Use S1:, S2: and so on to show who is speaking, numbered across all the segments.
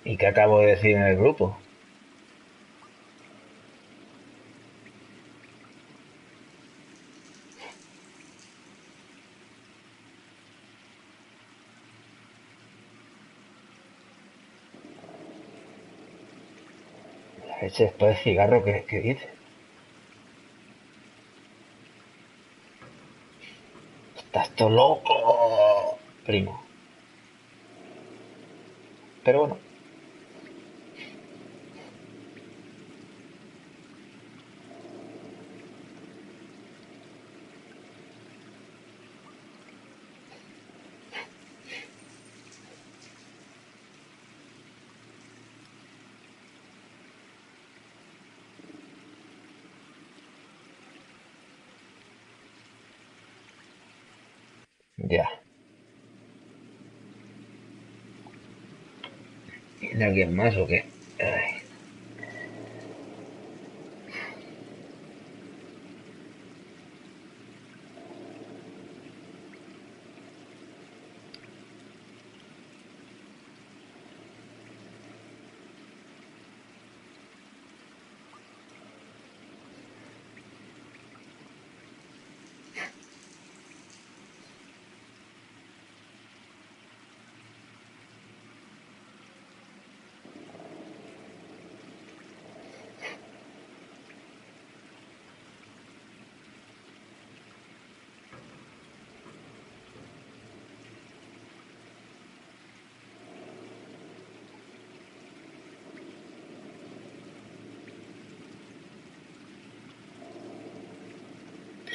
S1: ¿Y qué acabo de decir en el grupo? Ese después del cigarro, ¿qué dice? ¡Estás todo loco, primo! Pero bueno, ya. ¿Viene alguien más o qué? Ay.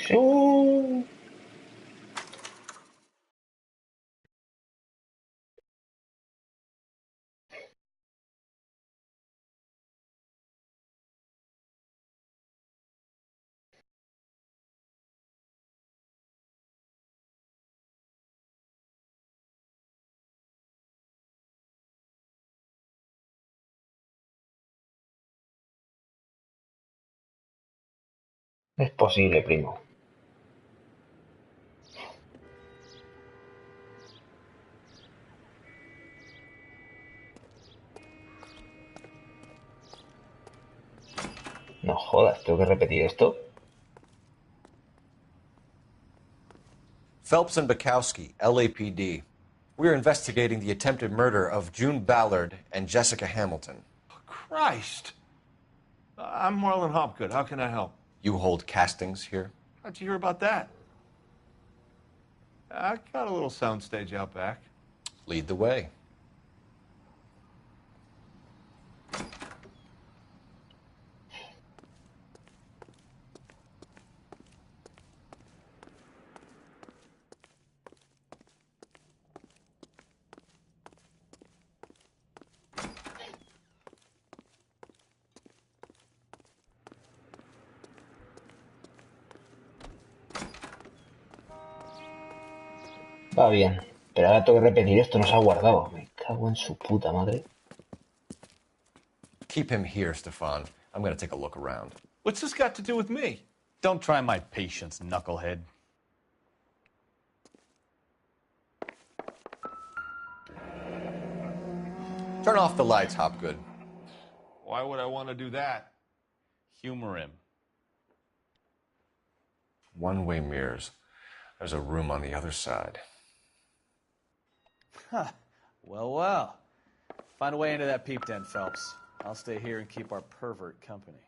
S1: ¡Su! Es posible, primo. No jodas, tengo que repetir esto.
S2: Phelps and Bukowski, LAPD. We're investigating the attempted murder of June Ballard and Jessica Hamilton.
S3: Christ! I'm Marlon Hopgood. How can I help?
S2: You hold castings here?
S3: How'd you hear about that? I got a little soundstage out back.
S2: Lead the way.
S1: Va bien. Pero ahora tengo que repetir esto, no se ha guardado. Me cago en su puta madre.
S2: Keep him here, Stefan. I'm gonna take a look around.
S3: What's this got to do with me?
S4: Don't try my patience, knucklehead.
S2: Turn off the lights, Hopgood.
S3: Why would I want to do that?
S4: Humor him.
S2: One-way mirrors. There's a room on the other side.
S4: Huh. Well, well. Find a way into that peep den, Phelps. I'll stay here and keep our pervert company.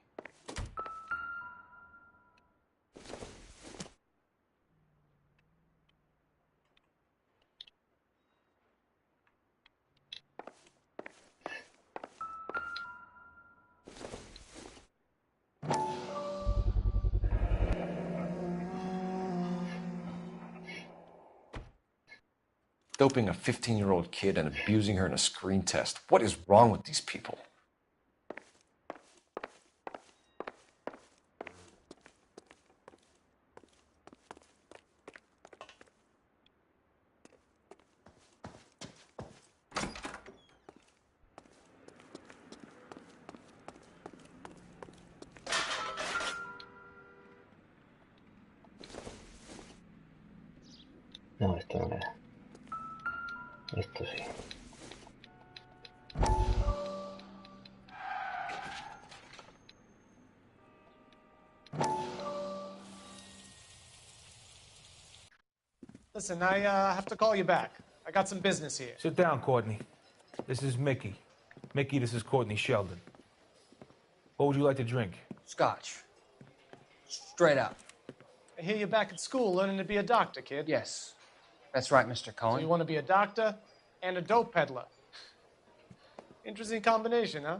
S2: Doping a 15-year-old kid and abusing her in a screen test. What is wrong with these people?
S1: No, esto no era. Esto sí.
S5: Listen, I have to call you back. I got some business here.
S6: Sit down, Courtney. This is Mickey. Mickey, this is Courtney Sheldon. What would you like to drink?
S7: Scotch. Straight up.
S5: I hear you're back at school learning to be a doctor, kid.
S7: Yes. That's right, Mr.
S5: So
S7: Cohen.
S5: you want to be a doctor and a dope peddler. Interesting combination, huh?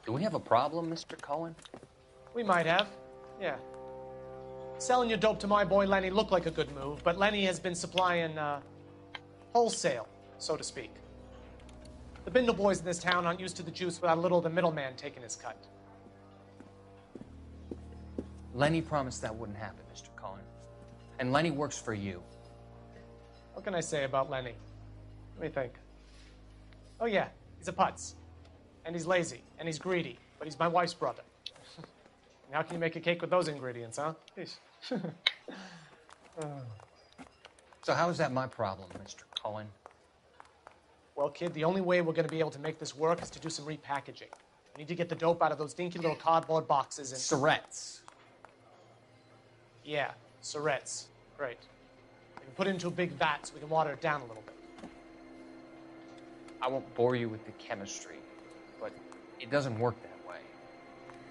S7: Do we have a problem, Mr. Cohen?
S5: We might have. Yeah. Selling your dope to my boy Lenny looked like a good move, but Lenny has been supplying, wholesale, so to speak. The Bindle boys in this town aren't used to the juice without a little of the middleman taking his cut.
S7: Lenny promised that wouldn't happen, Mr. Cohen. And Lenny works for you.
S5: What can I say about Lenny? Let me think. Oh yeah, he's a putz. And he's lazy, and he's greedy, but he's my wife's brother. And how can you make a cake with those ingredients, huh? Yeesh.
S7: So how is that my problem, Mr. Cohen?
S5: Well, kid, the only way we're going to be able to make this work is to do some repackaging. We need to get the dope out of those dinky little cardboard boxes and...
S7: Surrettes.
S5: Yeah, Surrettes. Great. We can put it into a big vat so we can water it down a little bit.
S7: I won't bore you with the chemistry, but it doesn't work that way.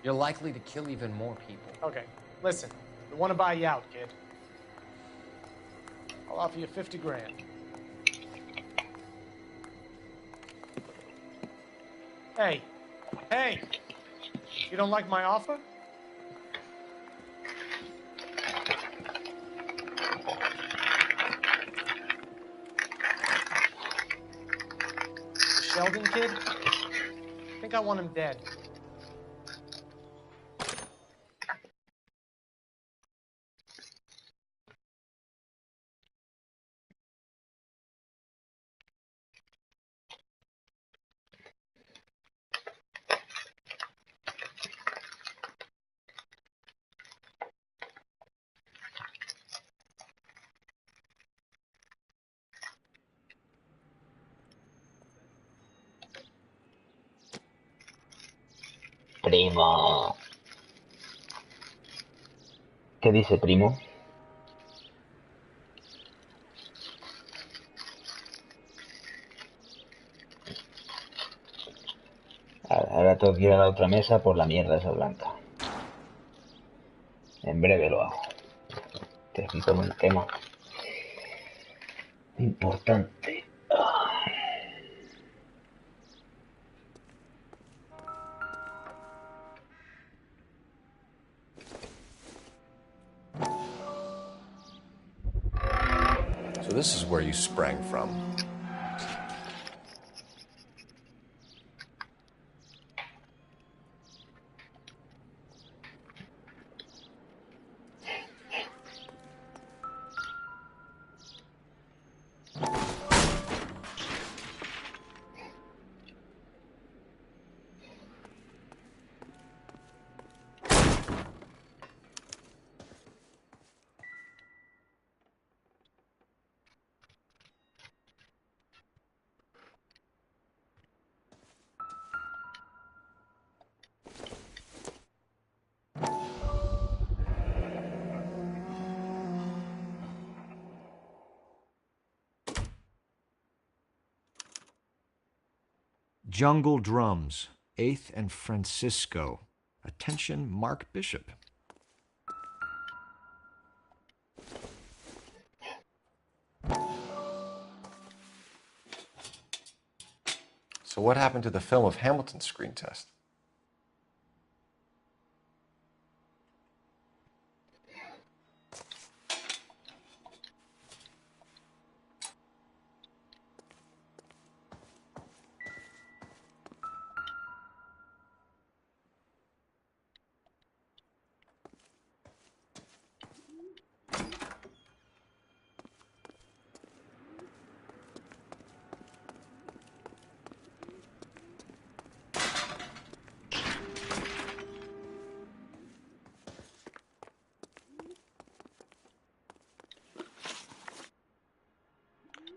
S7: You're likely to kill even more people.
S5: Okay, listen. We want to buy you out, kid. I'll offer you 50 grand. Hey. Hey! You don't like my offer? The Sheldon kid? I think I want him dead.
S1: Primo. ¿Qué dice, primo? Ahora tengo que ir a la otra mesa por la mierda esa blanca. En breve lo hago. Te explico un tema importante.
S2: So this is where you sprang from.
S8: Jungle Drums, 8th and Francisco. Attention, Mark Bishop.
S2: So what happened to the film of Hamilton's screen test?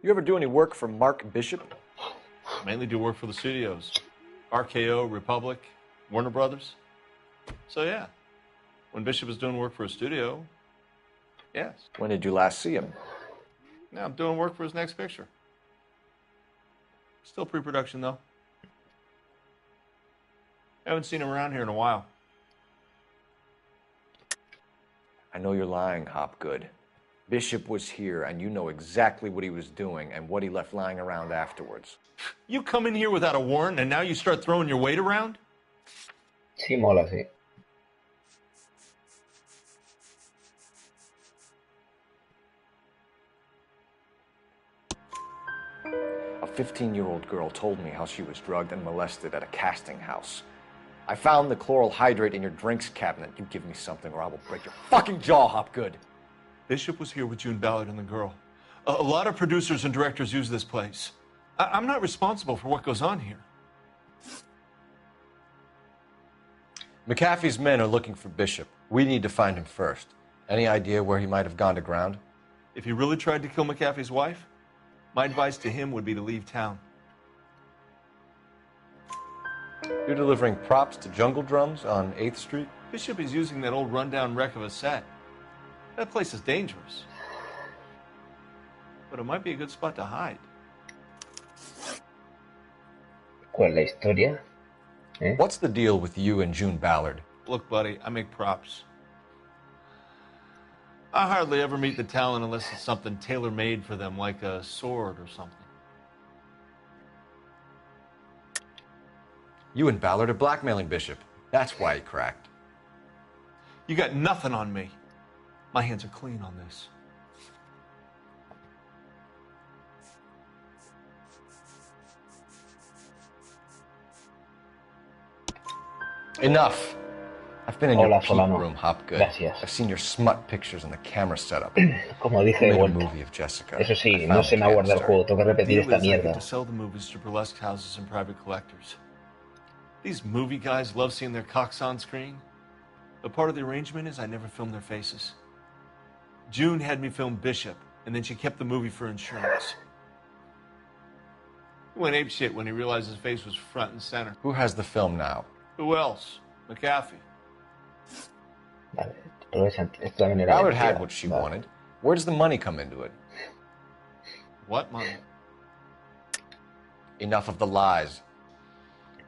S2: You ever do any work for Mark Bishop?
S3: Mainly do work for the studios. RKO, Republic, Warner Brothers. So yeah, when Bishop is doing work for a studio, Yes.
S2: When did you last see him?
S3: Now I'm doing work for his next picture. Still pre-production, though. Haven't seen him around here in a while.
S2: I know you're lying, Hopgood. Bishop was here, and you know exactly what he was doing and what he left lying around afterwards.
S3: You come in here without a warrant, and now you start throwing your weight around?
S1: Sí, mola, sí.
S2: A 15-year-old girl told me how she was drugged and molested at a casting house. I found the chloral hydrate in your drinks cabinet. You give me something or I will break your fucking jaw, Hopgood.
S3: Bishop was here with June Ballard and the girl. A lot of producers and directors use this place. I'm not responsible for what goes on here.
S2: McAfee's men are looking for Bishop. We need to find him first. Any idea where he might have gone to ground?
S3: If he really tried to kill McAfee's wife, my advice to him would be to leave town.
S2: You're delivering props to Jungle Drums on 8th Street?
S3: Bishop is using that old rundown wreck of a set. That place is dangerous. But it might be a good spot to hide.
S1: ¿Cuál es la historia?
S2: What's the deal with you and June Ballard?
S3: Look, buddy, I make props. I hardly ever meet the talent unless it's something tailor-made for them, like a sword or something.
S2: You and Ballard are blackmailing Bishop. That's why he cracked.
S3: You got nothing on me. My hands are clean on this.
S2: Enough. I've been in
S1: Hola,
S2: your peep
S1: Solano.
S2: room, Hopgood.
S1: Gracias.
S2: I've seen your smut pictures and the camera setup.
S1: Como dije
S2: You
S1: de
S2: made a
S1: vuelta.
S2: movie of Jessica.
S1: Eso sí,
S2: I
S1: no
S2: found
S1: se
S2: the
S1: me ha guardado el
S2: canister.
S1: juego. Tengo que repetir
S3: Deal
S1: esta
S3: is I get
S1: mierda.
S3: to sell the movies to burlesque houses and private collectors. These movie guys love seeing their cocks on screen. But part of the arrangement is I never film their faces. June had me film Bishop, and then she kept the movie for insurance. He went apeshit when he realized his face was front and center.
S2: Who has the film now?
S3: Who else? McAfee.
S1: Vale, pero esto también era
S2: Ballard
S1: mentira.
S2: had what she
S1: Vale.
S2: wanted. Where does the money come into it?
S3: What money?
S2: Enough of the lies.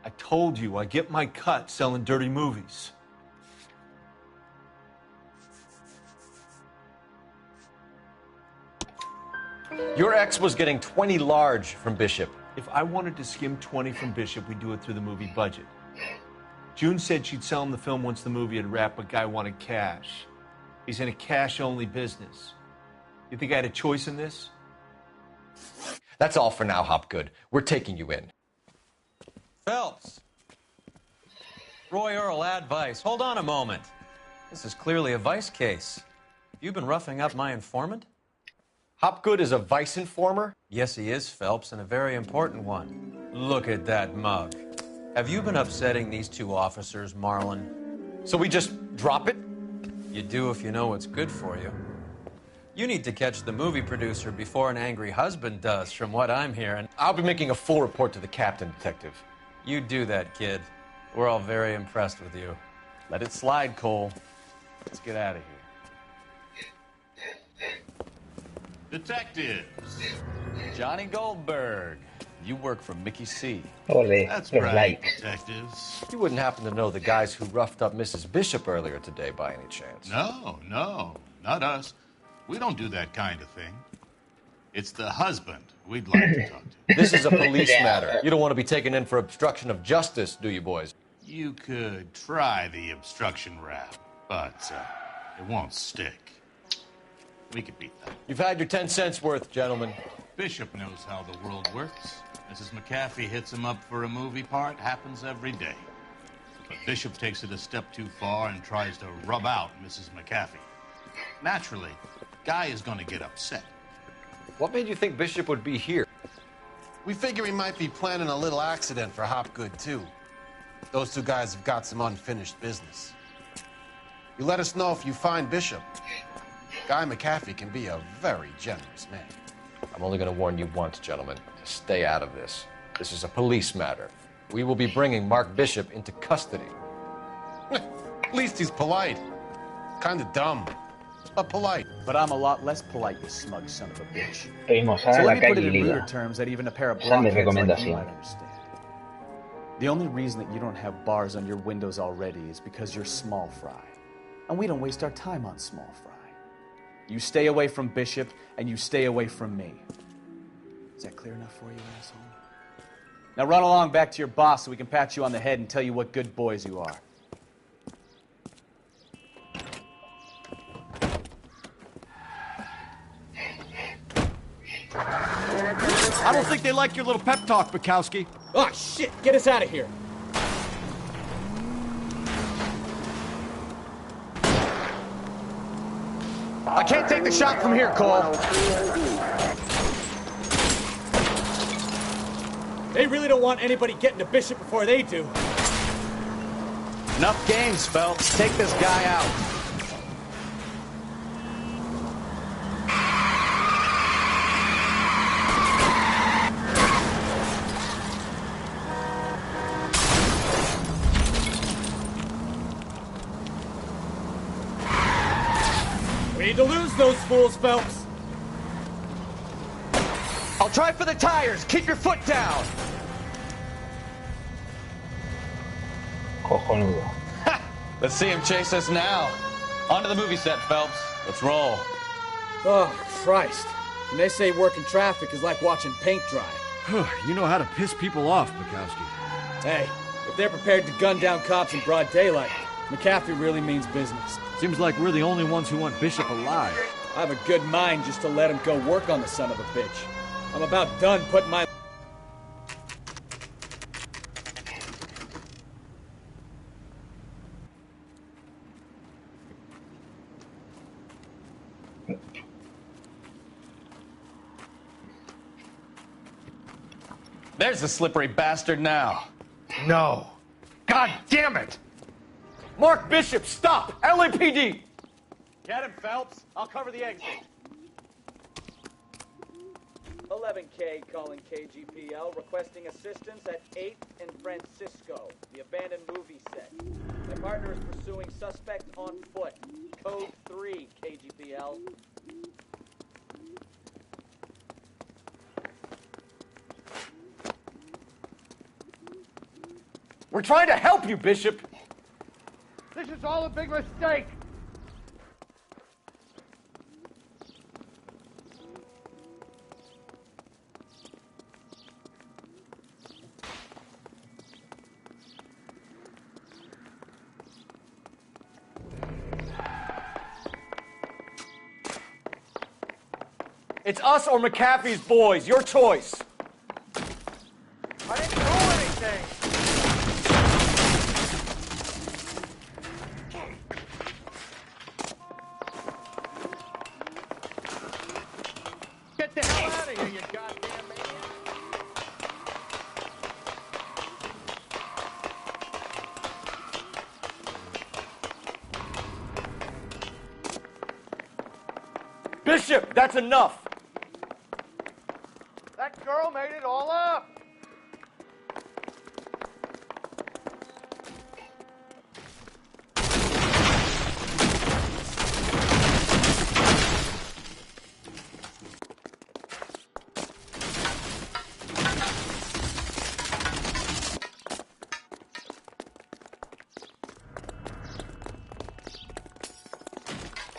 S3: I told you, I get my cut selling dirty movies.
S2: Your ex was getting 20 large from Bishop.
S3: If I wanted to skim 20 from Bishop, we'd do it through the movie budget. June said she'd sell him the film once the movie had wrapped, but Guy wanted cash. He's in a cash-only business. You think I had a choice in this?
S2: That's all for now, Hopgood. We're taking you in.
S9: Phelps. Roy Earl, ad vice. Hold on a moment. This is clearly a vice case. You've been roughing up my informant?
S2: Hopgood is a vice informer?
S9: Yes, he is, Phelps, and a very important one. Look at that mug. Have you been upsetting these two officers, Marlon?
S2: So we just drop it?
S9: You do if you know what's good for you. You need to catch the movie producer before an angry husband does, from what I'm hearing.
S2: I'll be making a full report to the captain, detective.
S9: You do that, kid. We're all very impressed with you. Let it slide, Cole. Let's get out of here.
S10: Detectives.
S4: Johnny Goldberg. You work for Mickey C.
S1: Ole,
S10: That's
S1: los
S10: right,
S1: likes.
S10: detectives.
S2: You wouldn't happen to know the guys who roughed up Mrs. Bishop earlier today by any chance?
S10: No, not us. We don't do that kind of thing. It's the husband we'd like to talk to.
S2: This is a police matter. You don't want to be taken in for obstruction of justice, do you, boys?
S10: You could try the obstruction rap, but it won't stick. We could beat that.
S2: You've had your 10 cents worth, gentlemen.
S10: Bishop knows how the world works. Mrs. McAfee hits him up for a movie part. Happens every day. But Bishop takes it a step too far and tries to rub out Mrs. McAfee. Naturally, Guy is going to get upset.
S2: What made you think Bishop would be here?
S11: We figure he might be planning a little accident for Hopgood, too. Those two guys have got some unfinished business. You let us know if you find Bishop. Guy McAfee can be a very generous man.
S2: I'm only going to warn you once, gentlemen, to stay out of this. This is a police matter. We will be bringing Mark Bishop into custody.
S11: At least he's polite. Kind of dumb, but polite.
S4: But I'm a lot less polite, you smug son of a bitch.
S1: Primo,
S4: So
S1: sal a
S4: let
S1: la
S4: me put
S1: calle
S4: it
S1: y
S4: in ruder
S1: liga.
S4: terms that even a pair of
S1: Esa es mi
S4: blockheads like you
S1: recomendación.
S4: might understand. The only reason that you don't have bars on your windows already is because you're small fry. And we don't waste our time on small fry. You stay away from Bishop, and you stay away from me. Is that clear enough for you, asshole? Now run along back to your boss so we can pat you on the head and tell you what good boys you are.
S2: I don't think they like your little pep talk, Bukowski.
S12: Oh, shit! Get us out of here!
S2: I can't take the shot from here, Cole.
S12: They really don't want anybody getting to Bishop before they do.
S4: Enough games, Phelps. Take this guy out.
S12: We need to lose those fools, Phelps.
S2: I'll try for the tires. Keep your foot down.
S1: Cojonudo.
S9: Let's see him chase us now. On to the movie set, Phelps. Let's roll.
S12: Oh, Christ. And they say working traffic is like watching paint dry.
S11: You know how to piss people off, Bukowski.
S12: Hey, if they're prepared to gun down cops in broad daylight, McCaffrey really means business.
S11: Seems like we're the only ones who want Bishop alive.
S12: I have a good mind just to let him go work on the son of a bitch. I'm about done putting my...
S9: There's the slippery bastard now.
S2: No. God damn it! Mark Bishop, stop! LAPD!
S4: Get him, Phelps. I'll cover the exit.
S12: 11K calling KGPL, requesting assistance at 8th and Francisco, the abandoned movie set. My partner is pursuing suspect on foot. Code 3, KGPL.
S2: We're trying to help you, Bishop.
S11: This is all a big mistake.
S2: It's us or McAfee's boys. Your choice. I didn't do anything.
S11: Get the hell out of here, you goddamn maniac.
S2: Bishop, that's enough.
S11: That girl made it all up.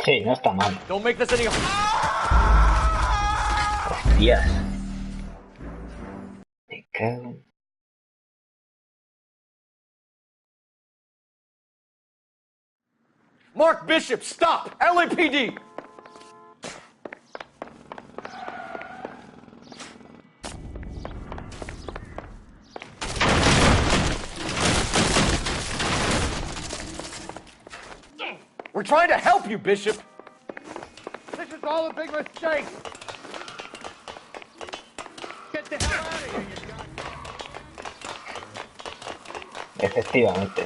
S1: Sí, no está mal.
S2: Don't make this any...
S1: Hostias. Me cago.
S2: Mark Bishop, stop! LAPD! We're trying to help you, Bishop.
S11: This is all a big mistake. Get the hell out of here, you goddamn...
S1: Efectivamente.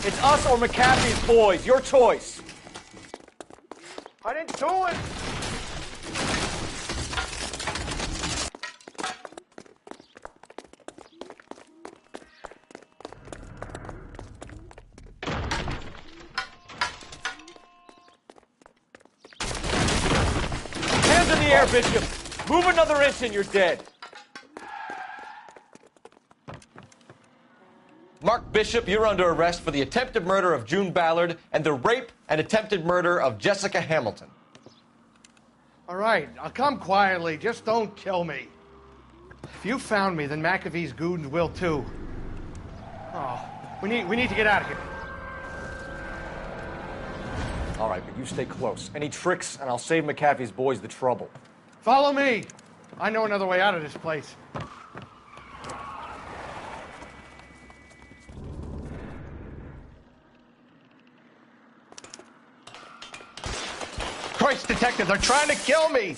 S2: It's us or McAfee's boys. Your choice.
S5: I didn't do it!
S2: Hands in the air, Bishop. Move another inch and you're dead.
S9: Mark Bishop, you're under arrest for the attempted murder of June Ballard and the rape and attempted murder of Jessica Hamilton.
S5: All right, I'll come quietly. Just don't kill me. If you found me, then McAfee's goons will too. Oh, we need to get out of here.
S2: All right, but you stay close. Any tricks, and I'll save McAfee's boys the trouble.
S5: Follow me. I know another way out of this place. Christ, detective, they're trying to kill me!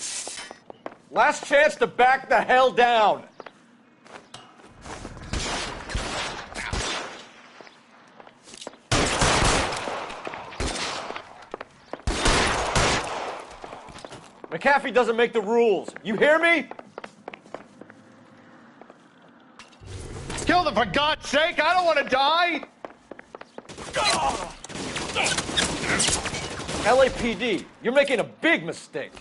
S2: Last chance to back the hell down! McAfee doesn't make the rules. You hear me?
S5: Kill them, for God's sake! I don't want to die!
S2: LAPD, you're making a big mistake.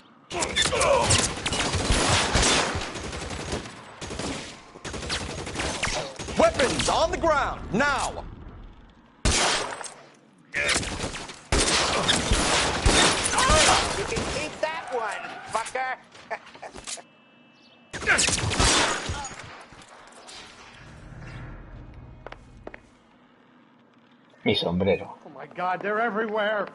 S9: Weapons on the ground, now!
S13: You can keep that one, fucker!
S1: Mi sombrero.
S5: Oh my God, they're everywhere!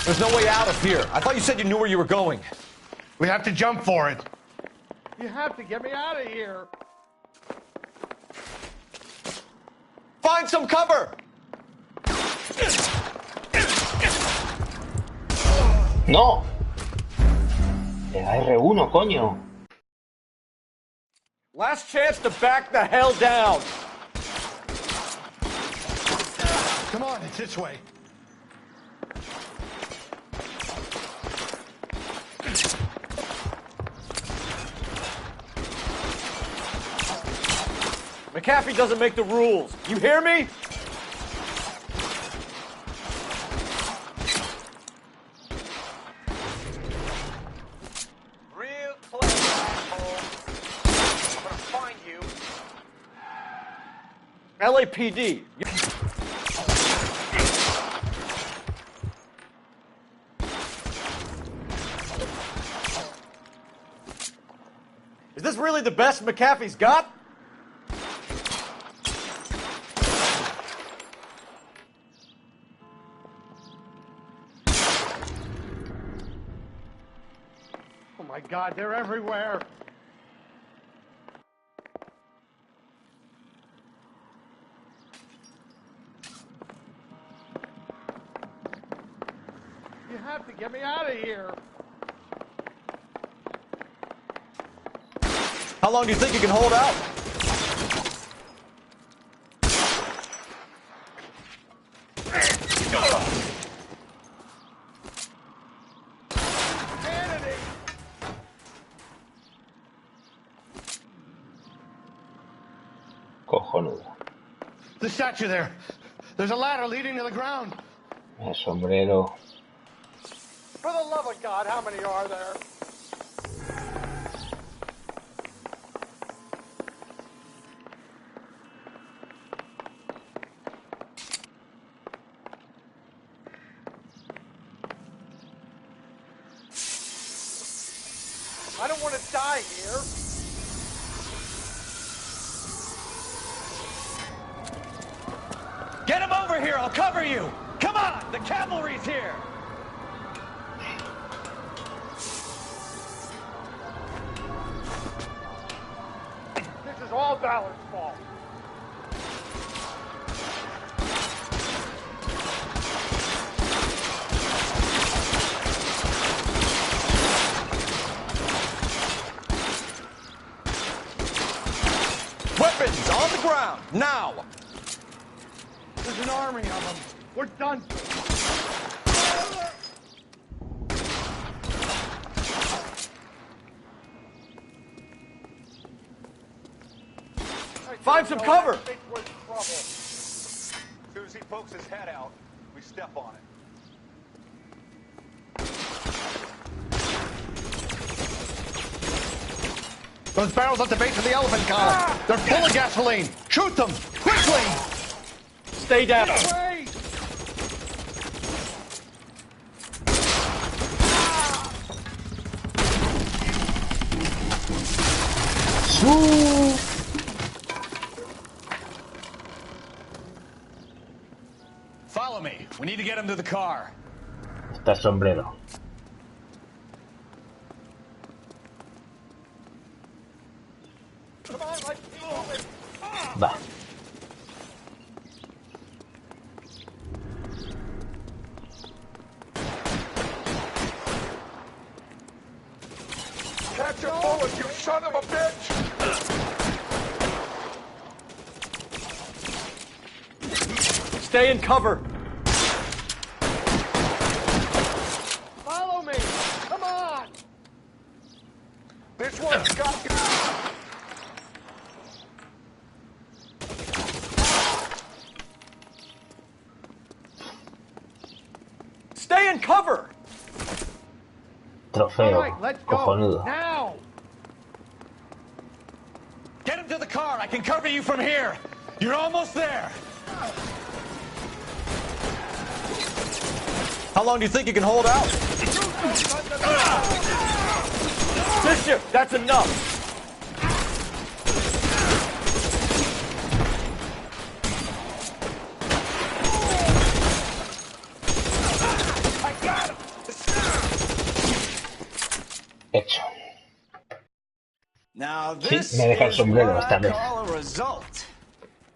S9: There's no way out of here. I thought you said you knew where you were going.
S5: We have to jump for it. You have to get me out of here.
S9: Find some cover!
S1: ¡No! Le da R1, coño.
S2: Last chance to back the hell down.
S5: Come on, it's this way.
S2: McAfee doesn't make the rules. You hear me?
S13: Real close, asshole. I'm gonna find you.
S2: LAPD. Is this really the best McAfee's got?
S5: Oh my God, they're everywhere. You have to get me out of here.
S9: How long do you think you can hold out?
S1: Cojonudo.
S5: The statue there. There's a ladder leading to the ground.
S1: El sombrero.
S5: For the love of God, how many are there? I don't want to die here.
S9: Get him over here, I'll cover you! Come on, the cavalry's here!
S5: This is all Ballard's fault.
S2: Weapons on the ground, now!
S14: There's an army of them. We're done.
S2: Find some cover!
S14: Think we're in trouble. As soon as he pokes his head out, we step on it.
S2: Those barrels at the base of the elephant column. They're full of gasoline. Shoot them, quickly! Stay down.
S4: Follow me. We need to get him to the car.
S1: Está sombrero. Va.
S14: Catch a bullet, you son of a bitch!
S2: Stay in cover.
S14: Follow me! Come on! This one's got...
S2: Stay in cover.
S1: Trofeo.
S14: All right, let's go.
S1: Cojonudo.
S14: Now!
S4: Get him to the car. I can cover you from here. You're almost there.
S2: How long do you think you can hold out? Bishop, that's enough.
S1: Hecho.
S15: Now
S1: Sí,
S15: this
S1: me deja el
S15: is
S1: sombrero
S15: what
S1: esta
S15: I
S1: vez.
S15: call a result.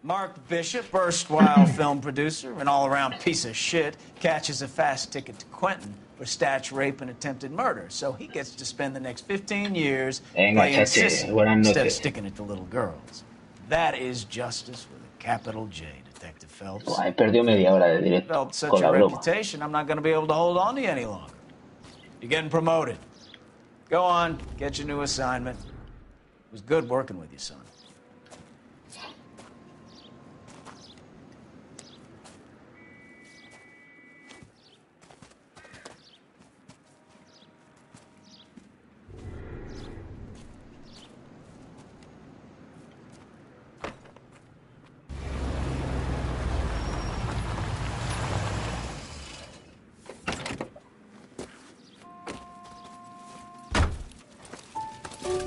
S15: Mark Bishop, erstwhile film producer and all-around piece of shit, catches a fast ticket to Quentin for statch rape and attempted murder. So he gets to spend the next 15 years
S1: Venga,
S15: playing
S1: chache,
S15: sissy
S1: buenas
S15: instead of
S1: noches.
S15: sticking it to little girls. That is justice with a capital J, Detective Phelps.
S1: Buah, he perdido media hora de directo
S15: Developed such
S1: con
S15: a
S1: la broma.
S15: reputation, I'm not going to be able to hold on to you any longer. You're getting promoted. Go on, get your new assignment. It was good working with you, son.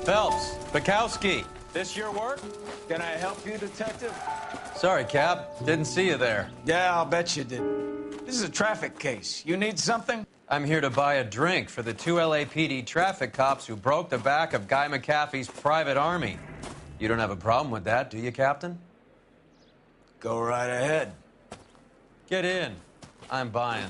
S9: Phelps, Bukowski.
S15: This your work? Can I help you, Detective?
S9: Sorry, Cap. Didn't see you there.
S15: Yeah, I'll bet you did. This is a traffic case. You need something?
S9: I'm here to buy a drink for the 2 LAPD traffic cops who broke the back of Guy McAfee's private army. You don't have a problem with that, do you, Captain?
S15: Go right ahead.
S9: Get in. I'm buying.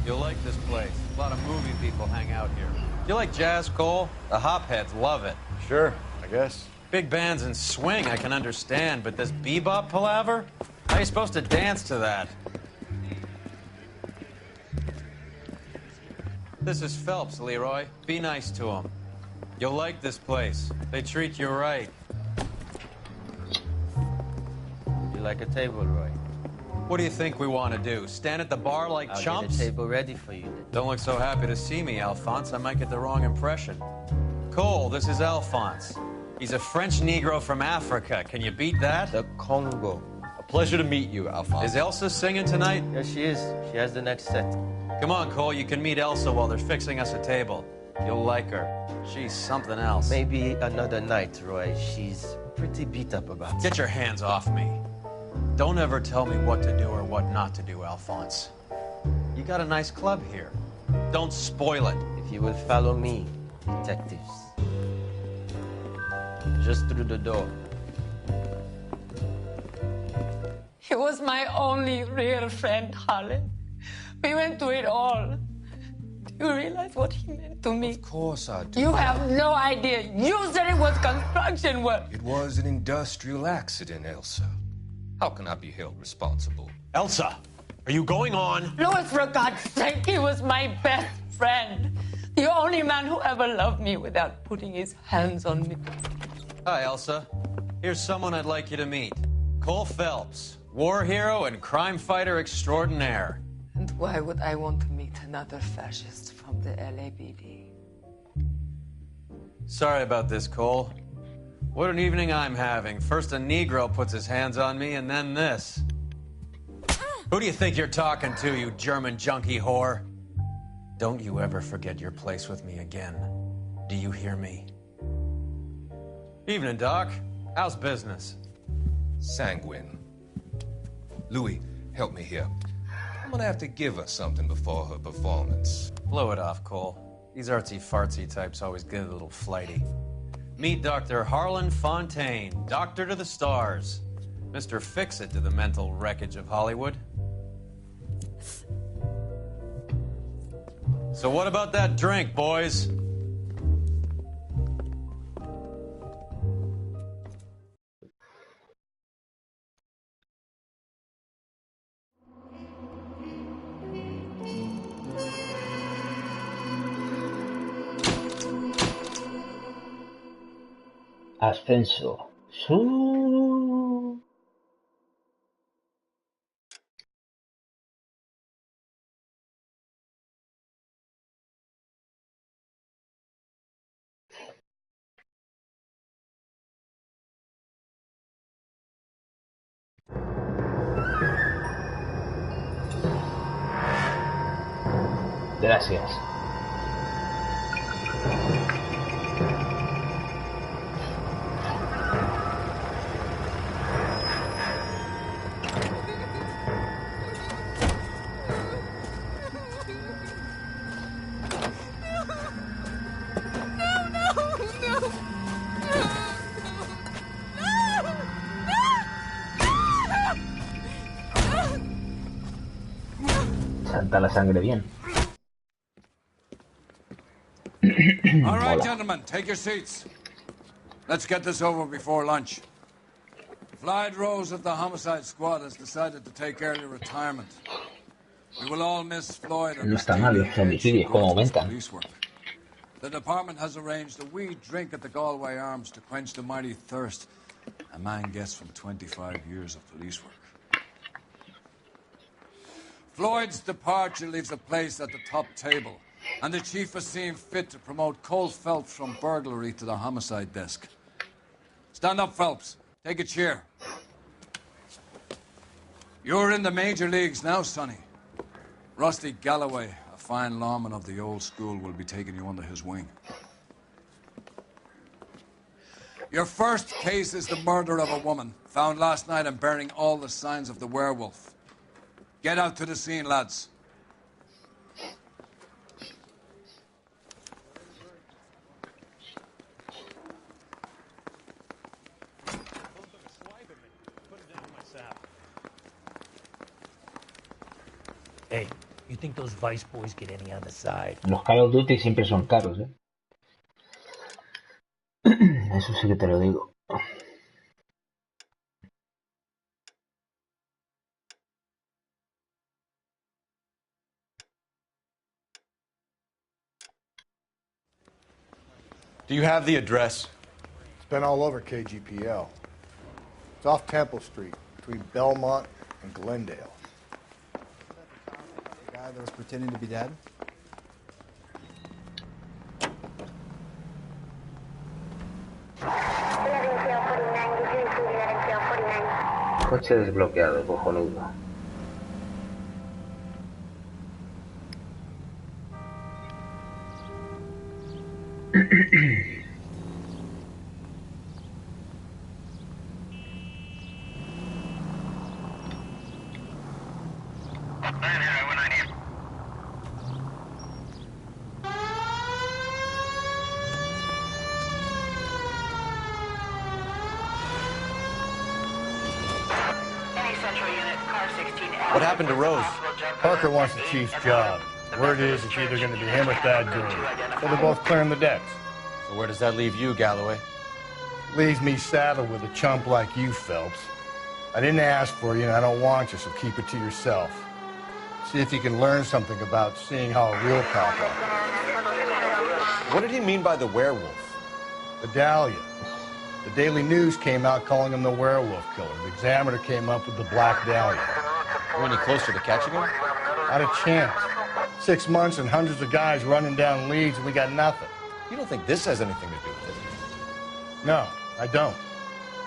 S9: You'll like this place. A lot of movie people hang out here. You like jazz, Cole? The hopheads love it.
S2: Sure, I guess.
S9: Big bands and swing I can understand, but this bebop palaver? How are you supposed to dance to that? This is Phelps, Leroy. Be nice to him. You'll like this place. They treat you right.
S16: You like a table, Roy?
S9: What do you think we want to do? Stand at the bar like
S16: I'll
S9: chumps?
S16: get a table ready for you then.
S9: Don't look so happy to see me, Alphonse. I might get the wrong impression. Cole, this is Alphonse. He's a French Negro from Africa. Can you beat that?
S16: The Congo.
S9: A pleasure to meet you, Alphonse. Is Elsa singing tonight?
S16: Yes, she is. She has the next set.
S9: Come on, Cole. You can meet Elsa while they're fixing us a table. You'll like her. She's something else.
S16: Maybe another night, Roy. She's pretty beat up about it.
S9: Get your hands off me. Don't ever tell me what to do or what not to do, Alphonse. You got a nice club here. Don't spoil it.
S16: If you will follow me, detectives.
S7: just through the door.
S17: He was my only real friend, Harlan. We went through it all. Do you realize what he meant to me?
S18: Of course I do.
S17: You have no idea. You said it was construction work.
S18: It was an industrial accident, Elsa. How can I be held responsible?
S9: Elsa, are you going on?
S17: Louis, for God's sake, he was my best friend. The only man who ever loved me without putting his hands on me.
S9: Hi, Elsa. Here's someone I'd like you to meet. Cole Phelps, war hero and crime fighter extraordinaire.
S17: And why would I want to meet another fascist from the LAPD?
S9: Sorry about this, Cole. What an evening I'm having. First a Negro puts his hands on me, and then this. Who do you think you're talking to, you German junkie whore? Don't you ever forget your place with me again. Do you hear me? Evening, Doc. How's business?
S18: Sanguine. Louis, help me here. I'm gonna have to give her something before her performance.
S9: Blow it off, Cole. These artsy-fartsy types always get a little flighty. Meet Dr. Harlan Fontaine, doctor to the stars. Mr. Fix-It to the mental wreckage of Hollywood. So what about that drink, boys?
S1: Ascenso. Su. Gracias. Salta la sangre bien.
S19: All right, gentlemen, take your seats. Let's get this over before lunch. Floyd Rose of the Homicide Squad has decided to take early retirement. We will all miss Floyd and
S1: No
S19: his
S1: está mal,
S19: daily
S1: los homicidios como aumentan.
S19: police work. The department has arranged a wee drink at the Galway Arms to quench the mighty thirst a man gets from 25 years of police work. Floyd's departure leaves a place at the top table, and the chief has seen fit to promote Cole Phelps from burglary to the homicide desk. Stand up, Phelps. Take a chair. You're in the major leagues now, Sonny. Rusty Galloway, a fine lawman of the old school, will be taking you under his wing. Your first case is the murder of a woman, found last night and bearing all the signs of the werewolf. Get out to the scene, lads.
S20: Hey, you think those Vice boys get any on the side?
S1: Los Call of Duty siempre son caros, ¿eh? Eso sí que te lo digo.
S2: Do you have the address?
S21: It's been all over KGPL. It's off Temple Street, between Belmont and Glendale.
S22: The guy that was pretending to be dead?
S1: Coche desbloqueado, cojonudo.
S2: What happened to Rose?
S21: Parker wants the chief's job. Word is it's either going to be him or Thad Green. So they're both clearing the decks.
S2: So where does that leave you, Galloway?
S21: Leaves me saddled with a chump like you, Phelps. I didn't ask for you, and I don't want you, so keep it to yourself. See if you can learn something about seeing how a real cop operates.
S2: What did he mean by the werewolf?
S21: The Dahlia. The Daily News came out calling him the werewolf killer. The Examiner came up with the Black Dahlia.
S2: Are we any closer to catching him?
S21: Not a chance. 6 months and hundreds of guys running down leads, and we got nothing.
S2: You don't think this has anything to do with it?
S21: No, I don't.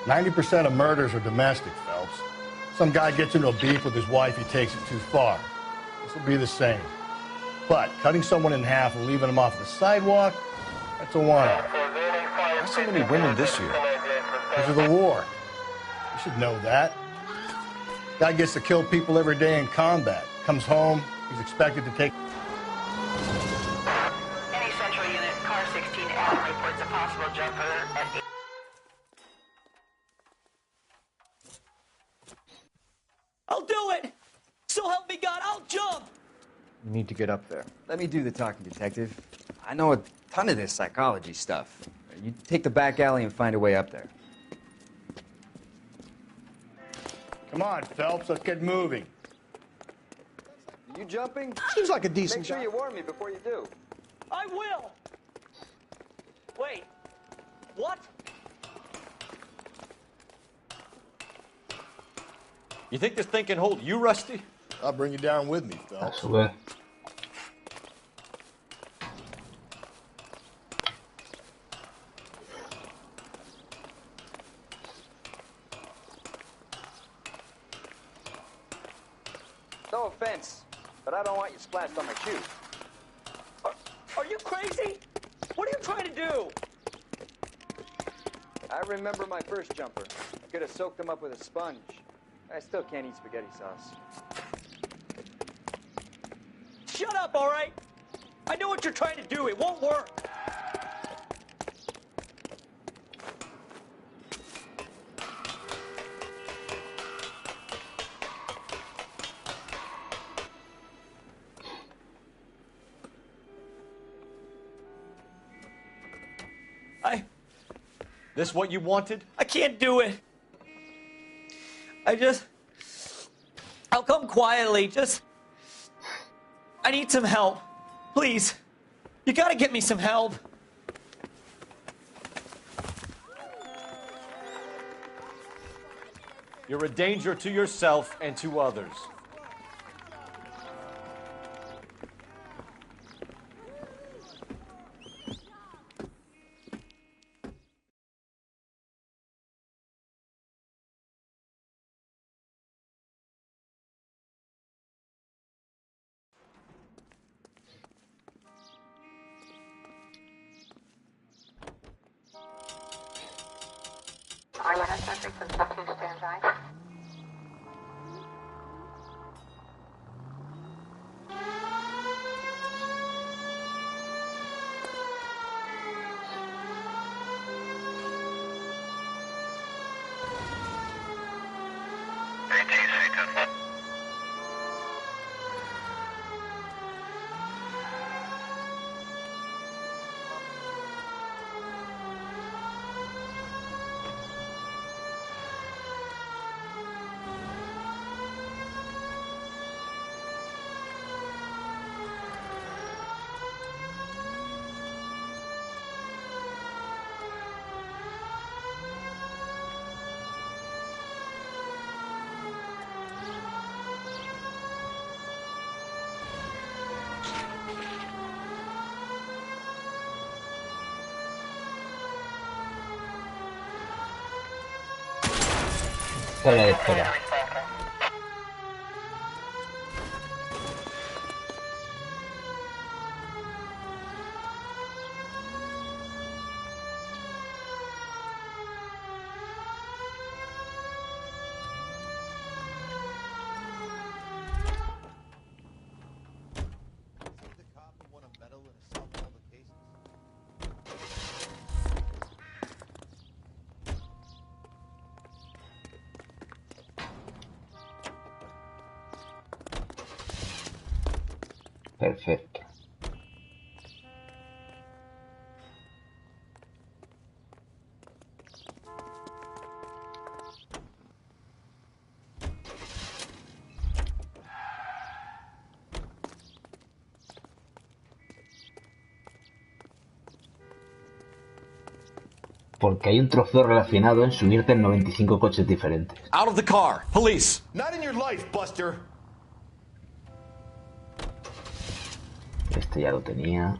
S21: 90% of murders are domestic, Phelps. Some guy gets into a beef with his wife, he takes it too far. This will be the same. But cutting someone in half and leaving them off the sidewalk, that's a one-off.
S2: Why so many women this year?
S21: Because of the war. You should know that. Guy gets to kill people every day in combat. Comes home, he's expected to take...
S13: Any central unit, car 16 Adam reports a possible jumper at 8.
S15: I'll do it! So help me God, I'll jump!
S6: You need to get up there. Let me do the talking, detective. I know a ton of this psychology stuff. You take the back alley and find a way up there.
S21: Come on, Phelps, let's get moving.
S6: You jumping?
S15: Seems like a decent
S6: Make sure
S15: job.
S6: you warn me before you do.
S15: I will! Wait, what?
S2: You think this thing can hold you, Rusty?
S21: I'll bring you down with me, Phelps.
S1: Sube.
S6: No offense, but I don't want you splashed on my shoes.
S15: Are you crazy? What are you trying to do?
S6: I remember my first jumper. I could have soaked them up with a sponge. I still can't eat spaghetti sauce.
S15: Shut up, all right? I know what you're trying to do. It won't work.
S2: This what you wanted?
S15: I can't do it. I'll come quietly. I need some help. Please. You gotta get me some help.
S2: You're a danger to yourself and to others.
S13: All units, subject from subject to stand by.
S1: Sala de espera. Perfecto. Porque hay un trofeo relacionado en subirte en 95 coches diferentes.
S2: Out of the car. Police.
S11: Not in your life, Buster.
S1: Este ya lo tenía.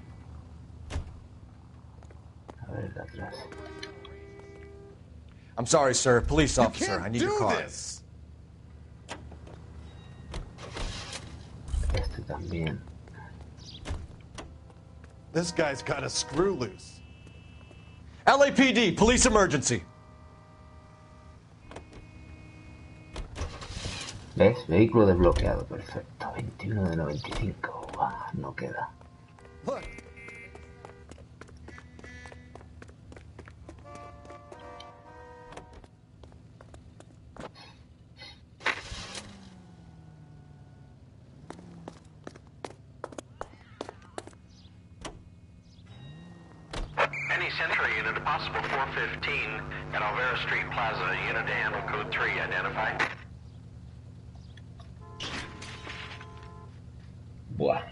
S1: A ver, el de atrás.
S2: I'm sorry, sir. Police officer. I need your car.
S1: Este también.
S11: This guy's got a screw loose.
S2: LAPD, police emergency.
S1: ¿Ves? Vehículo desbloqueado. Perfecto. 21 de 95. Buah, no queda.
S11: Look.
S13: Any Century unit, a possible 415 at Alvera Street Plaza, unit to handle code 3, identify.
S1: Buah.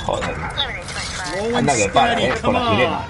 S1: Joder. Anda que para, por la sirena.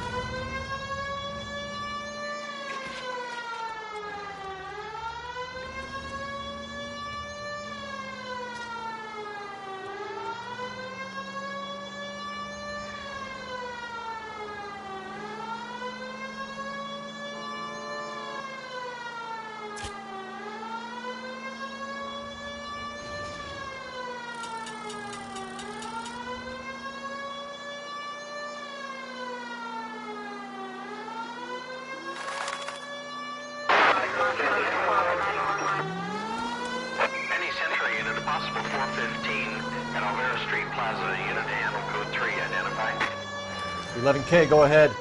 S13: Any Century unit, a possible 415 at Alvera Street Plaza, unit to handle code 3, identify.
S2: 11K, go ahead.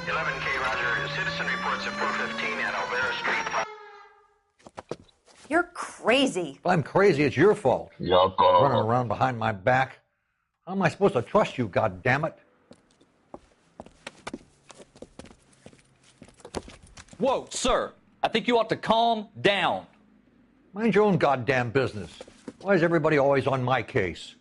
S13: 11K, roger. Citizen reports at 415 at Alvera Street Plaza.
S8: You're crazy.
S22: If I'm crazy, it's your fault.
S1: Loco.
S22: Running around behind my back. How am I supposed to trust you, goddammit?
S23: Whoa, sir. I think you ought to calm down.
S22: Mind your own goddamn business. Why is everybody always on my case?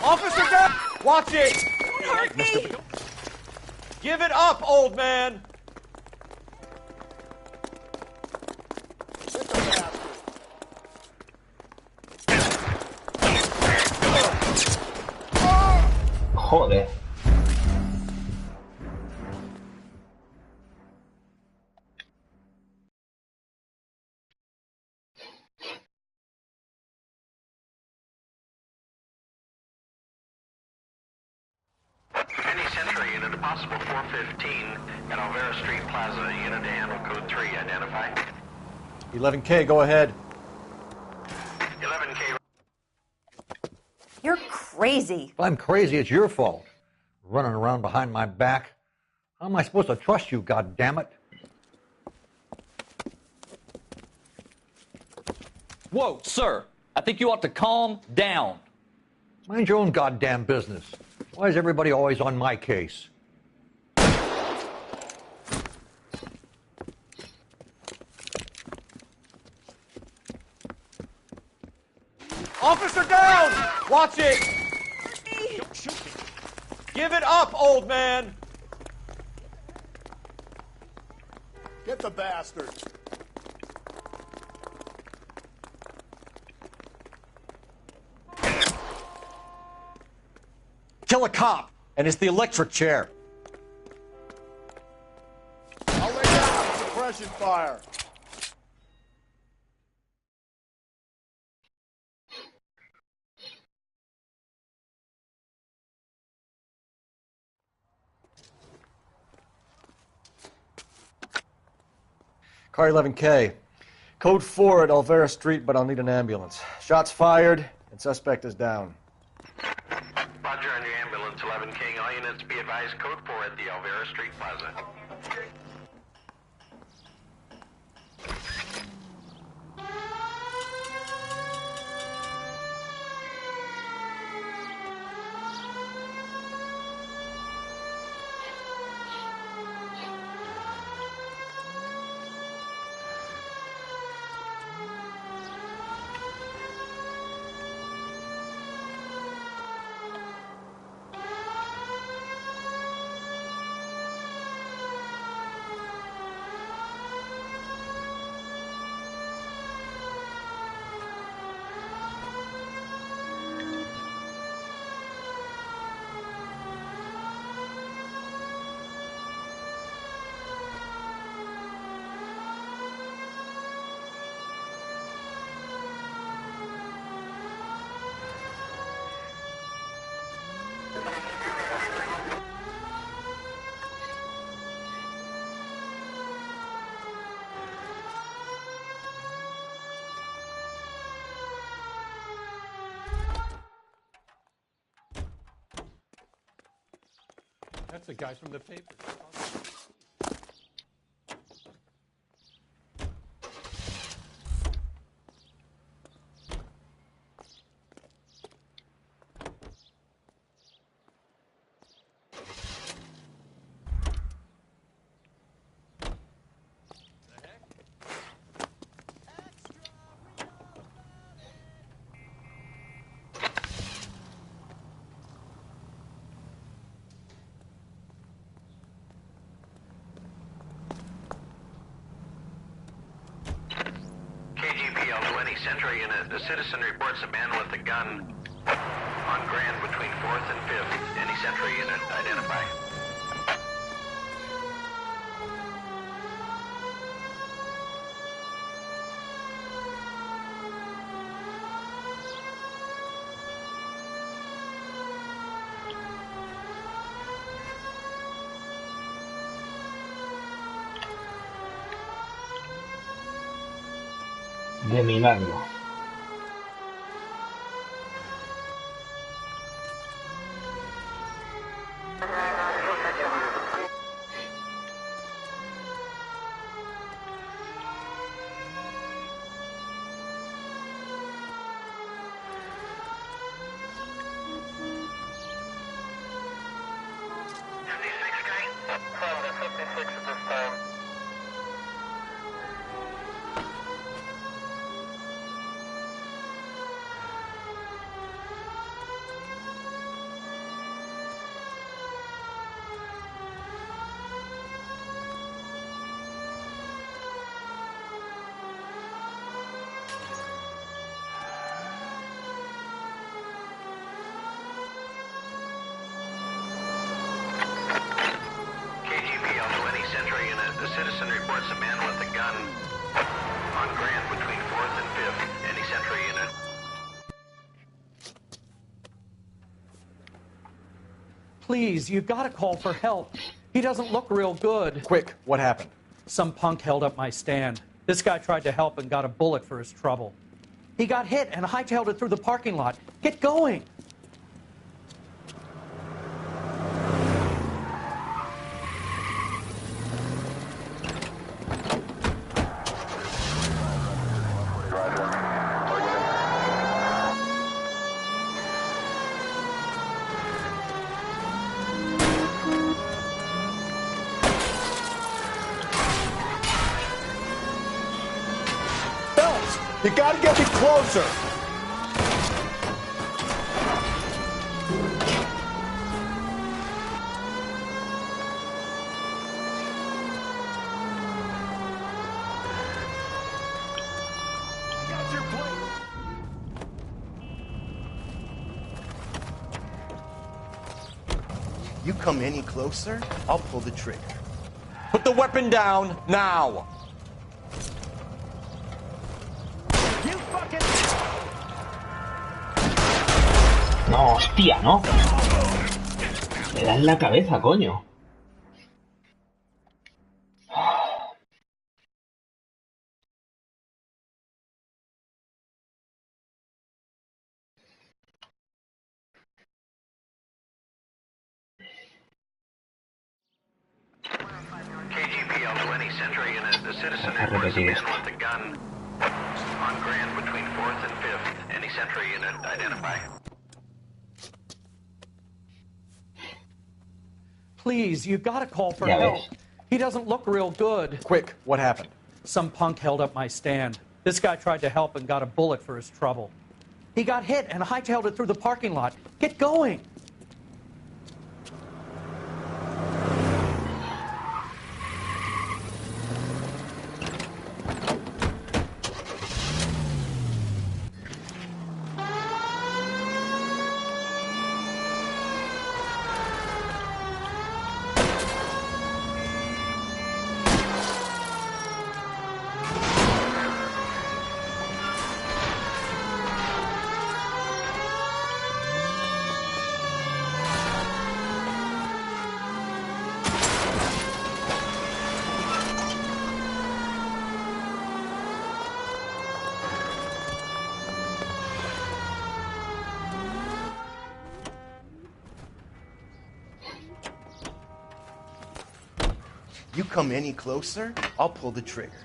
S2: Officer down! Watch it! Give it up, old man!
S1: Joder.
S13: Any Century unit, a possible 415 at Alvera Street Plaza, unit to handle code 3, identify.
S2: 11K, go ahead.
S13: 11K.
S8: You're crazy.
S22: If I'm crazy, it's your fault. Running around behind my back. How am I supposed to trust you, goddammit?
S23: Whoa, sir. I think you ought to calm down.
S22: Mind your own goddamn business. Why is everybody always on my case?
S2: Officer down! Watch it!
S5: Don't shoot me.
S2: Give it up, old man!
S14: Get the bastard.
S2: Kill a cop, and it's the electric chair.
S14: I'll lay down suppression fire.
S2: Car 11K. Code 4 at Olvera Street, but I'll need an ambulance. Shots fired, and suspect is down.
S13: Roger on your ambulance, 11 King. All units be advised, code 4 at the Olvera Street Plaza.
S22: That's the guys from the paper.
S13: Central unit, the citizen reports a man with a gun on Grand between 4th and 5th. Any Central unit, identify.
S1: De minarlo. The citizen reports a man with a gun on Grand between 4th and 5th. Any Central unit.
S20: Please, you gotta call for help. He doesn't look real good.
S2: Quick, what happened?
S20: Some punk held up my stand. This guy tried to help and got a bullet for his trouble. He got hit and hightailed it through the parking lot. Get going!
S14: You gotta get me closer.
S3: You come any closer, I'll pull the trigger.
S2: Put the weapon down now.
S3: You fucking...
S10: No, hostia, no. Le das la cabeza, coño.
S1: KGPL to any Sentry unit. The citizen reports a man with a gun on Grand between 4th and 5th. Any Sentry unit, identify.
S20: Please, you gotta call for
S10: Ya
S20: help.
S10: ves.
S20: He doesn't look real good.
S2: Quick, what happened?
S20: Some punk held up my stand. This guy tried to help and got a bullet for his trouble. He got hit and hightailed it through the parking lot. Get going!
S3: You come any closer, I'll pull the trigger.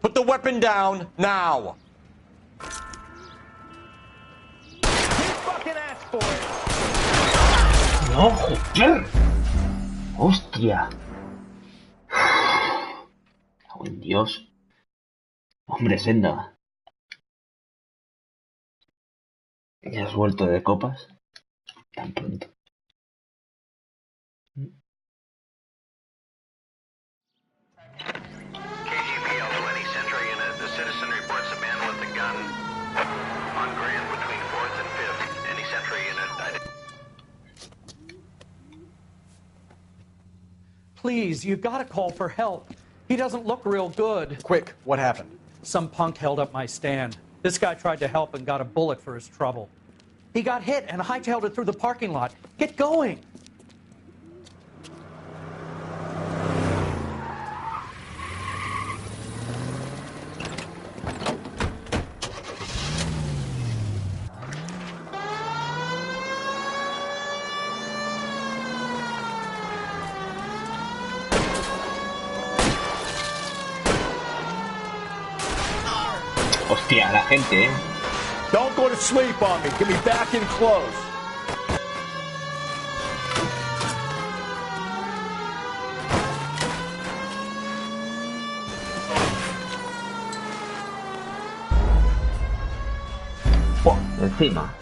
S2: Put the weapon down now.
S3: You fucking asked for it.
S10: No, joder. Hostia. Oh, Dios. Hombre, Senda. ¿Ya has vuelto de copas? Tan pronto.
S1: KGPL to any Sentry unit. The citizen reports a man with a gun on Grand between 4th and 5th. Any Sentry unit,
S20: Please, you gotta call for help. He doesn't look real good.
S2: Quick, what happened?
S20: Some punk held up my stand. This guy tried to help and got a bullet for his trouble. He got hit and hightailed it through the parking lot. Get going!
S10: Hostia, la gente,
S21: Don't go to sleep on me. Get me back in close.
S10: Oh, encima.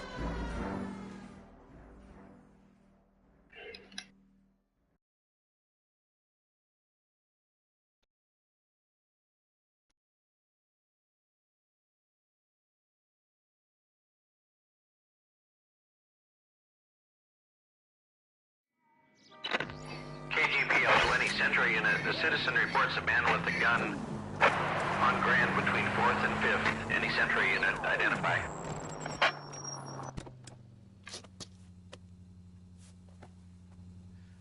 S1: KGPL to any Sentry unit. The citizen reports a man with a gun on Grand between 4th and 5th. Any Sentry unit, identify.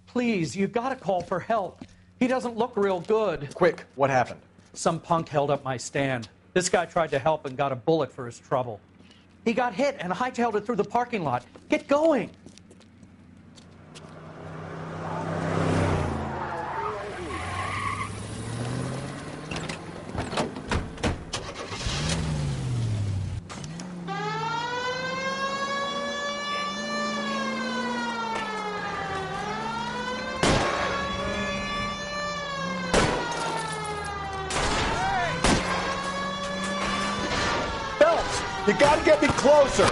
S20: Please, you gotta call for help. He doesn't look real good.
S2: Quick, what happened?
S20: Some punk held up my stand. This guy tried to help and got a bullet for his trouble. He got hit and hightailed it through the parking lot. Get going!
S21: You gotta get me closer.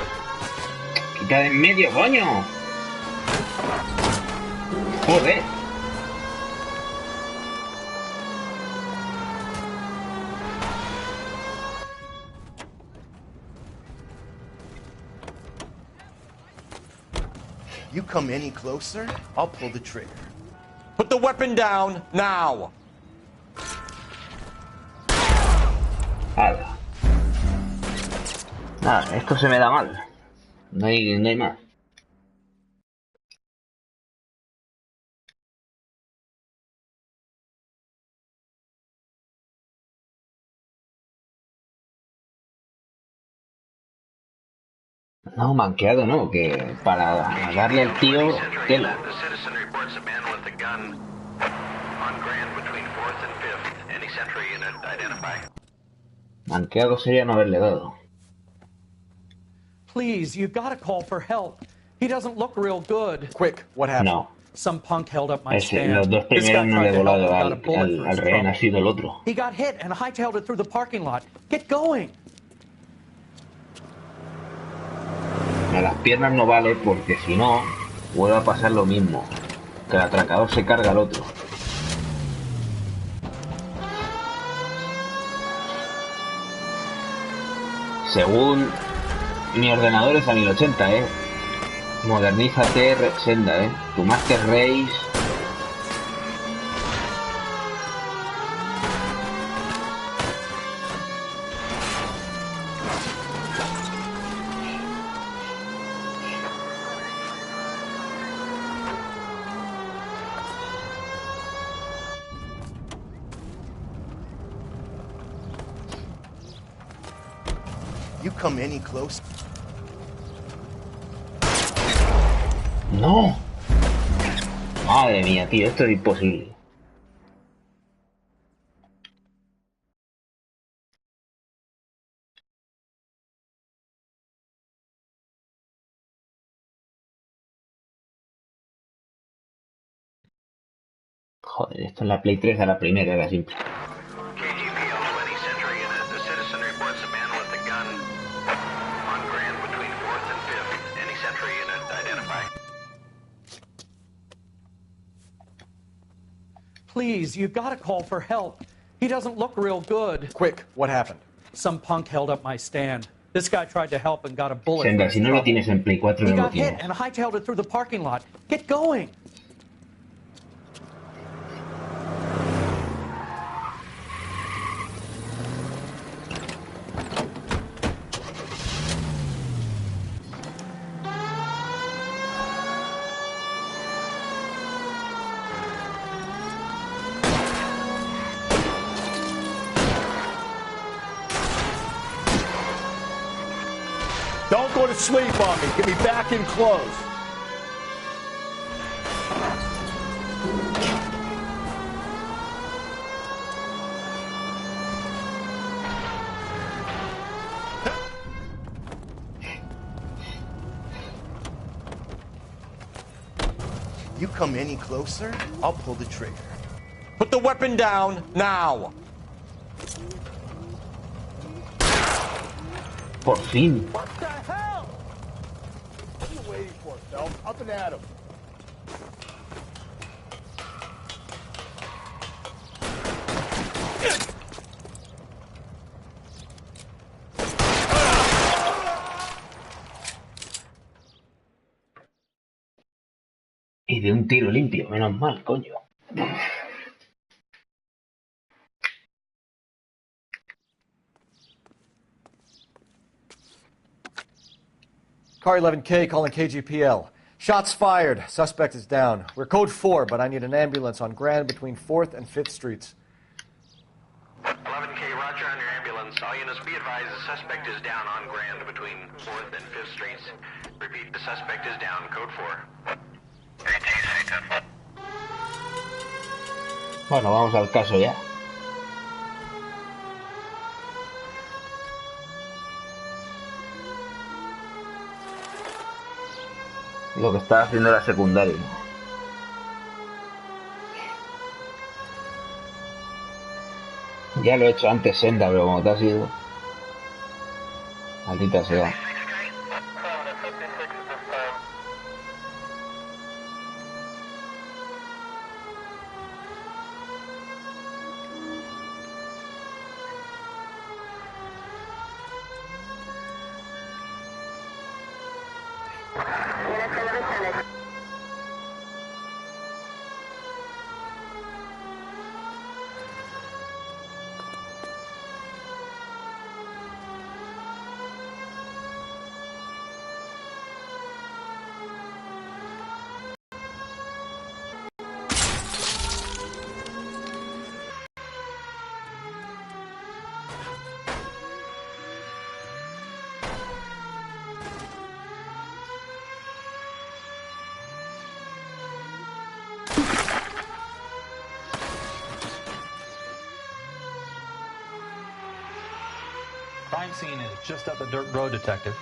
S10: Quita de en medio, coño. Joder.
S3: You come any closer, I'll pull the trigger.
S2: Put the weapon down now.
S10: Hala. Nada, esto se me da mal. No hay más. No, manqueado no, que para darle al tío tela. Manqueado sería no haberle dado.
S20: Please, you gotta call for help. He doesn't look real good.
S2: Quick, what happened?
S10: No.
S20: Some punk held up my
S10: Ese,
S20: stand.
S10: los dos
S20: This guy
S10: primeros no le
S20: tried
S10: he
S20: to help
S10: volado
S20: and got a bullet for
S10: al
S20: his
S10: rehén, ha
S20: trouble.
S10: sido el otro.
S20: He got hit and hightailed it through the parking lot. Get going.
S10: A las piernas no vale porque si no, vuelve a pasar lo mismo. Que el atracador se carga al otro. Según mi ordenador es a 1080, Modernízate, senda, Tu Master Race.
S3: You come any closer.
S10: ¡No! Madre mía, tío, esto es imposible. Joder, esto es la Play 3 a la primera, era simple.
S20: Please, you gotta call for help. He doesn't look real good.
S2: Quick, what happened?
S20: Some punk held up my stand. This guy tried to help and got a bullet
S10: Senda,
S20: for his
S10: si no lo
S20: trouble.
S10: tienes en Play 4
S20: He
S10: no lo
S20: got hit
S10: tienes.
S20: and hightailed it through the parking lot. Get going.
S21: Don't go to sleep on me. Get me back in close.
S3: You come any closer, I'll pull the trigger.
S2: Put the weapon down now.
S10: Por fin.
S21: What the hell? What are you waiting for, Phelps? Up and at him.
S10: Y de un tiro limpio, menos mal, coño.
S2: Car 11K calling KGPL. Shots fired. Suspect is down. We're code 4, but I need an ambulance on Grand between 4th and 5th Streets.
S1: 11K, roger on your ambulance. All units be advised the suspect is down on Grand between 4th and 5th Streets. Repeat, the suspect is down. Code 4.
S10: Bueno, vamos al caso ya. Lo que está haciendo la secundaria. Ya lo he hecho antes, Senda, pero como te has ido. Maldita sea.
S20: Crime scene is just up the dirt road, Detective.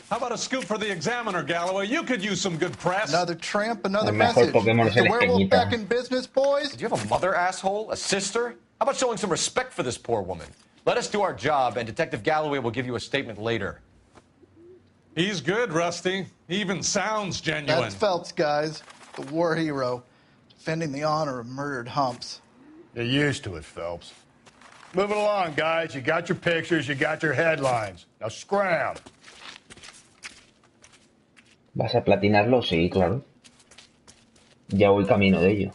S4: How about a scoop for the Examiner, Galloway? You could use some good press.
S12: Another tramp, another
S10: El mejor
S12: message.
S10: Pokémon
S12: Is
S10: es
S12: the
S10: el
S12: werewolf
S10: Espeñita.
S12: back in business, boys?
S2: Do you have a mother, asshole? A sister? How about showing some respect for this poor woman? Let us do our job, and Detective Galloway will give you a statement later.
S4: He's good, Rusty. He even sounds genuine.
S12: That's Phelps, guys. The war hero. Defending the honor of murdered humps.
S21: You're used to it, Phelps. Move it along, guys. You got your pictures, you got your headlines. Now scram.
S10: ¿Vas a platinarlo? Sí, claro. Ya voy camino de ello.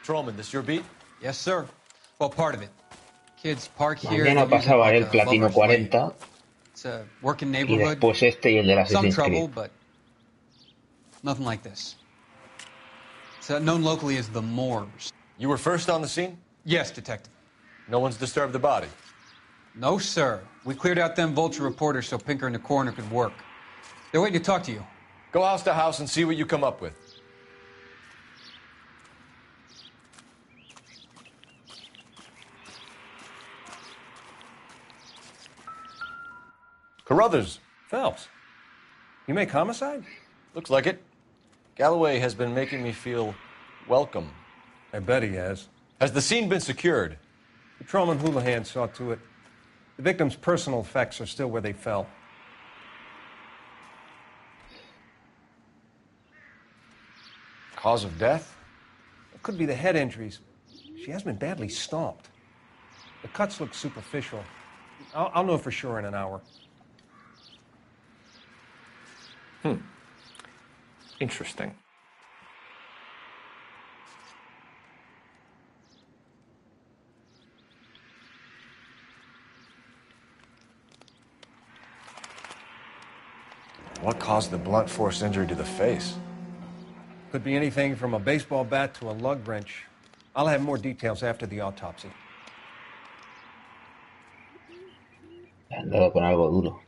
S2: Trollman, this your beat?
S7: Yes, sir. Well, part of it. Kids park here.
S10: Mañana pasaba el platino 40
S7: It's a working
S10: y
S7: neighborhood.
S10: después este y el de
S7: Some
S10: Assassin's
S7: trouble,
S10: Creed.
S7: but nothing like this. It's known locally as the Moors.
S2: You were first on the scene?
S7: Yes, Detective.
S2: No one's disturbed the body?
S7: No, sir. We cleared out them vulture reporters so Pinker and the coroner could work. They're waiting to talk to you.
S2: Go house to house and see what you come up with. Carruthers.
S18: Phelps, you make homicide?
S2: Looks like it. Galloway has been making me feel welcome.
S18: I bet he has.
S2: Has the scene been secured?
S18: Patrolman Houlihan saw to it. The victim's personal effects are still where they fell.
S2: Cause of death?
S18: It could be the head injuries. She has been badly stomped. The cuts look superficial. I'll know for sure in an hour.
S2: Interesting. What caused the blunt force injury to the face?
S18: Could be anything from a baseball bat to a lug wrench. I'll have more details after the autopsy.
S10: Han dado con algo duro.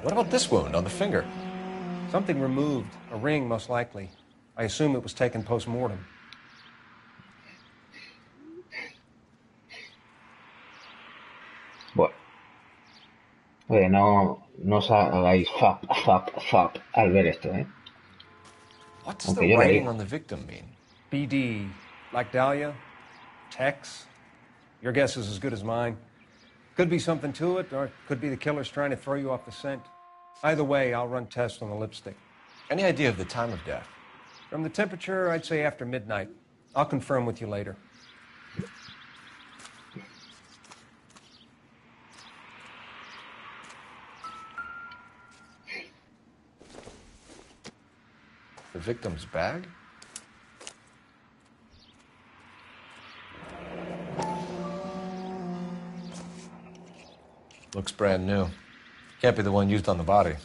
S2: What about this wound on the finger?
S18: Something removed. A ring, most likely. I assume it was taken post-mortem.
S10: Bueno. Oye, no os hagáis fap al ver esto, ¿eh?
S2: What does
S10: Aunque
S2: the
S10: yo lo
S2: writing
S10: digo.
S2: on the victim mean?
S18: BD. Like Dahlia? Tex? Your guess is as good as mine. Could be something to it, or it could be the killer's trying to throw you off the scent. Either way, I'll run tests on the lipstick.
S2: Any idea of the time of death?
S18: From the temperature, I'd say after midnight. I'll confirm with you later.
S2: The victim's bag? Looks brand new. Can't be the one used on the body.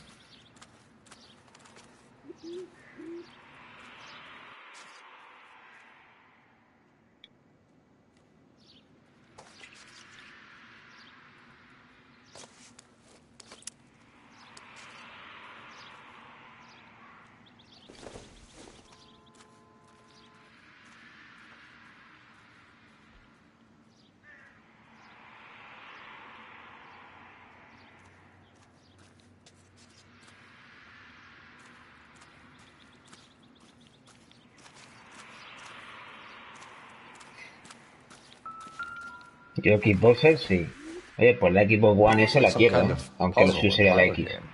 S10: Yo Xboxer sí. Oye, pues la Xbox One S la
S2: Some
S10: quiero,
S2: kind of
S10: aunque lo
S2: puzzle
S10: suyo sería la
S2: parlor
S10: X.
S2: game.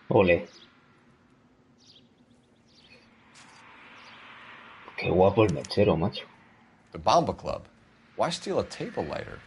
S10: Ole. Qué guapo el mechero, macho.
S2: The Bomba Club. Why steal a table lighter?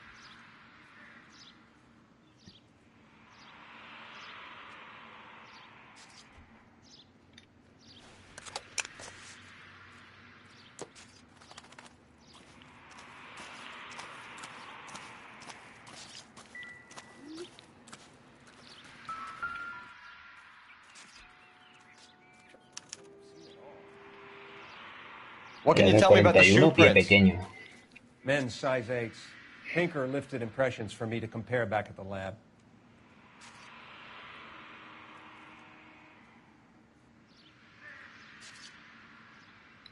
S2: What can you tell me about the shoe prints?
S18: Men's size 8s. Pinker lifted impressions for me to compare back at the lab.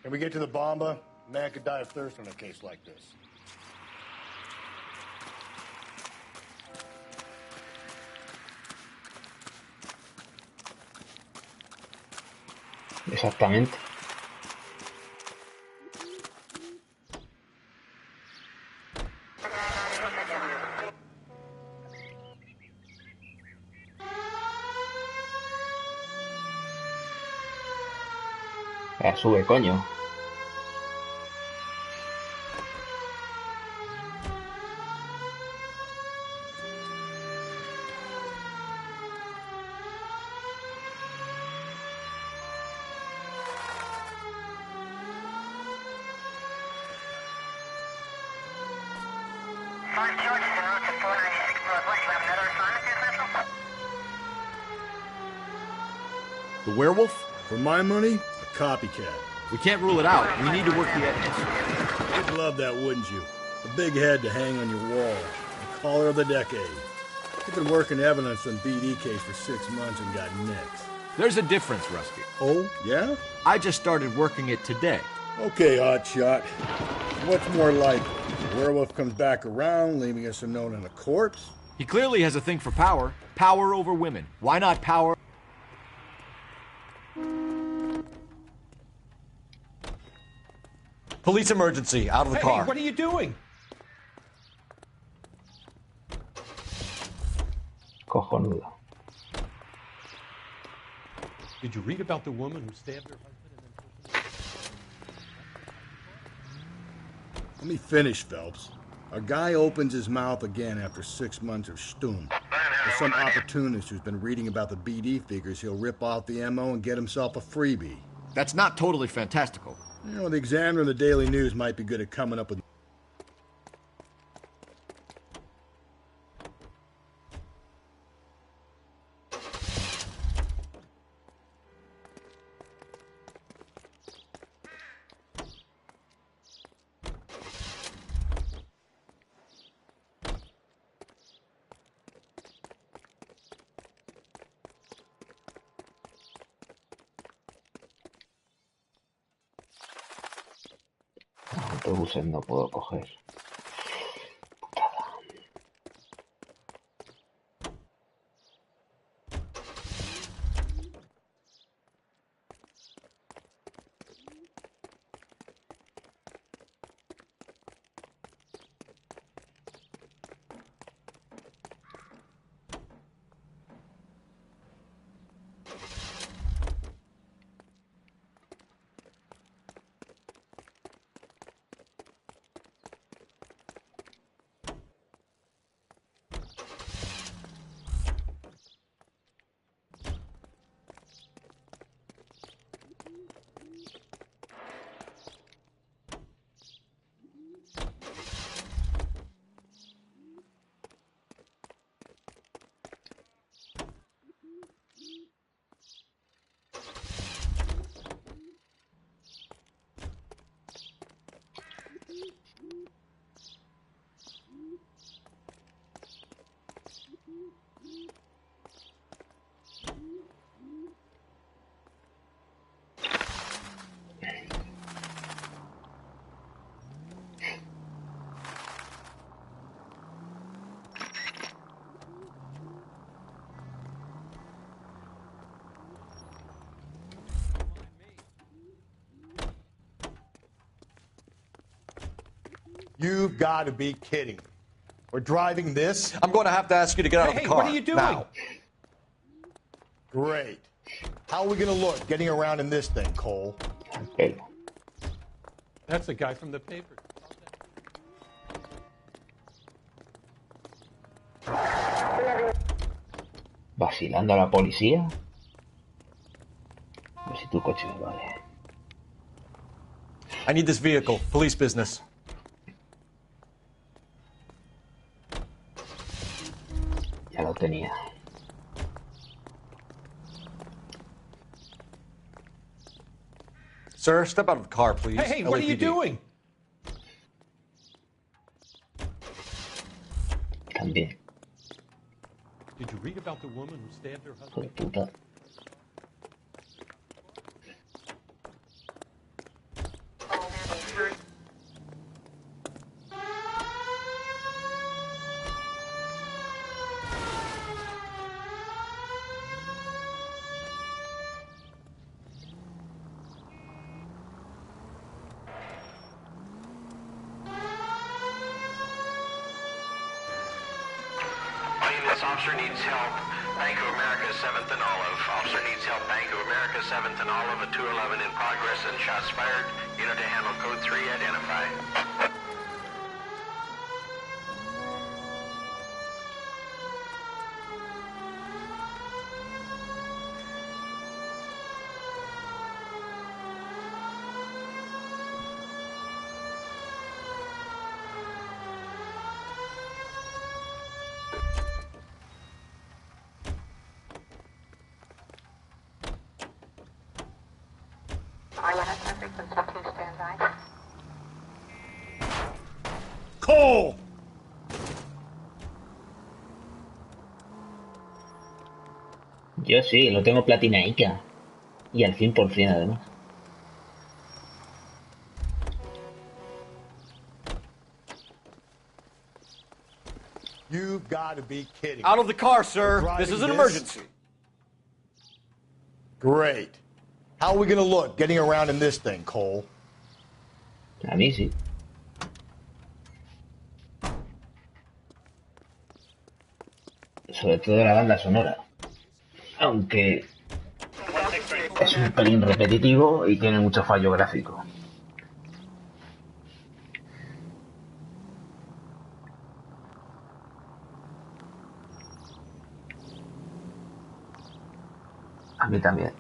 S21: Can we get to the Bomba? A man could die of thirst in a case like this.
S10: Exactamente. Sube, coño.
S21: The werewolf? For my money, a copycat.
S9: We can't rule it out. We need to work the evidence.
S21: You'd love that, wouldn't you? A big head to hang on your wall. The caller of the decade. You've been working evidence on BD case for 6 months and got nicks.
S9: There's a difference, Rusty.
S21: Oh, yeah?
S9: I just started working it today.
S21: Okay, hotshot. What's more likely? The werewolf comes back around, leaving us a note on a corpse?
S9: He clearly has a thing for power. Power over women. Why not power?
S2: Police emergency, out of the car.
S20: Hey, what are you doing?
S10: Cojonudo.
S16: Did you read about the woman who stabbed her husband?
S21: Let me finish, Phelps. A guy opens his mouth again after 6 months of stum. There's some opportunist who's been reading about the BD figures. He'll rip off the MO and get himself a freebie.
S9: That's not totally fantastical.
S21: You know, the Examiner and the Daily News might be good at coming up with...
S10: Autobuses no puedo coger.
S21: You've got to be kidding. We're driving this?
S2: I'm going to have to ask you to get out of the car.
S20: What are you doing?
S21: Now. Great. How are we gonna look getting around in this thing, Cole?
S10: Pelo.
S16: That's the guy from the paper.
S10: ¿Vacilando a la policía? A ver si tu coche me vale.
S2: I need this vehicle. Police business.
S10: Ya lo tenía.
S2: Sir, step out of the car, please.
S16: Hey, what are you
S2: LAPD.
S16: doing?
S10: También.
S16: Did you read about the woman who stabbed her
S10: Hijo de
S16: husband?
S10: puta.
S1: This officer needs help. Bank of America, 7th and Olive. Officer needs help. Bank of America, 7th and Olive. A 211 in progress and shots fired. Unit to handle code 3 identified.
S21: Cole!
S10: Yo sí, lo tengo platinaica. Y al 100% además.
S21: You've got to be kidding.
S2: Out of the car, sir.
S21: Driving
S2: This is an
S21: this?
S2: emergency.
S21: Great. How are we gonna look getting around in this thing, Cole?
S10: A mí sí. Sobre todo la banda sonora. Aunque es un pelín repetitivo y tiene mucho fallo gráfico. A mí también.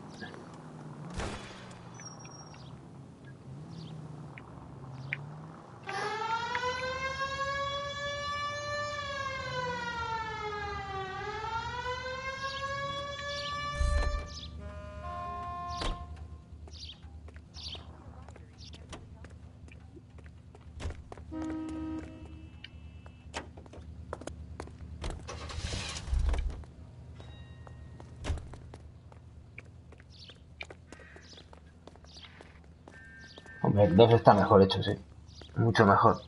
S10: Hombre, el 2 está mejor hecho, sí. Mucho mejor.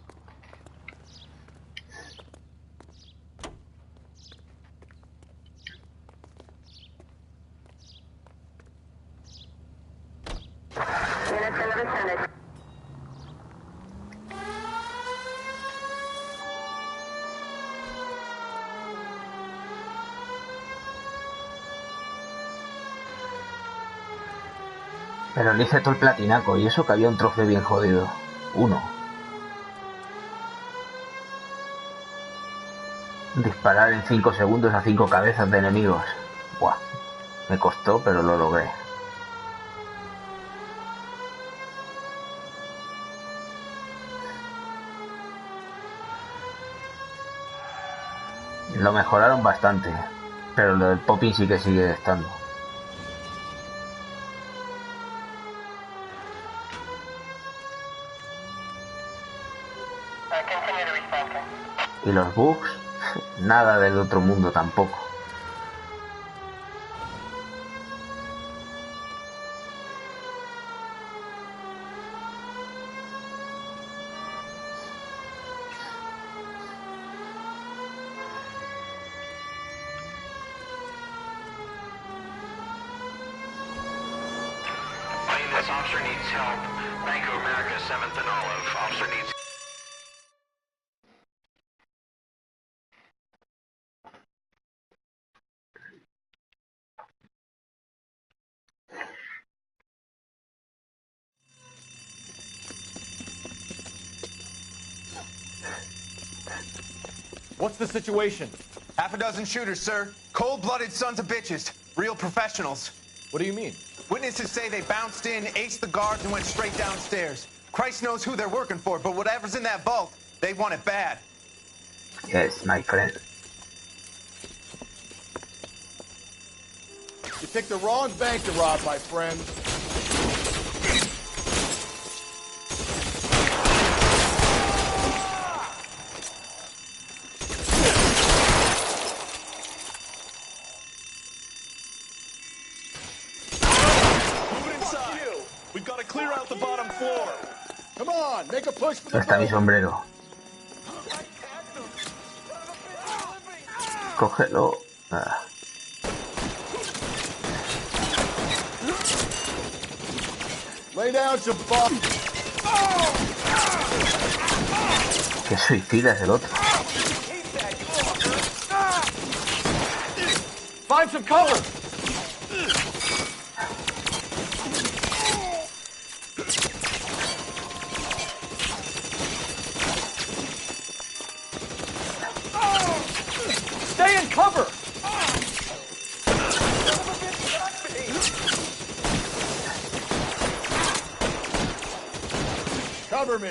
S10: Pero le hice todo el platinaco y eso que había un trofeo bien jodido. 1. Disparar en 5 segundos a 5 cabezas de enemigos. Buah. Me costó, pero lo logré. Lo mejoraron bastante, pero lo del popping sí que sigue estando. Y los bugs, nada del otro mundo tampoco.
S1: This officer needs help. Bank of America, 7th and Olive. Officer needs
S2: What's the situation?
S6: Half a dozen shooters, sir. Cold-blooded sons of bitches. Real professionals.
S2: What do you mean?
S6: Witnesses say they bounced in, aced the guards, and went straight downstairs. Christ knows who they're working for, but whatever's in that vault, they want it bad.
S10: Yes, my friend.
S21: You picked the wrong bank to rob, my friend.
S14: We've got to clear out the bottom floor.
S21: Come on, make a push for the
S10: Está mi sombrero. Cógelo. Ah.
S21: Lay down some bombs.
S10: Qué suicida es el otro.
S2: Find some cover. Stay in cover.
S21: Cover me.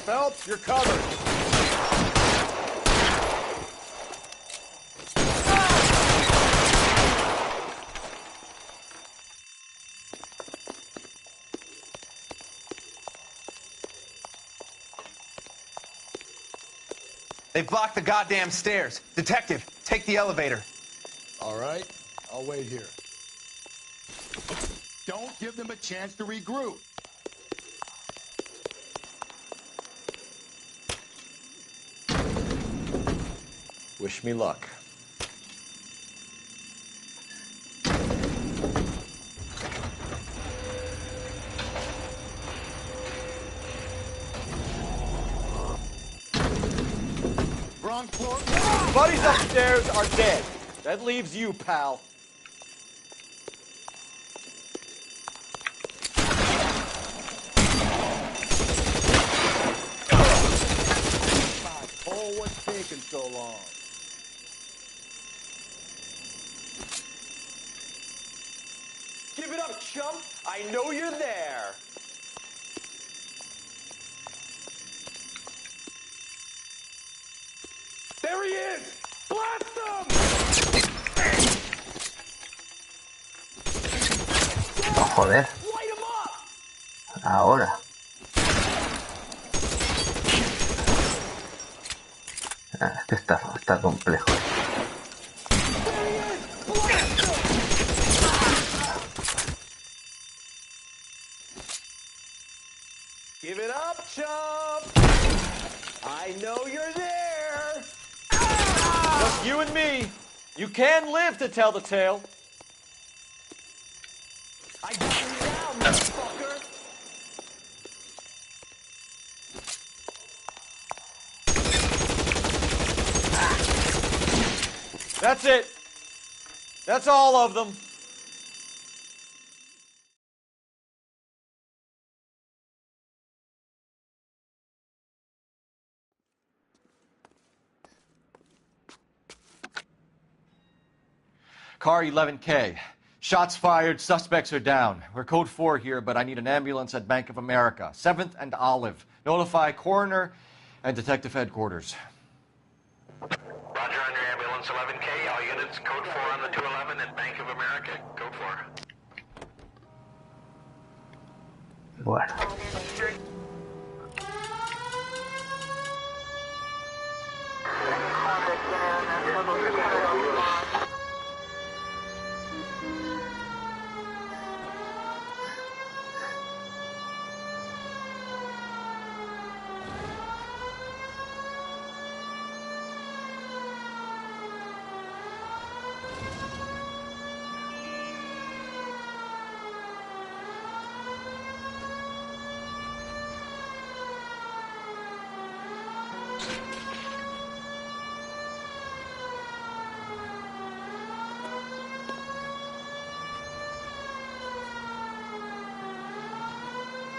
S21: Phelps, you're covered.
S6: They've blocked the goddamn stairs. Detective, take the elevator.
S21: All right, I'll wait here. Don't give them a chance to regroup.
S2: Wish me luck.
S21: Wrong floor.
S2: Buddies upstairs are dead. That leaves you, pal.
S21: Oh, what's taking so long?
S14: Give it up, chump. I know you're there. There he is! Blast him!
S10: Oh, joder. Ahora. Ah, es que está complejo.
S14: Give it up, chump! I know you're there!
S2: Just you and me. You can live to tell the tale.
S14: I got you now, motherfucker!
S2: That's it. That's all of them. Car 11K. Shots fired, suspects are down. We're code 4 here, but I need an ambulance at Bank of America. 7th and Olive. Notify coroner and detective headquarters.
S1: Roger on your ambulance 11K. All units, code 4 on the 211 at Bank of America. Code 4.
S10: Bueno.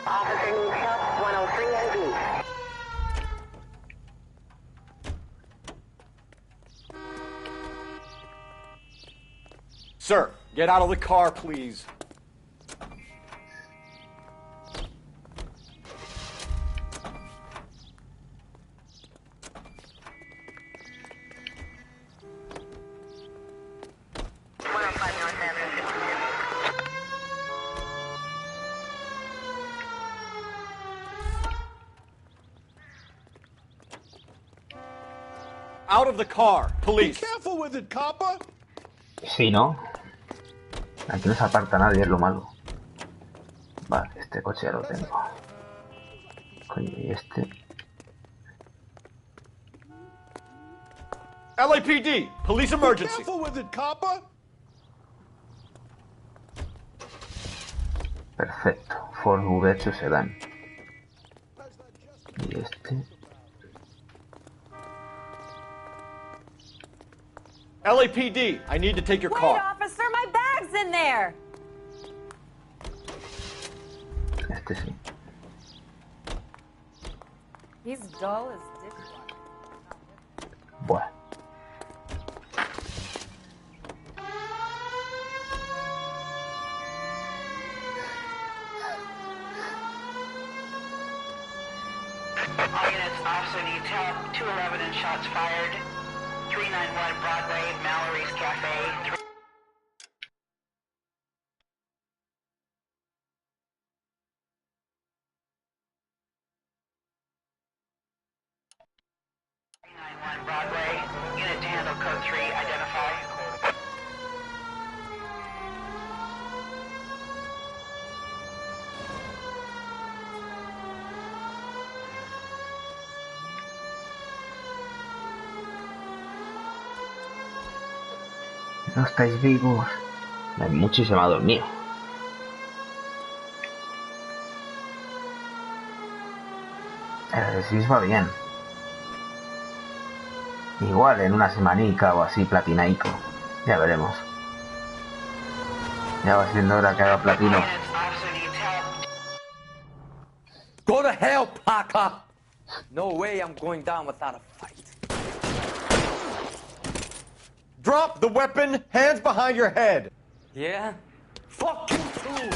S1: Officer needs help, 103 and
S2: Sir, get out of the car, please. Out of the car, police.
S11: Be careful with it, copper.
S10: Sí, ¿no? Aquí no se aparta nadie, es lo malo. Vale, este coche ya lo tengo. Coño, y este.
S2: LAPD, police emergency.
S11: Be careful with it, copper.
S10: Perfecto. Ford V8 Sedan. Y este.
S2: LAPD, I need to take your
S8: Wait,
S2: car.
S8: officer, my bag's in there.
S10: Este sí.
S8: He's dull as dick.
S10: Bueno.
S1: All units, officer needs help. 211 and shots fired. 391 Broadway, Mallory's Cafe. Broadway, unit to handle code 3, identify.
S10: No estáis vivos. Hay muchísima dormido. Sí, va bien. Igual en una semanica o así platinaico. Ya veremos. Ya va siendo hora que haga platino.
S23: Go to hell, Parker! No way I'm going down without a fight.
S2: Drop the weapon, hands behind your head.
S23: Yeah? Fuck you too!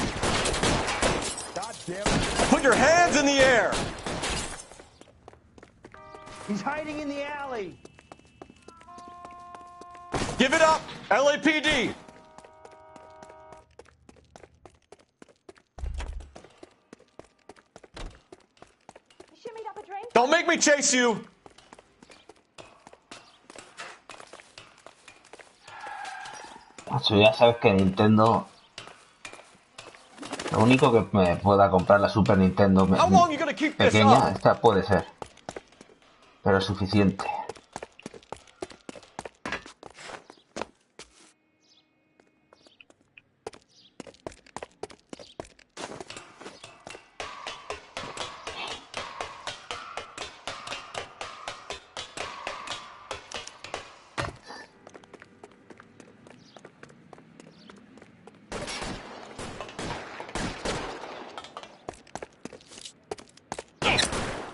S11: God damn it.
S2: Put your hands in the air.
S15: He's hiding in the alley.
S2: Give it up, LAPD. Don't make me chase you.
S10: Macho, ya sabes que Nintendo... Lo único que me pueda comprar la Super Nintendo pequeña, esta puede ser. Pero es suficiente.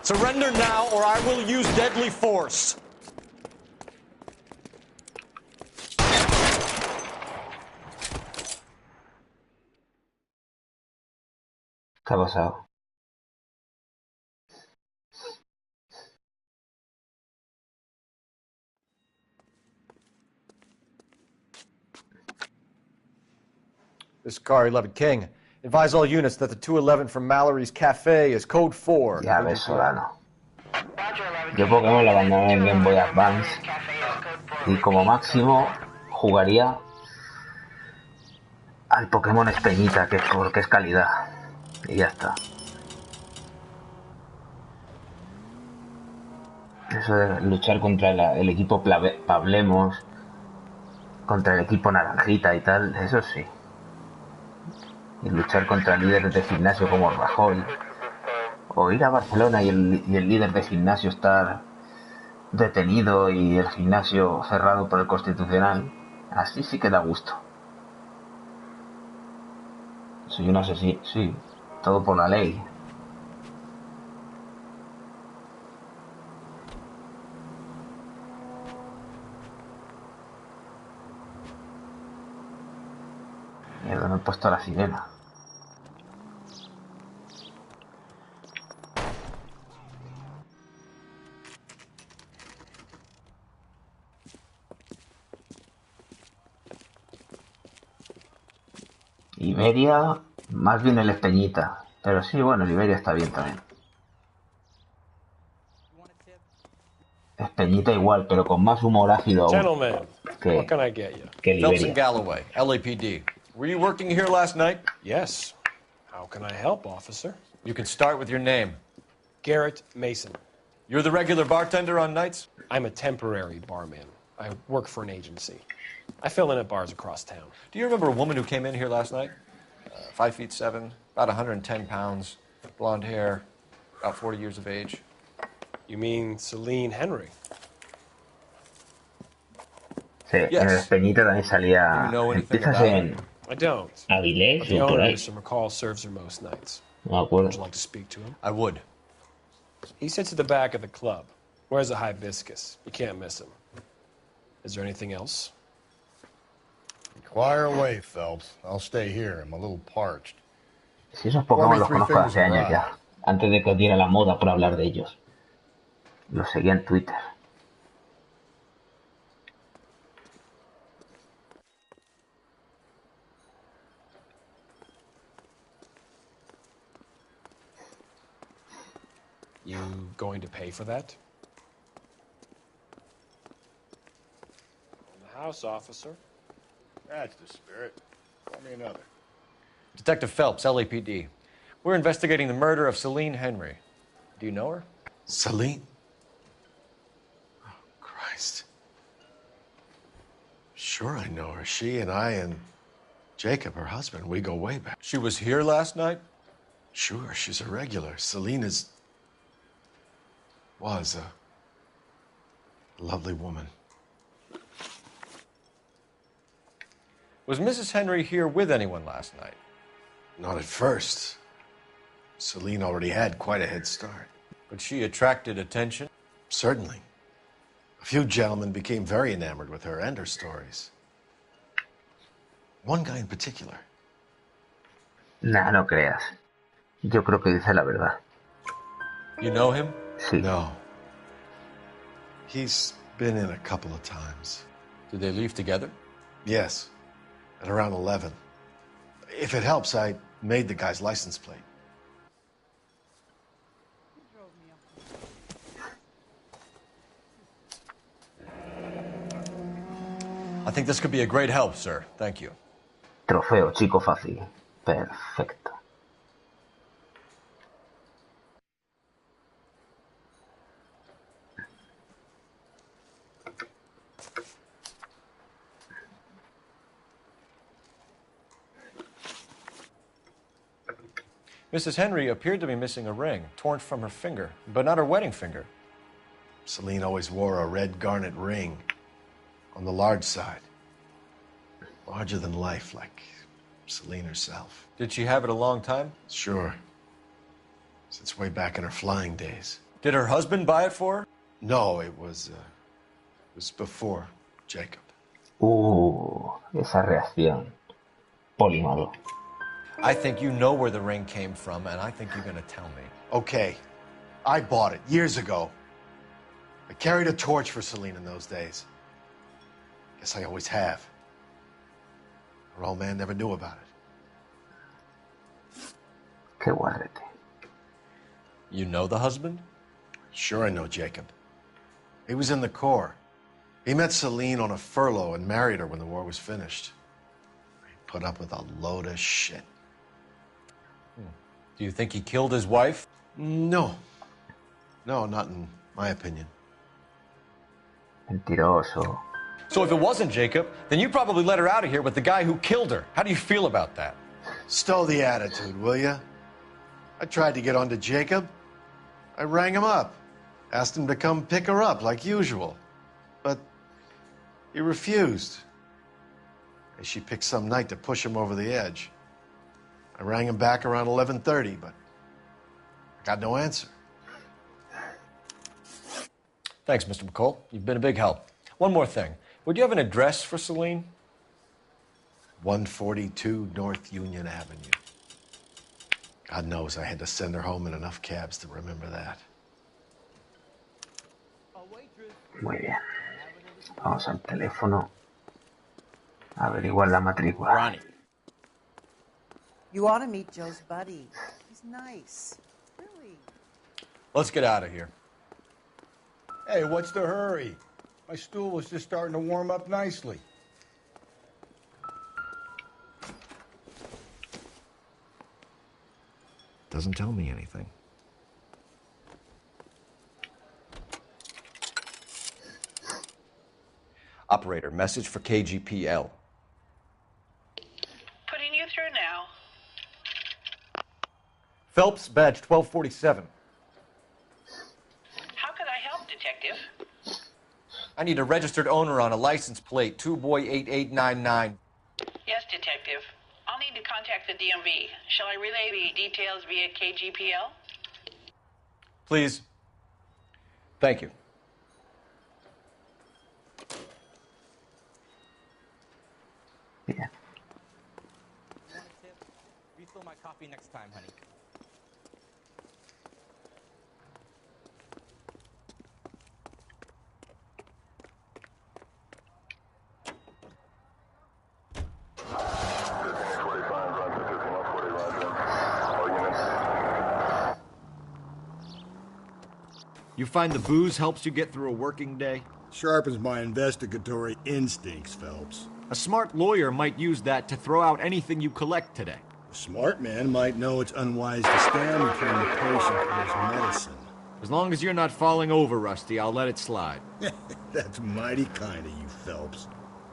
S2: Surrender now or I will use deadly force.
S10: ¿Qué ha pasado?
S2: This is Car 11 King. Advise all units that the 211 from Mallory's Cafe is code 4.
S10: Ya ves, Solano. Yo Pokémon lo abandoné en Game Boy Advance y como máximo jugaría al Pokémon Espeñita, que es porque es calidad. Y ya está. Eso de luchar contra el equipo Pablemos, contra el equipo Naranjita y tal, eso sí. Y luchar contra líderes de gimnasio como Rajoy. O ir a Barcelona y el líder de gimnasio estar detenido y el gimnasio cerrado por el Constitucional. Así sí que da gusto. Soy un asesino, sí. Todo por la ley. Mierda, no he puesto la sirena. Iberia, más bien el Espeñita. Pero sí, bueno, el Iberia está bien también. Espeñita igual, pero con más humor ácido aún.
S5: Gentlemen, what can I get you?
S10: Que el
S2: Phelps and
S10: Iberia.
S2: Galloway, LAPD. Were you working here last night?
S5: Yes. How can I help, officer?
S2: You can start with your name.
S5: Garrett Mason.
S2: You're the regular bartender on nights?
S5: I'm a temporary barman. I work for an agency. I fill in at bars across town.
S2: Do you remember a woman who came in here last night? 5'7", about 110 pounds, blonde hair, about 40 years of age.
S5: You mean Celine Henry?
S10: Sí, en el Espeñita también salía. Empiezas en
S5: I don't.
S10: Avilés
S5: But the
S10: o por
S5: owner,
S10: ahí.
S5: Mr. McCall, serves her most nights.
S10: No me acuerdo.
S5: Would you like to speak to him?
S2: I would.
S5: He sits at the back of the club. Wears a hibiscus. You can't miss him. Is there anything else?
S21: Inquire away, Phelps. I'll stay here. I'm a little parched.
S10: Si esos Pokémon los conozco hace años ya. Antes de que os diera la moda por hablar de ellos. Los seguía en Twitter.
S5: You going to pay for that? In the house, officer.
S21: That's the spirit. Call me another.
S2: Detective Phelps, LAPD. We're investigating the murder of Celine Henry. Do you know her?
S11: Celine? Oh, Christ. Sure I know her. She and I and Jacob, her husband, we go way back.
S2: She was here last night?
S11: Sure, she's a regular. Celine was a lovely woman.
S2: Was Mrs. Henry here with anyone last night?
S11: Not at first. Celine already had quite a head start.
S2: But she attracted attention?
S11: Certainly. A few gentlemen became very enamored with her and her stories. One guy in particular.
S10: Nah, no creas. Yo creo que dice la verdad.
S2: You know him?
S10: Sí.
S11: No. He's been in a couple of times.
S2: Did they leave together?
S11: Yes. At around 11. If it helps, I made the guy's license plate.
S2: I think this could be a great help, sir. Thank you.
S10: Trofeo, chico fácil. Perfecto.
S2: Mrs. Henry appeared to be missing a ring, torn from her finger, but not her wedding finger.
S11: Celine always wore a red garnet ring on the large side. Larger than life, like Celine herself.
S2: Did she have it a long time?
S11: Sure. Since way back in her flying days.
S2: Did her husband buy it for her?
S11: No, it was before Jacob.
S10: Esa reacción. Polímalo.
S2: I think you know where the ring came from, and I think you're going to tell me.
S11: Okay. I bought it years ago. I carried a torch for Celine in those days. Guess I always have. Her old man never knew about it.
S10: Qué guarrete.
S2: You know the husband?
S11: Sure I know Jacob. He was in the Corps. He met Celine on a furlough and married her when the war was finished. He put up with a load of shit.
S2: Do you think he killed his wife?
S11: No. No, not in my opinion.
S10: Mentiroso.
S2: So if it wasn't Jacob, then you probably let her out of here with the guy who killed her. How do you feel about that?
S11: Stow the attitude, will ya? I tried to get onto Jacob. I rang him up. Asked him to come pick her up like usual. But he refused. She picked some night to push him over the edge. I rang him back around 11:30, but I got no answer.
S2: Thanks, Mr. McCall. You've been a big help. One more thing. Would you have an address for Celine?
S17: 142 North Union Avenue. God knows I had to send her home in enough cabs to remember that.
S10: Muy bien. Vamos al teléfono. Averiguar la matrícula.
S19: Ronnie.
S22: You ought to meet Joe's buddy. He's nice. Really.
S2: Let's get out of here.
S21: Hey, what's the hurry? My stool was just starting to warm up nicely.
S2: Doesn't tell me anything. Operator, message for KGPL.
S24: Putting you through now.
S2: Phelps, badge 1247.
S24: How could I help, Detective?
S2: I need a registered owner on a license plate, 2boy8899.
S24: Yes, Detective. I'll need to contact the DMV. Shall I relay the details via KGPL?
S2: Please. Thank you.
S10: Yeah.
S19: Refill my coffee next time, honey.
S2: You find the booze helps you get through a working day?
S21: Sharpens my investigatory instincts, Phelps.
S2: A smart lawyer might use that to throw out anything you collect today.
S21: A smart man might know it's unwise to stand between the patient and his medicine.
S2: As long as you're not falling over, Rusty, I'll let it slide.
S21: That's mighty kind of you, Phelps.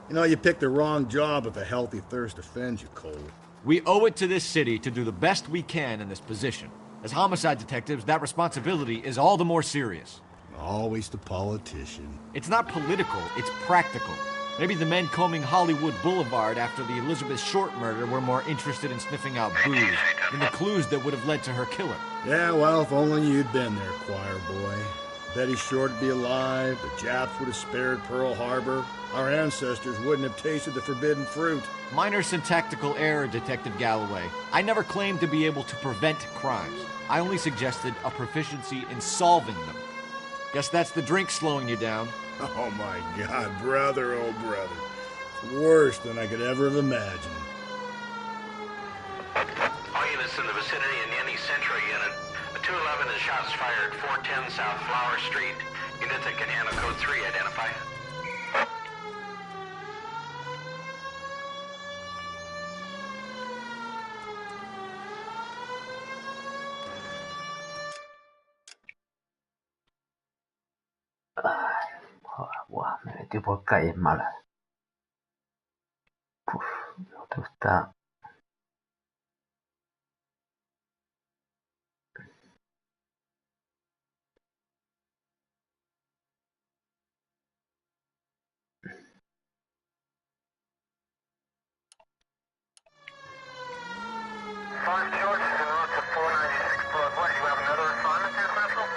S21: You know, you picked the wrong job if a healthy thirst offends you, Cole.
S2: We owe it to this city to do the best we can in this position. As homicide detectives, that responsibility is all the more serious.
S21: Always the politician.
S2: It's not political, it's practical. Maybe the men combing Hollywood Boulevard after the Elizabeth Short murder were more interested in sniffing out booze than the clues that would have led to her killer.
S21: Yeah, well, if only you'd been there, choir boy. Betty Short would be alive, the Japs would have spared Pearl Harbor, our ancestors wouldn't have tasted the forbidden fruit.
S2: Minor syntactical error, Detective Galloway. I never claimed to be able to prevent crimes. I only suggested a proficiency in solving them. Guess that's the drink slowing you down.
S21: Oh my God, brother, oh brother. It's worse than I could ever have imagined.
S1: All units in the vicinity in any Central unit. A 211 and shots fired, 410 South Flower Street. Units that can handle code 3, identify.
S10: Buah, me metí por calles malas. Uf, el otro está...
S1: First George is en route to 496 Broadway. Do you have another assignment there, Central?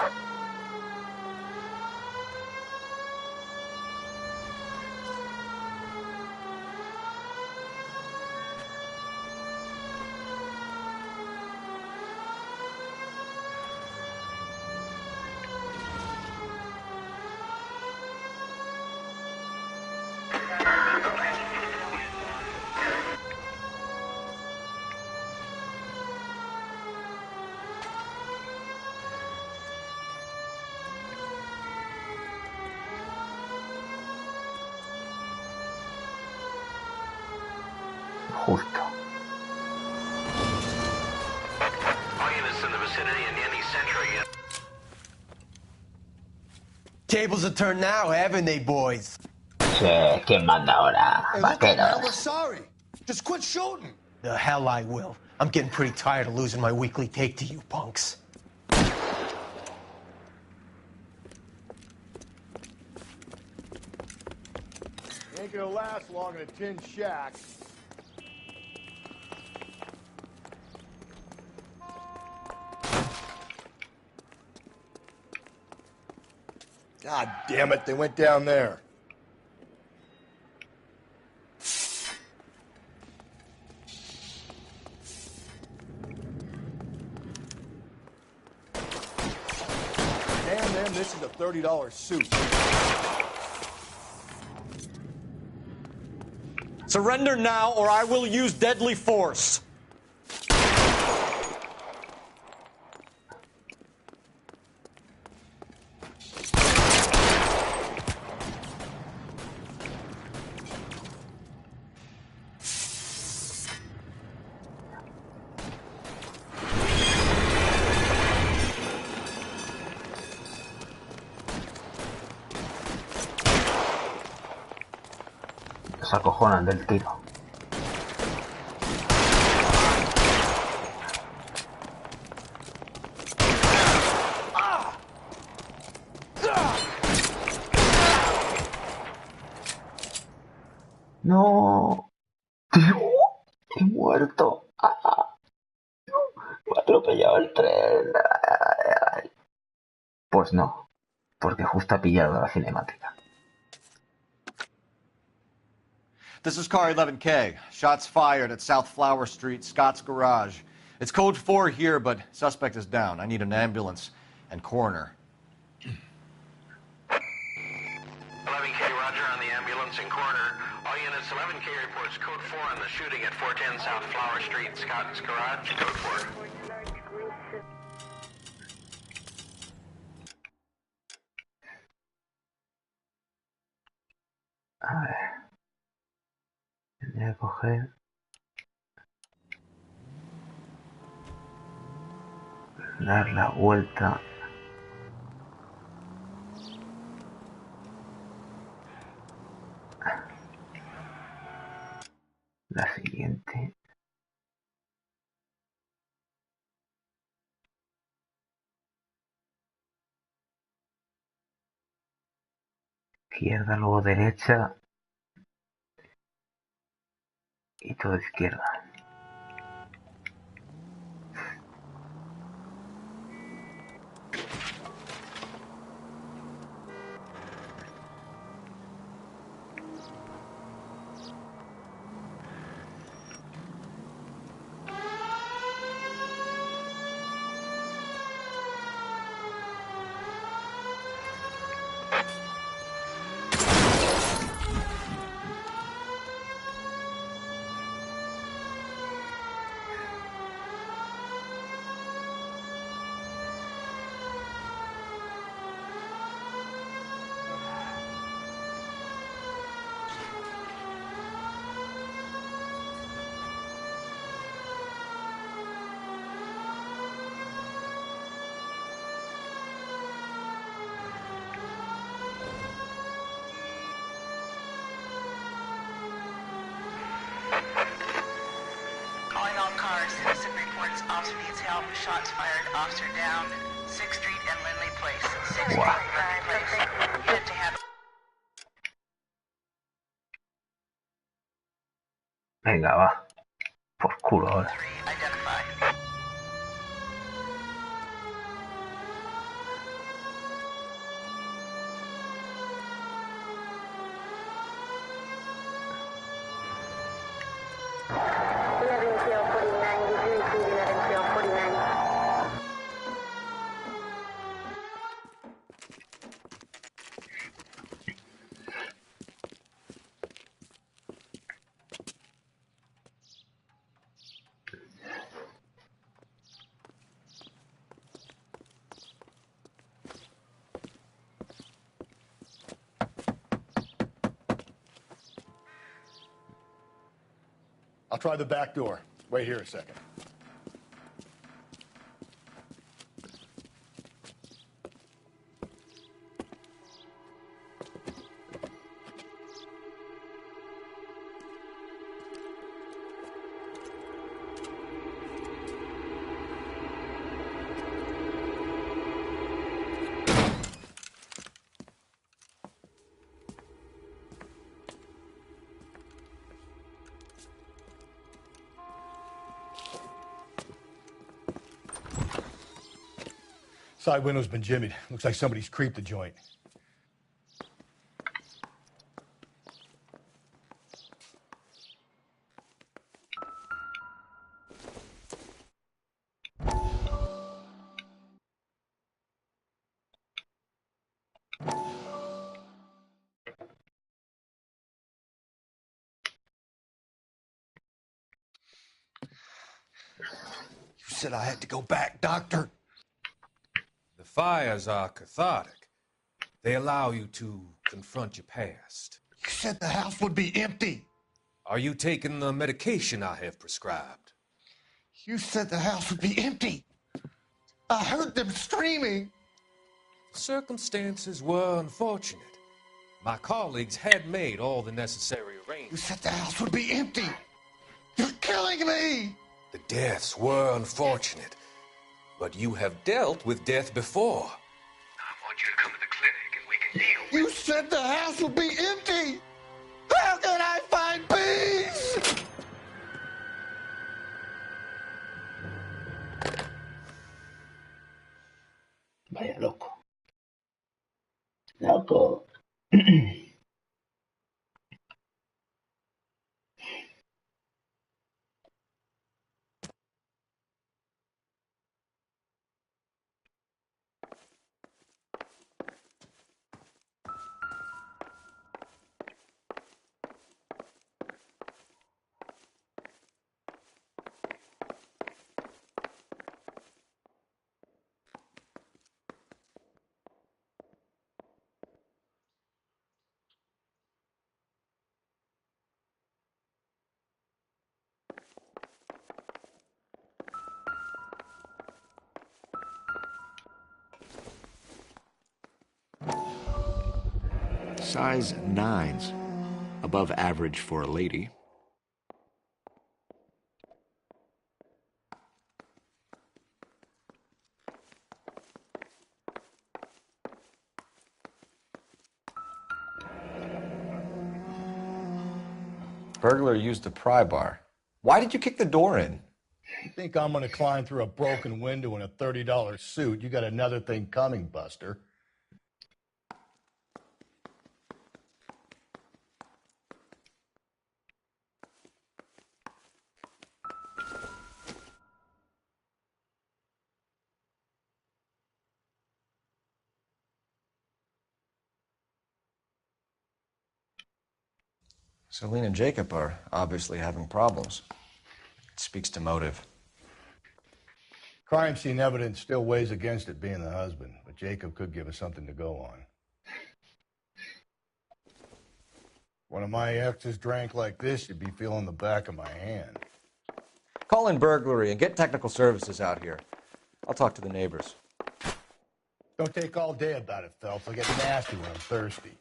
S10: Justo.
S1: All units in the vicinity in any Central unit.
S25: Tables are turned now, haven't they, boys?
S10: Che, ¿quién manda ahora?
S25: Hey, look up, man, we're
S10: Vaqueros.
S25: sorry. Just quit shooting. The hell I will. I'm getting pretty tired of losing my weekly take to you punks.
S21: Ain't gonna last long in a tin shack. God damn it, they went down there. there missing a $30 suit.
S3: Surrender now, or I will use deadly force.
S10: Se acojonan del tiro. No, tío, he muerto. Me ha atropellado el tren. Pues no, porque justo ha pillado la cinemática.
S2: This is car 11K. Shots fired at South Flower Street, Scott's Garage. It's code 4 here, but suspect is down. I need an ambulance and coroner.
S1: 11K, roger on the ambulance and coroner. All units, 11K reports code 4 on the shooting at 410 South Flower Street, Scott's Garage. Code 4.
S10: A ver. Tendría que coger. Dar la vuelta. La siguiente. Izquierda, luego derecha. Y todo izquierda.
S24: Calling all cars. Citizen reports officer needs help. Shots fired. Officer down. 6th Street and Lindley Place. 6th Street and Lindley Place. Unit to handle.
S10: Venga, va. Por culo ahora.
S24: Identify.
S21: I'll try the back door. Wait here a second. Side window's been jimmied. Looks like somebody's creeped the joint.
S11: said I had to go back, Doctor.
S4: The fires are cathartic. They allow you to confront your past.
S11: You said the house would be empty.
S4: Are you taking the medication I have prescribed?
S11: You said the house would be empty. I heard them screaming.
S4: Circumstances were unfortunate. My colleagues had made all the necessary arrangements.
S11: You said the house would be empty. You're killing me.
S4: The deaths were unfortunate, but you have dealt with death before.
S1: I want you to come to the clinic and we can deal with it.
S11: You said the house would be empty. How can I find peace?
S10: Vaya loco. Loco.
S2: Size 9s. Above average for a lady. Burglar used a pry bar. Why did you kick the door in?
S21: You think I'm gonna climb through a broken window in a $30 suit? You got another thing coming, Buster.
S2: Celine and Jacob are obviously having problems. It speaks to motive.
S21: Crime scene evidence still weighs against it being the husband, but Jacob could give us something to go on. One of my exes drank like this, you'd be feeling the back of my hand.
S2: Call in burglary and get technical services out here. I'll talk to the neighbors.
S21: Don't take all day about it, Phelps. I'll get nasty when I'm thirsty.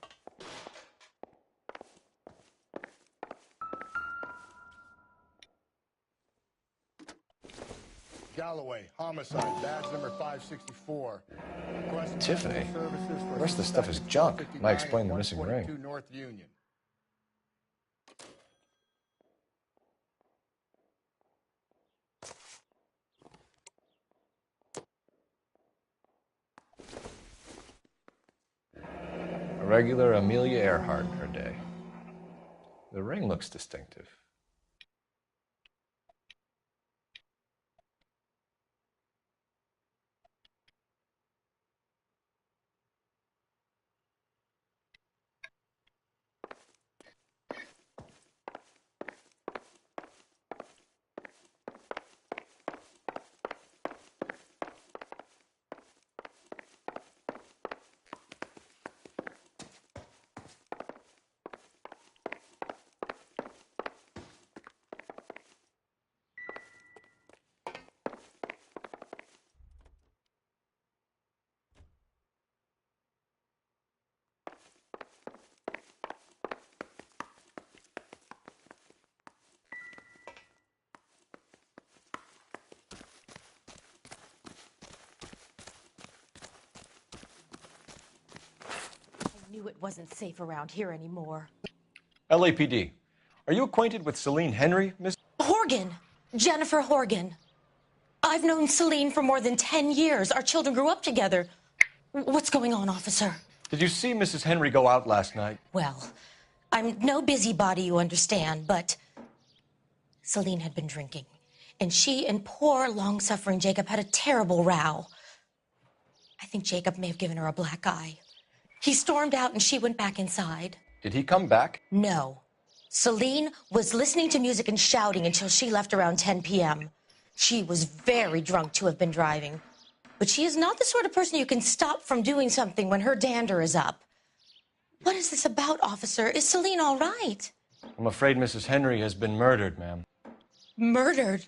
S21: Galloway, homicide, badge number 564.
S2: Tiffany? The rest of the stuff is junk. Might explain the missing ring.
S21: North Union.
S2: A regular Amelia Earhart in her day. The ring looks distinctive.
S7: Knew it wasn't safe around here anymore.
S2: LAPD. Are you acquainted with Celine Henry, Miss?
S7: Horgan! Jennifer Horgan. I've known Celine for more than 10 years. Our children grew up together. What's going on, officer?
S2: Did you see Mrs. Henry go out last night?
S7: Well, I'm no busybody, you understand, but Celine had been drinking, and she and poor, long-suffering Jacob had a terrible row. I think Jacob may have given her a black eye. He stormed out and she went back inside.
S2: Did he come back?
S7: No. Celine was listening to music and shouting until she left around 10 p.m. She was very drunk to have been driving. But she is not the sort of person you can stop from doing something when her dander is up. What is this about, officer? Is Celine all right?
S2: I'm afraid Mrs. Henry has been murdered, ma'am.
S7: Murdered?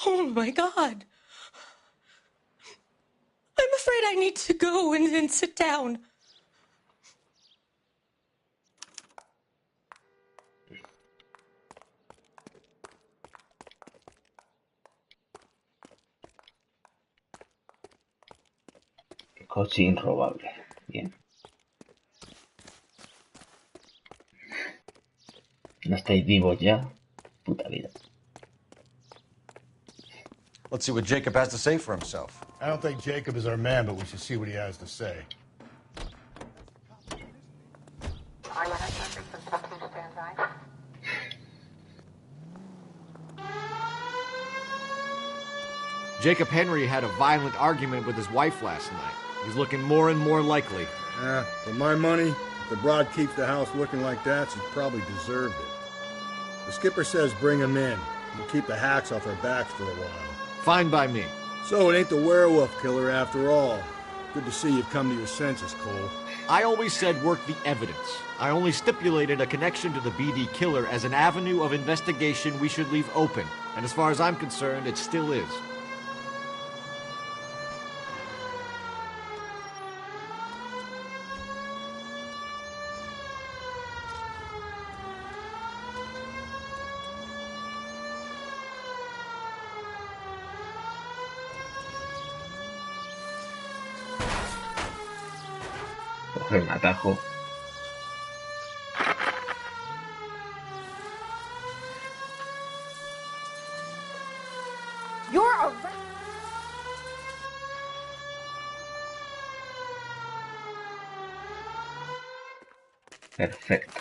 S7: Oh, my God. I'm afraid I need to go and sit down.
S10: Coche inrobable. Bien. ¿No estáis vivos ya? Puta vida.
S2: Let's see what Jacob has to say for himself.
S21: I don't think Jacob is our man, but we should see what he has to say.
S2: Jacob Henry had a violent argument with his wife last night. He's looking more and more likely.
S21: Yeah, for my money, if the broad keeps the house looking like that, she probably deserved it. The skipper says bring him in. We'll keep the hacks off our backs for a while.
S2: Fine by me.
S21: So it ain't the werewolf killer after all. Good to see you've come to your senses, Cole.
S2: I always said work the evidence. I only stipulated a connection to the BD killer as an avenue of investigation we should leave open. And as far as I'm concerned, it still is.
S10: Coger un atajo.
S8: You're a...
S10: Perfecto.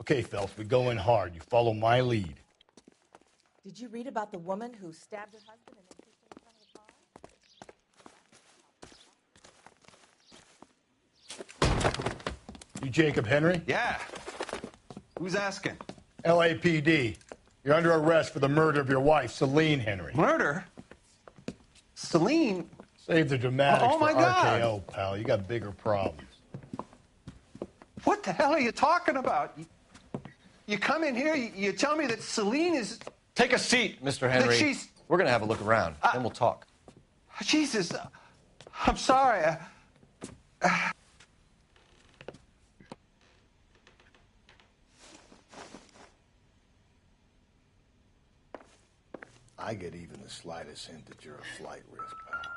S21: Okay, Phelps, we go in hard. You follow my lead.
S22: Did you read about the woman who stabbed her husband and then pushed him in front of the car?
S21: You Jacob Henry?
S6: Yeah. Who's asking?
S21: LAPD. You're under arrest for the murder of your wife, Celine Henry.
S6: Murder? Celine?
S21: Save the dramatics
S6: Oh, my
S21: for
S6: God.
S21: RKO, pal. You got bigger problems.
S6: What the hell are you talking about? You come in here, you tell me that Celine is...
S2: Take a seat, Mr. Henry.
S6: she's-
S2: We're going to have a look around, then we'll talk.
S6: Jesus, I'm sorry.
S21: I get even the slightest hint that you're a flight risk, pal.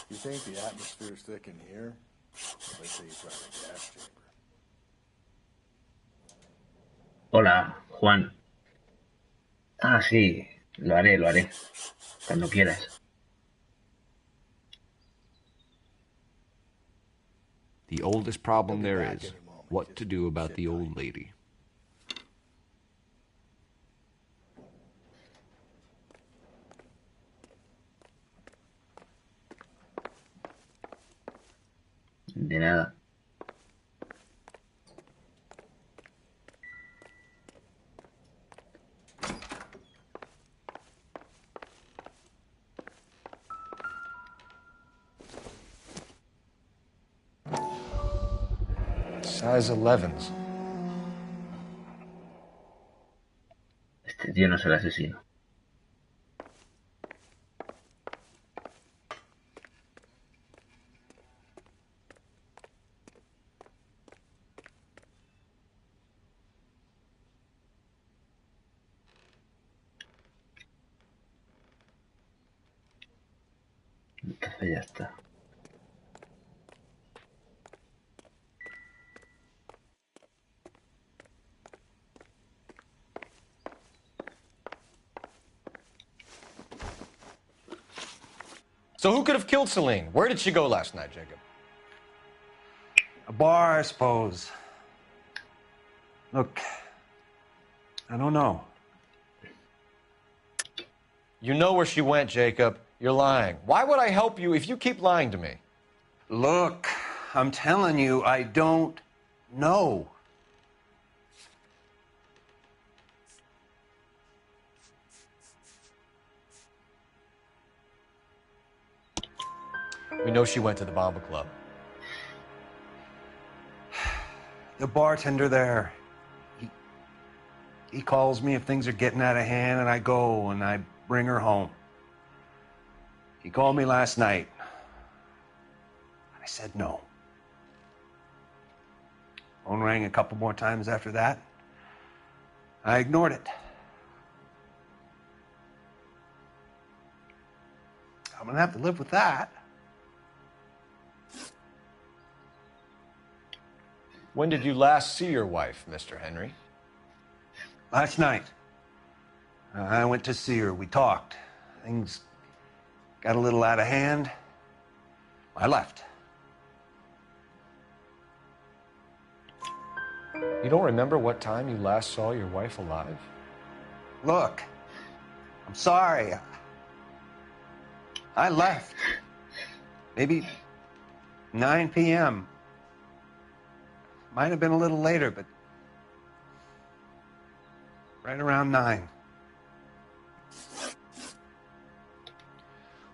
S21: You think the atmosphere's thick in here? They say you tried a gas chamber.
S10: Hola, Juan. Ah, sí. Lo haré, lo haré. Cuando quieras.
S2: The oldest problem there is, what to do about the old lady.
S10: De nada.
S2: Size 11s.
S10: Este tío no es el asesino. Entonces ya está.
S2: So who could have killed Celine? Where did she go last night, Jacob?
S9: A bar, I suppose. Look, I don't know.
S2: You know where she went, Jacob. You're lying. Why would I help you if you keep lying to me?
S11: Look, I'm telling you, I don't know.
S2: We know she went to the Bomba Club.
S11: The bartender there, he calls me if things are getting out of hand, and I go and I bring her home. He called me last night. I said no. Phone rang a couple more times after that. I ignored it. I'm gonna have to live with that.
S2: When did you last see your wife, Mr. Henry?
S11: Last night. I went to see her. We talked. Things got a little out of hand. I left.
S2: You don't remember what time you last saw your wife alive?
S11: Look, I'm sorry. I left. Maybe 9 p.m. Might have been a little later, but right around 9.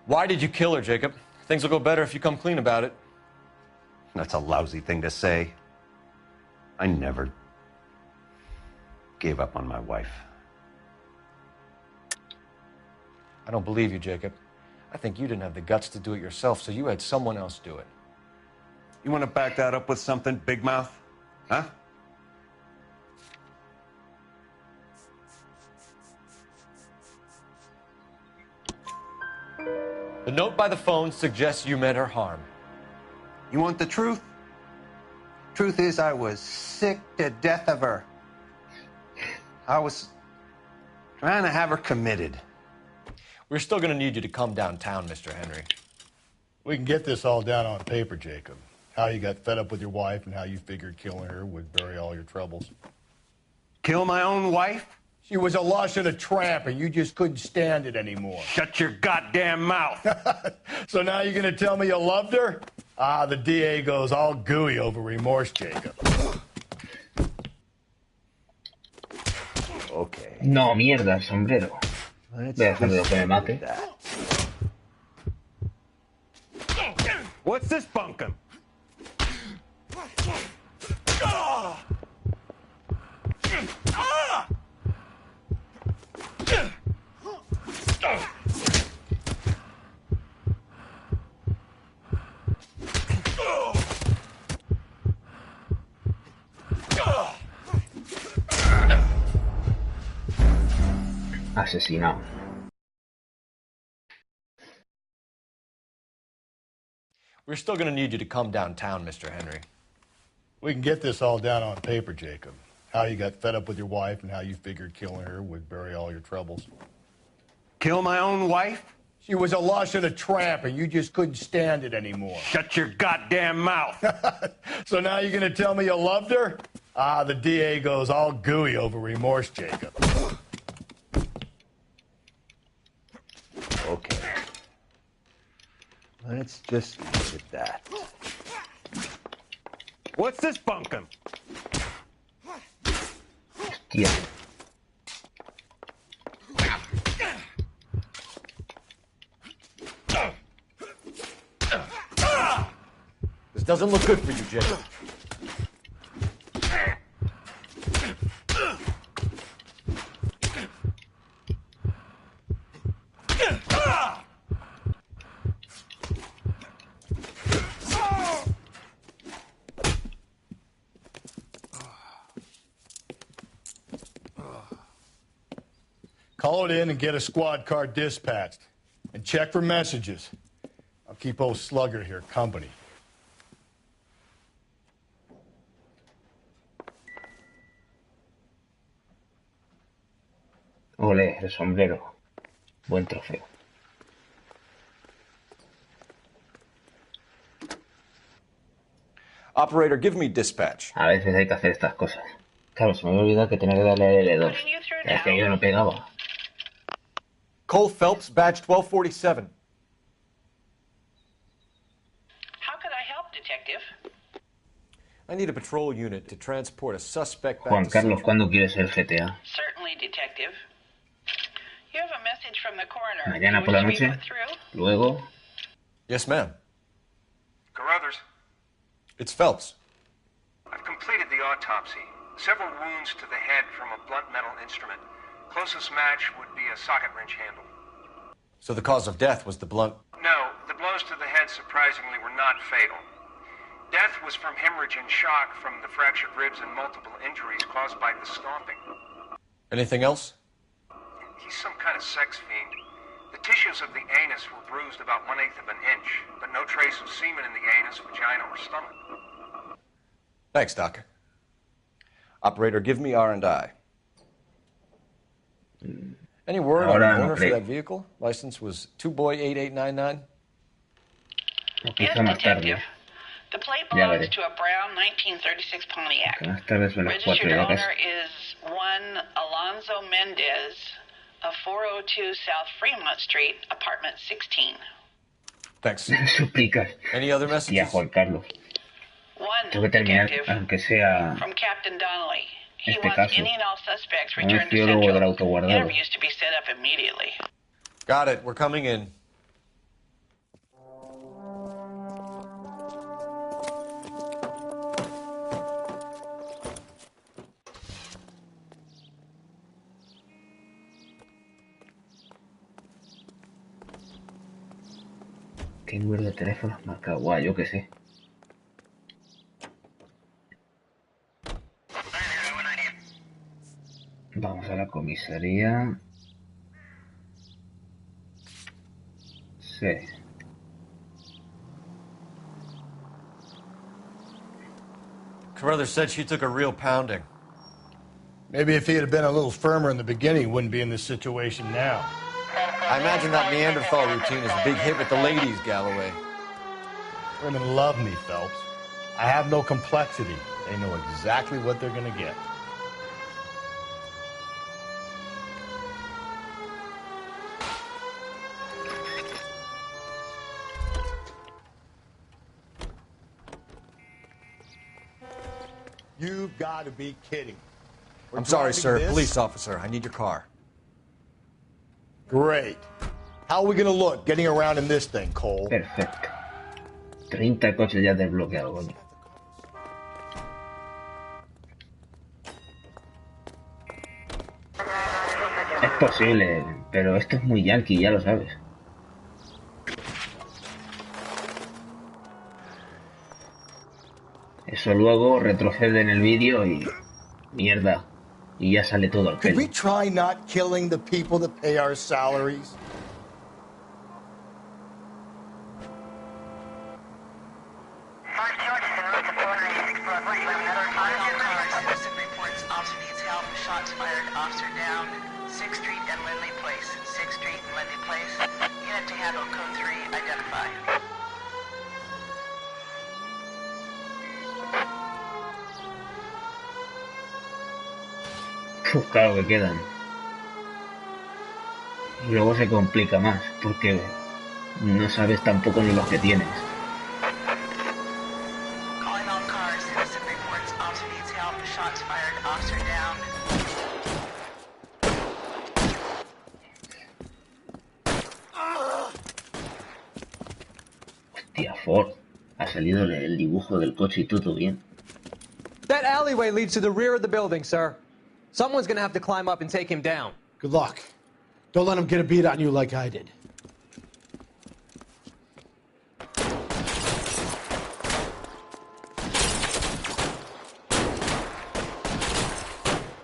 S2: Why did you kill her, Jacob? Things will go better if you come clean about it.
S11: That's a lousy thing to say. I never gave up on my wife.
S2: I don't believe you, Jacob. I think you didn't have the guts to do it yourself, so you had someone else do it.
S11: You want to back that up with something, Big Mouth? Huh?
S2: The note by the phone suggests you meant her harm.
S11: You want the truth? Truth is, I was sick to death of her. I was trying to have her committed.
S2: We're still going to need you to come downtown, Mr. Henry.
S21: We can get this all down on paper, Jacob. How you got fed up with your wife and how you figured killing her would bury all your troubles.
S11: Kill my own wife?
S21: She was a lush and a tramp, and you just couldn't stand it anymore.
S11: Shut your goddamn mouth.
S21: So now you're going to tell me you loved her? Ah, the DA goes all gooey over remorse, Jacob.
S11: Okay.
S10: No, mierda, el sombrero. Voy a dejarlo que me mate.
S11: What's this bunkum?
S10: Asesinado.
S2: We're still going to need you to come downtown, Mr. Henry.
S21: We can get this all down on paper, Jacob. How you got fed up with your wife and how you figured killing her would bury all your troubles.
S11: Kill my own wife?
S21: She was a lush and a tramp, and you just couldn't stand it anymore.
S11: Shut your goddamn mouth.
S21: So now you're going to tell me you loved her? Ah, the DA goes all gooey over remorse, Jacob.
S11: Okay. Let's just leave it at that. What's this bunkum?
S10: Yeah.
S2: This doesn't look good for you, Jacob.
S21: Call it in and get a squad car dispatched. And check for messages. I'll keep old Slugger here company.
S10: Ole, el sombrero. Buen trofeo.
S2: Operator, give me dispatch.
S10: A veces hay que hacer estas cosas. Claro, se me había olvidado que tenía que darle a L2. Es que yo no pegaba.
S2: Cole Phelps, badge 1247.
S24: How could I help, Detective?
S2: I need a patrol unit to transport a suspect back
S10: Juan
S2: to
S10: Carlos,
S2: Central.
S10: ¿cuándo quieres ser GTA?
S24: Certainly, Detective. You have a message from the coroner.
S10: Mañana por la
S24: Wish to be
S10: noche.
S24: put through?
S10: Luego.
S2: Yes, ma'am.
S14: Carruthers,
S2: It's Phelps.
S14: I've completed the autopsy. Several wounds to the head from a blunt metal instrument. Closest match would be a socket wrench handle.
S2: So the cause of death was the blunt.
S14: No, the blows to the head surprisingly were not fatal. Death was from hemorrhage and shock from the fractured ribs and multiple injuries caused by the stomping.
S2: Anything else?
S14: He's some kind of sex fiend. The tissues of the anus were bruised about 1/8 of an inch, but no trace of semen in the anus, vagina, or stomach.
S2: Thanks, Doc. Operator, give me R&I. Any word on the owner for that vehicle? License was 2boy8899.
S24: Yes, Detective. The plate belongs to a brown 1936 Pontiac.
S10: Más tarde son las 4
S24: Registered
S10: ya casi.
S24: owner is one Alonzo Mendez of 402 South Fremont Street, apartment 16.
S2: Thanks.
S10: Suplicas.
S2: Any other messages?
S10: Ya, Juan Carlos.
S24: One,
S10: Tengo que terminar,
S24: Detective,
S10: aunque sea
S24: from Captain Donnelly. He
S10: este
S24: wants
S10: caso.
S24: any and all suspects
S10: No
S24: returned to
S10: estoy luego del
S24: Central.
S10: autoguardado.
S24: Interviews to be set up immediately.
S2: Got it. We're coming in.
S10: ¿Qué número de teléfono has marcado? Guau, yo qué sé. Vamos a la comisaría. Sí.
S2: Carruthers said she took a real pounding.
S21: Maybe if he had been a little firmer in the beginning, he wouldn't be in this situation now.
S2: I imagine that Neanderthal routine is a big hit with the ladies, Galloway.
S21: Women love me, Phelps. I have no complexity. They know exactly what they're going to get. You've got to be kidding.
S2: I'm sorry, sir. Police officer, I need your car.
S21: Great. How are we going to look getting around in this thing, Cole?
S10: Perfecto. 30 coches ya desbloqueados, coño. Es posible, pero esto es muy yankee, ya lo sabes. Eso luego retrocede en el vídeo y... mierda. Y ya sale todo al
S21: Could
S10: pelo.
S21: we try not killing the people that pay our salaries?
S24: Reports officer needs help. Shots fired. Officer down. 6th Street and Lindley Place. 6th Street and Lindley Place. Unit to handle code 3. Identify.
S10: Claro que quedan. Y luego se complica más, porque no sabes tampoco ni los que tienes.
S24: Calling all cars. Citizen reports officer needs help. Shots fired. Officer down.
S10: Hostia, Ford. Ha salido el dibujo del coche y todo bien.
S12: That alleyway leads to the rear of the building, sir. Someone's gonna have to climb up and take him down.
S15: Good luck. Don't let him get a beat on you like I did.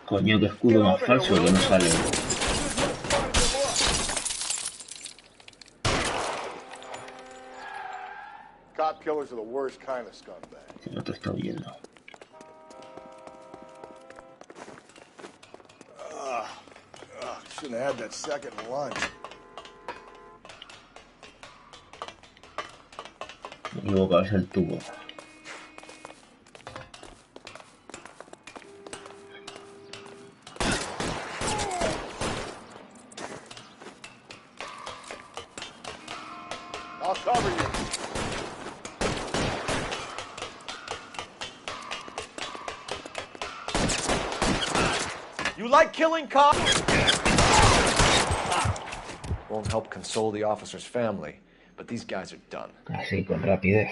S10: Coño, qué escudo más falso que no sale.
S21: Cop killers are the worst kind of scumbag.
S10: El otro está huyendo.
S21: Shouldn't have had that second lunch.
S10: Me he equivocado, es el tubo.
S2: cover you. You like killing cops? Won't help console the officer's family, but these guys are done.
S10: Así, con rapidez.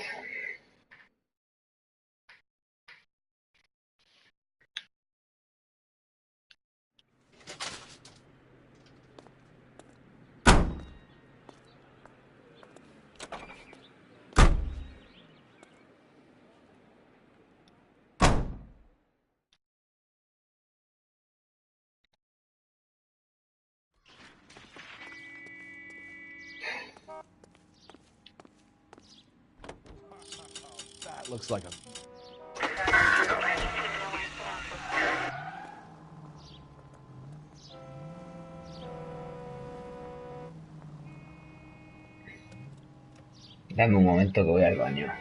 S17: That looks like a...
S10: Dame un momento que voy al baño.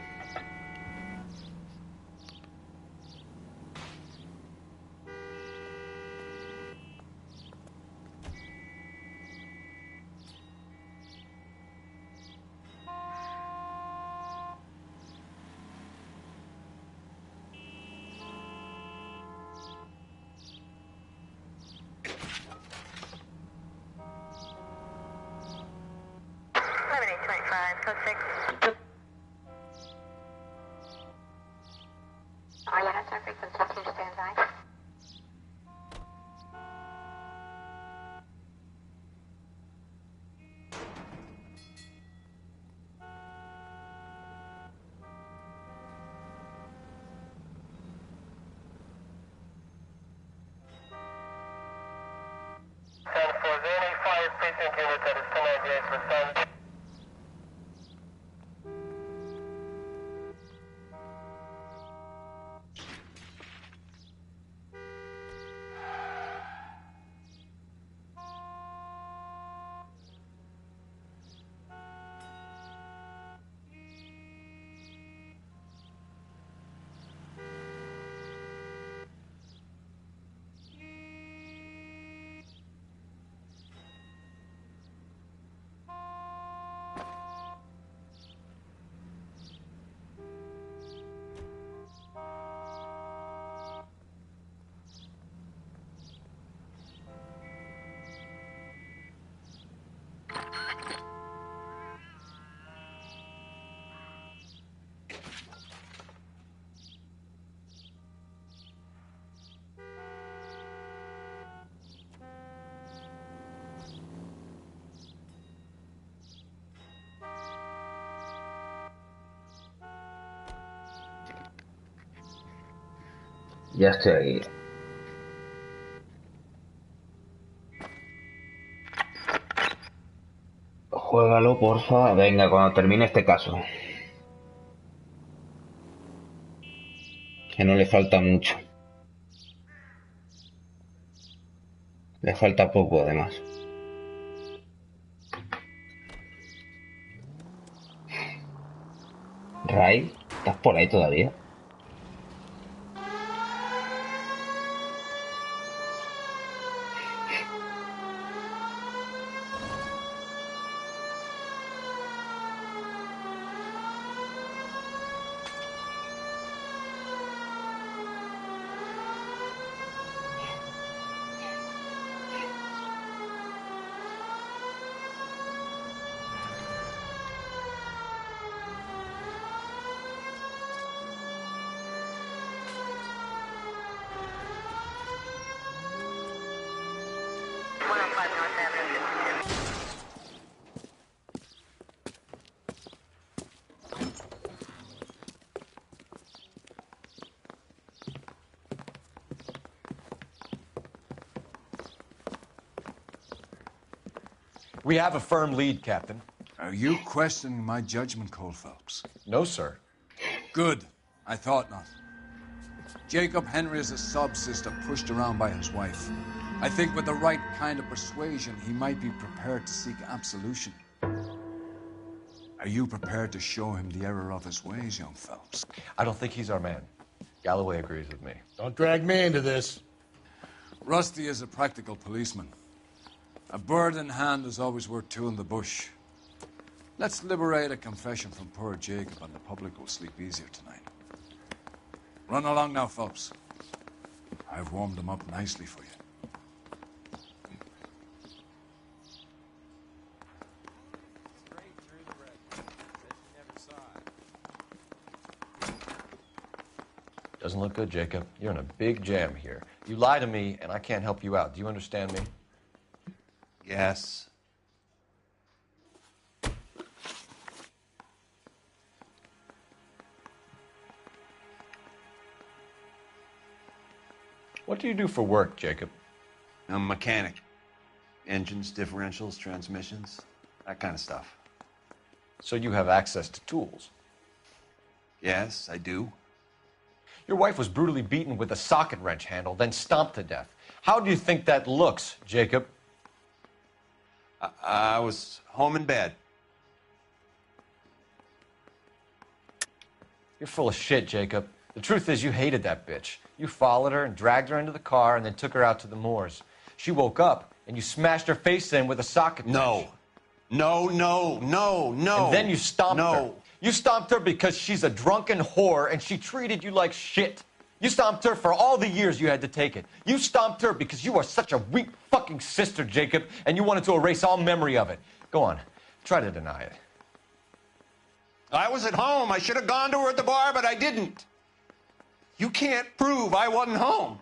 S10: Ya estoy aquí. Juégalo, porfa. Venga, cuando termine este caso. Que no le falta mucho. Le falta poco, además. Ray, ¿estás por ahí todavía?
S2: We have a firm lead, Captain.
S13: Are you questioning my judgment, Cole Phelps?
S2: No, sir.
S13: Good. I thought not. Jacob Henry is a sub-sister pushed around by his wife. I think with the right kind of persuasion, he might be prepared to seek absolution. Are you prepared to show him the error of his ways, young Phelps?
S2: I don't think he's our man. Galloway agrees with me.
S21: Don't drag me into this.
S13: Rusty is a practical policeman. A bird in hand is always worth two in the bush. Let's liberate a confession from poor Jacob, and the public will sleep easier tonight. Run along now, Phelps. I've warmed them up nicely for you.
S2: Doesn't look good, Jacob. You're in a big jam here. You lie to me, and I can't help you out. Do you understand me?
S11: Yes.
S2: What do you do for work, Jacob?
S11: I'm a mechanic. Engines, differentials, transmissions, that kind of stuff.
S2: So you have access to tools?
S11: Yes, I do.
S2: Your wife was brutally beaten with a socket wrench handle, then stomped to death. How do you think that looks, Jacob?
S11: I was home in bed.
S2: You're full of shit, Jacob. The truth is you hated that bitch. You followed her and dragged her into the car and then took her out to the moors. She woke up and you smashed her face in with a socket wrench.
S11: No.
S2: And then you stomped her. You stomped her because she's a drunken whore and she treated you like shit. You stomped her for all the years you had to take it. You stomped her because you are such a weak fucking sister, Jacob, and you wanted to erase all memory of it. Go on. Try to deny it.
S11: I was at home. I should have gone to her at the bar, but I didn't. You can't prove I wasn't home.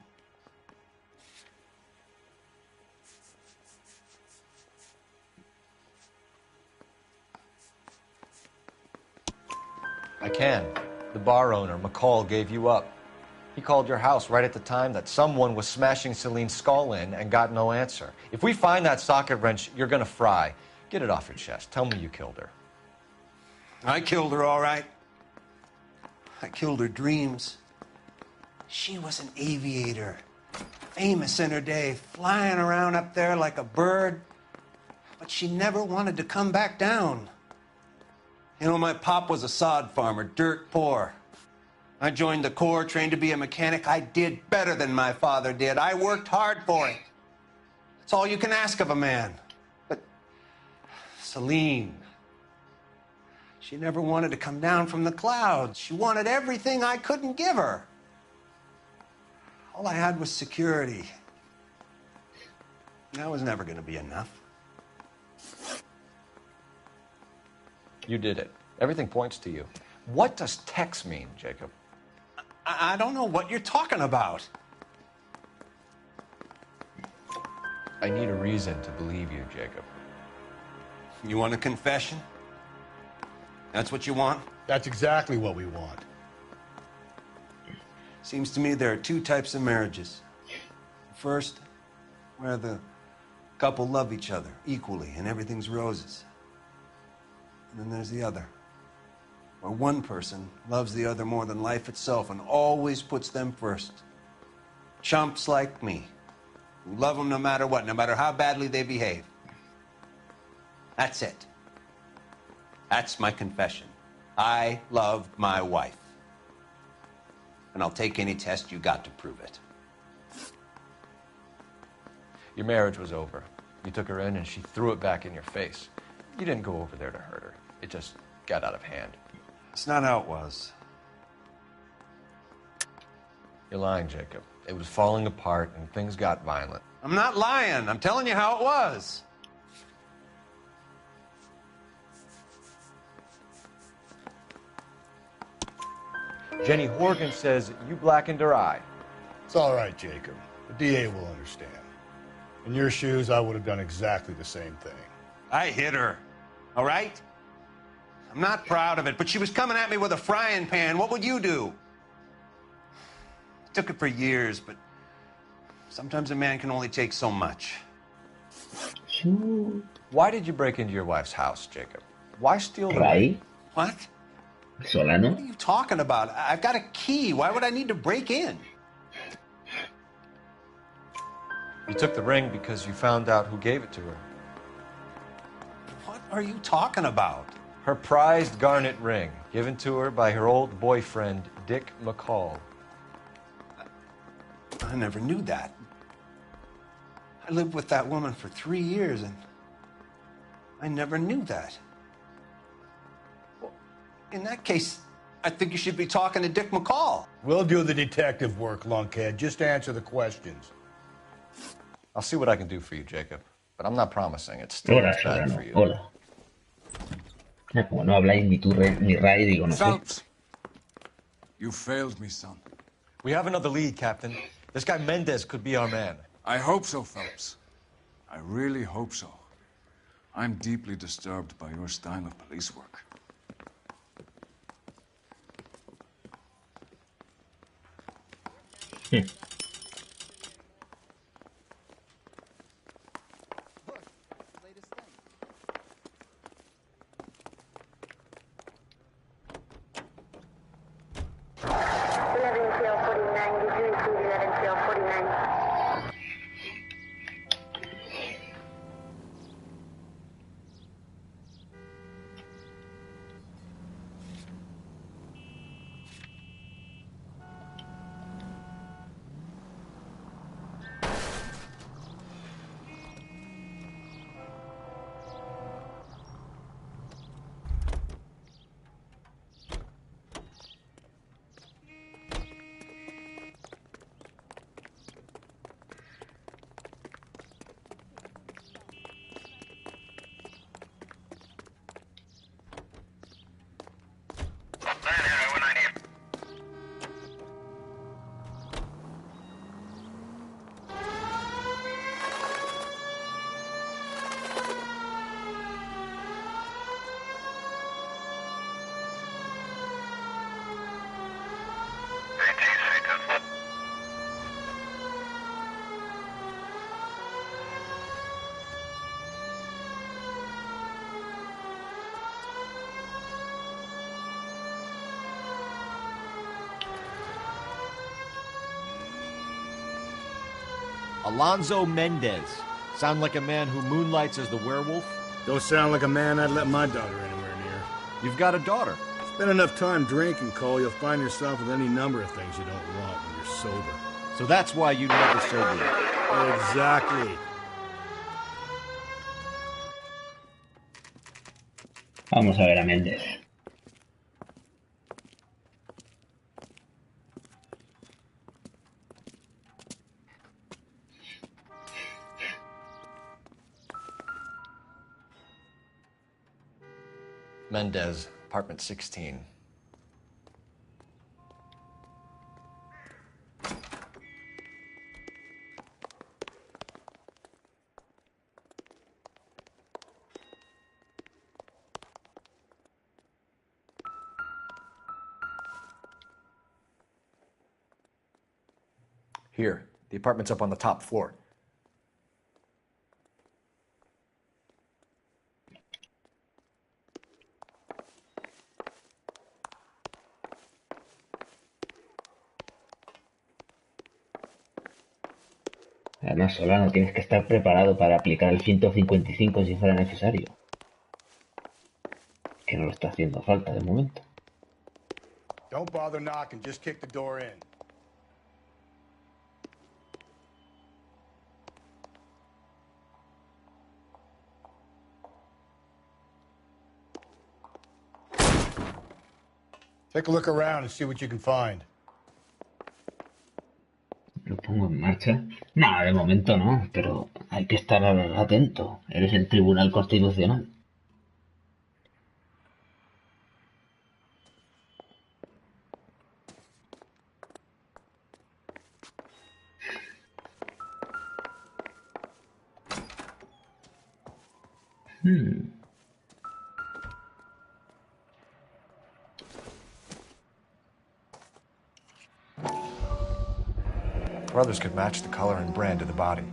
S2: I can. The bar owner, McCall, gave you up. He called your house right at the time that someone was smashing Celine's skull in and got no answer. If we find that socket wrench, you're gonna fry. Get it off your chest. Tell me you killed her.
S11: I killed her, all right. I killed her dreams. She was an aviator, famous in her day, flying around up there like a bird, but she never wanted to come back down. You know, my pop was a sod farmer, dirt poor. I joined the Corps, trained to be a mechanic. I did better than my father did. I worked hard for it. That's all you can ask of a man. But Celine, she never wanted to come down from the clouds. She wanted everything I couldn't give her. All I had was security. That was never going to be enough.
S2: You did it. Everything points to you. What does Tex mean, Jacob?
S11: I don't know what you're talking about.
S2: I need a reason to believe you, Jacob.
S11: You want a confession? That's what you want?
S21: That's exactly what we want.
S11: Seems to me there are two types of marriages. First, where the couple love each other equally and everything's roses. And then there's the other, where one person loves the other more than life itself and always puts them first. Chumps like me, who love them no matter what, no matter how badly they behave. That's it. That's my confession. I love my wife. And I'll take any test you got to prove it.
S2: Your marriage was over. You took her in and she threw it back in your face. You didn't go over there to hurt her. It just got out of hand.
S11: That's not how it was.
S2: You're lying, Jacob. It was falling apart and things got violent.
S11: I'm not lying. I'm telling you how it was.
S2: Jenny Horgan says you blackened her eye.
S21: It's all right, Jacob. The DA will understand. In your shoes, I would have done exactly the same thing.
S11: I hit her, all right? I'm not proud of it, but she was coming at me with a frying pan. What would you do? It took it for years, but sometimes a man can only take so much.
S2: Why did you break into your wife's house, Jacob? Why steal the
S10: ring?
S11: What?
S10: Solano?
S11: What are you talking about? I've got a key. Why would I need to break in?
S2: You took the ring because you found out who gave it to her.
S11: What are you talking about?
S2: Her prized garnet ring, given to her by her old boyfriend, Dick McCall.
S11: I never knew that. I lived with that woman for 3 years, and I never knew that.
S9: In that case, I think you should be talking to Dick McCall.
S21: We'll do the detective work, lunkhead. Just answer the questions.
S2: I'll see what I can do for you, Jacob. But I'm not promising. It's still
S10: Hola,
S2: bad
S10: Solano.
S2: for you.
S10: Hola. Como no habláis ni tú ni Ray, digo, no sé.
S13: Phelps, you failed me, son.
S2: We have another lead, Captain. This guy Mendez could be our man.
S13: I hope so, Phelps. I really hope so. I'm deeply disturbed by your style of police work.
S2: Alonzo Mendez. Sound like a man who moonlights as the werewolf?
S21: Don't sound like a man I'd let my daughter anywhere near.
S2: You've got a daughter.
S21: Spend enough time drinking, Cole, you'll find yourself with any number of things you don't want when you're sober.
S2: So that's why you never sober.
S21: Exactly.
S10: Vamos a ver a Méndez.
S2: Mendez, apartment 16. Here, the apartment's up on the top floor.
S10: Además, Solano, tienes que estar preparado para aplicar el 155 si fuera necesario. Que no lo está haciendo falta de momento.
S21: Don't bother knocking, just kick the door in. Take a look around and see what you can find.
S10: ¿Lo pongo en marcha? No, de momento no, pero hay que estar atento. Eres el Tribunal Constitucional.
S2: Brothers could match the color and brand of the body.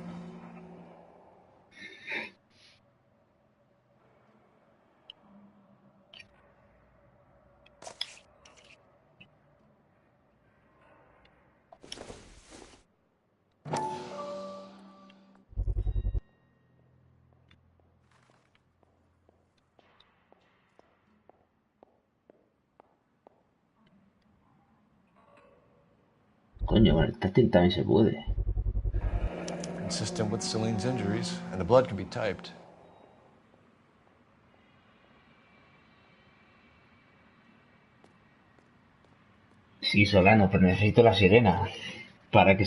S10: Coño, con el táctil también se puede.
S2: Consistent with Celine's injuries, and the blood can be typed.
S10: Sí, Solano, pero necesito la sirena para que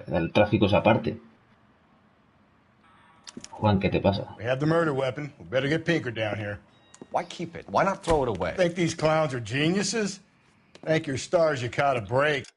S10: el tráfico se aparte. Juan, ¿qué te pasa?
S21: We have the murder weapon. We better get Pinker down here.
S2: Why keep it? Why not throw it away?
S21: Think these clowns are geniuses? Thank your stars you caught a break.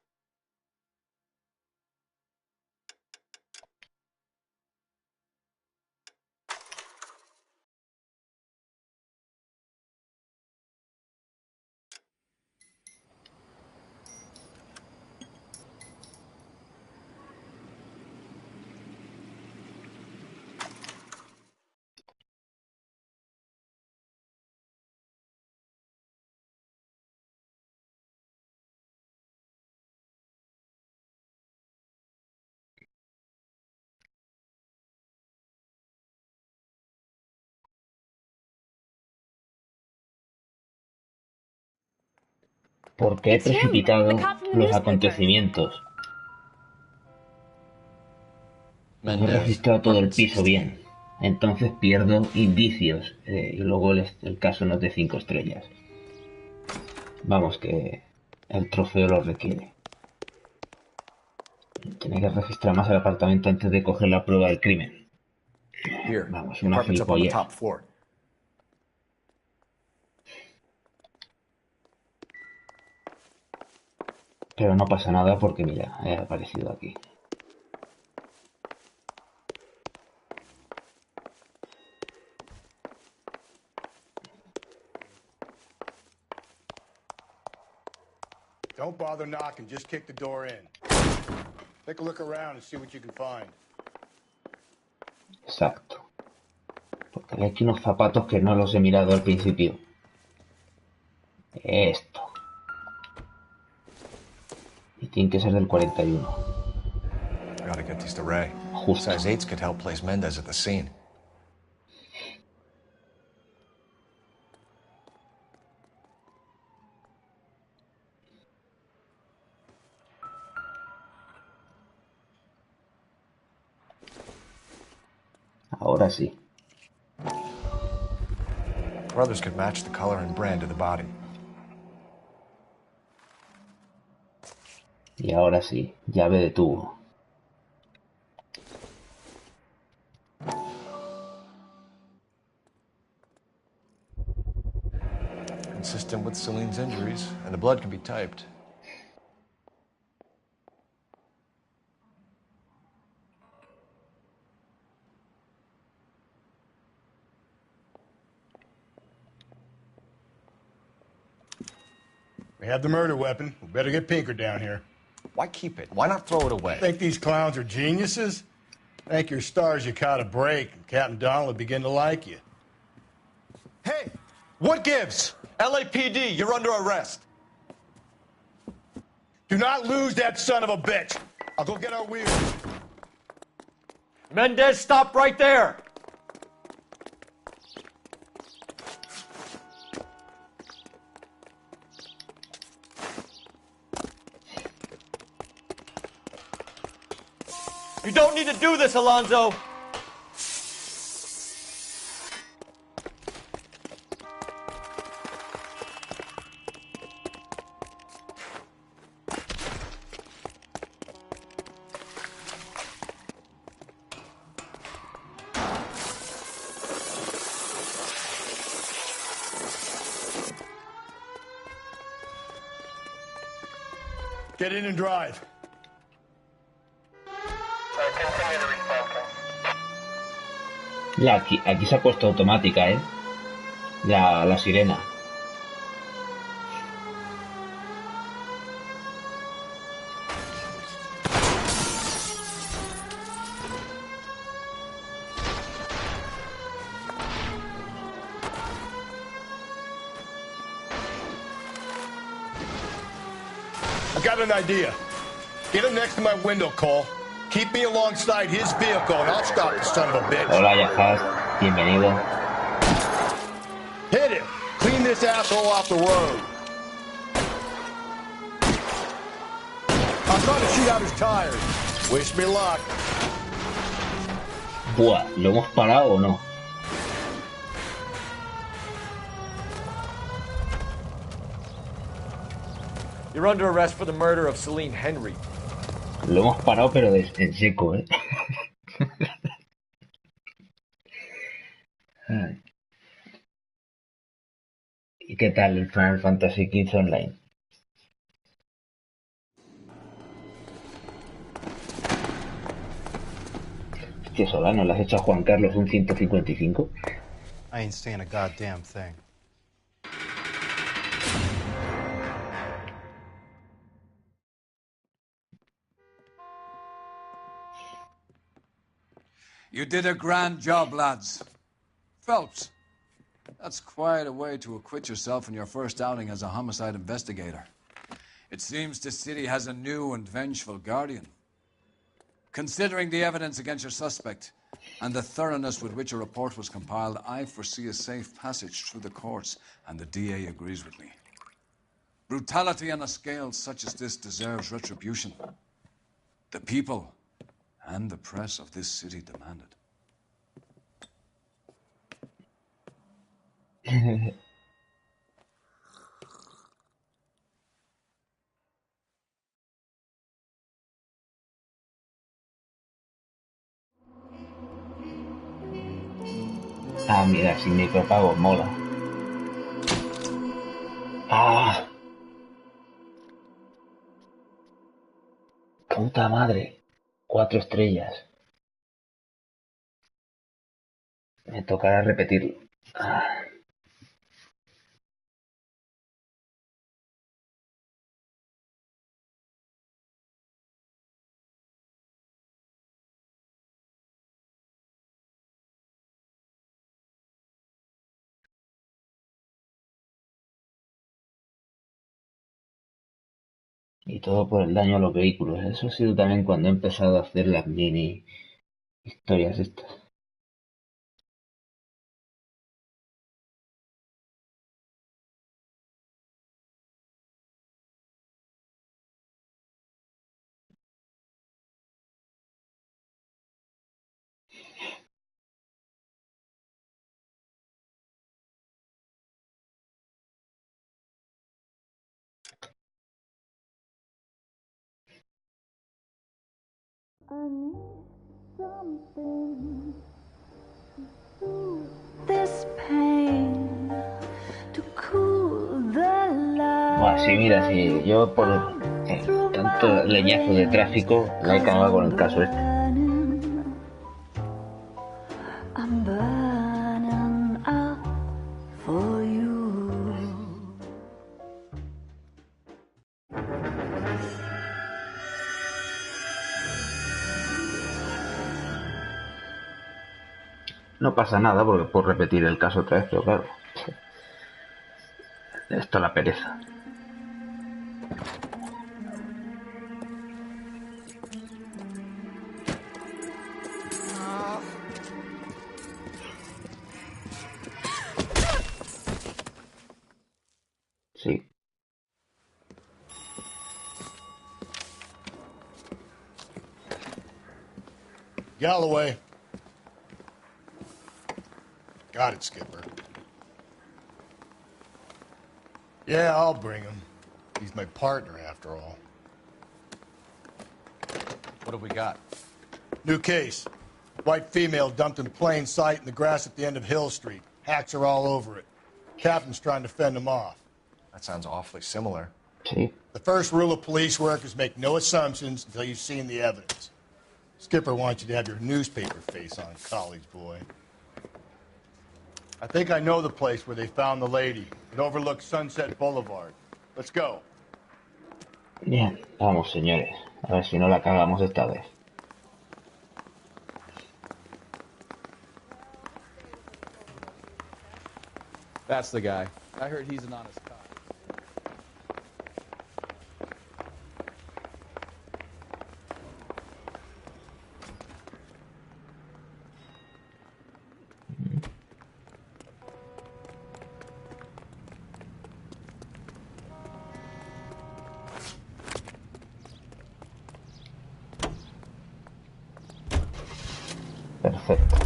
S10: Porque he precipitado los acontecimientos. No he registrado todo el piso bien. Entonces pierdo indicios. Y luego el caso no es de 5 estrellas. Vamos, que el trofeo lo requiere. Tenía que registrar más el apartamento antes de coger la prueba del crimen. Vamos, una gilipollez. Pero no pasa nada porque, mira, he aparecido aquí.
S21: Don't bother knocking, just kick the door in. Take a look around and see what you can find.
S10: Exacto. Porque hay aquí unos zapatos que no los he mirado al principio. Esto. Y tiene que ser del 41.
S2: Gotta get these to Ray.
S10: Justo.
S2: Size 8s could help place Mendez at the scene.
S10: Ahora sí.
S2: Brothers could match the color and brand of the body.
S10: Y ahora sí, llave de tubo.
S2: Consistent with Celine's injuries, and the blood can be typed.
S21: We have the murder weapon. We better get Pinker down here.
S2: Why keep it? Why not throw it away?
S21: Think these clowns are geniuses? Thank your stars you caught a break, and Captain Donald will begin to like you.
S3: Hey, what gives? LAPD, you're under arrest.
S21: Do not lose that son of a bitch. I'll go get our wheels.
S3: Mendez, stop right there. You don't need to do this, Alonzo.
S21: Get in and drive.
S10: Aquí se ha puesto automática, la sirena.
S21: I got an idea. Get him next to my window, Cole. Keep me alongside his vehicle, and I'll stop the son of a bitch.
S10: Hola, Yahaz. Bienvenido.
S21: Hit him. Clean this asshole off the road. I'm trying to shoot out his tires. Wish me luck.
S10: Buah, ¿lo hemos parado o no?
S3: You
S2: You're under arrest for the murder of Celine Henry.
S10: Lo hemos parado, pero en seco, ¿eh? Ay. ¿Y qué tal el Final Fantasy XV Online? Hostia, Solano, ¿le has hecho a Juan Carlos un 155?
S5: I ain't saying a goddamn thing.
S13: You did a grand job, lads. Phelps, that's quite a way to acquit yourself in your first outing as a homicide investigator. It seems the city has a new and vengeful guardian. Considering the evidence against your suspect and the thoroughness with which a report was compiled, I foresee a safe passage through the courts, and the DA agrees with me. Brutality on a scale such as this deserves retribution. The people and the press of this city demand it.
S10: Ah, mira, sin micropago, mola. ¡Ah! ¡Puta madre! 4 estrellas. Me tocará repetirlo. Ah. Y todo por el daño a los vehículos. Eso ha sido también cuando he empezado a hacer las mini historias estas.
S16: I need something to soothe this pain, to cool the light.
S10: Buah, sí, mira, sí, yo por tanto leñazo de tráfico la he cagado con el caso este.
S16: I'm burning up for you.
S10: No pasa nada porque puedo repetir el caso otra vez, pero claro. Esto es la pereza. Sí.
S21: Galloway. Got it, Skipper. Yeah, I'll bring him. He's my partner, after all.
S2: What have we got?
S21: New case. White female dumped in plain sight in the grass at the end of Hill Street. Hacks are all over it. Captain's trying to fend them off.
S2: That sounds awfully similar.
S10: Sí.
S21: The first rule of police work is make no assumptions until you've seen the evidence. Skipper wants you to have your newspaper face on, college boy. I think I know the place where they found the lady. It overlooks Sunset Boulevard. Let's go.
S10: Bien, vamos, señores. A ver si no la cagamos esta vez.
S19: That's the guy. I heard he's an honest cop.
S10: Perfecto.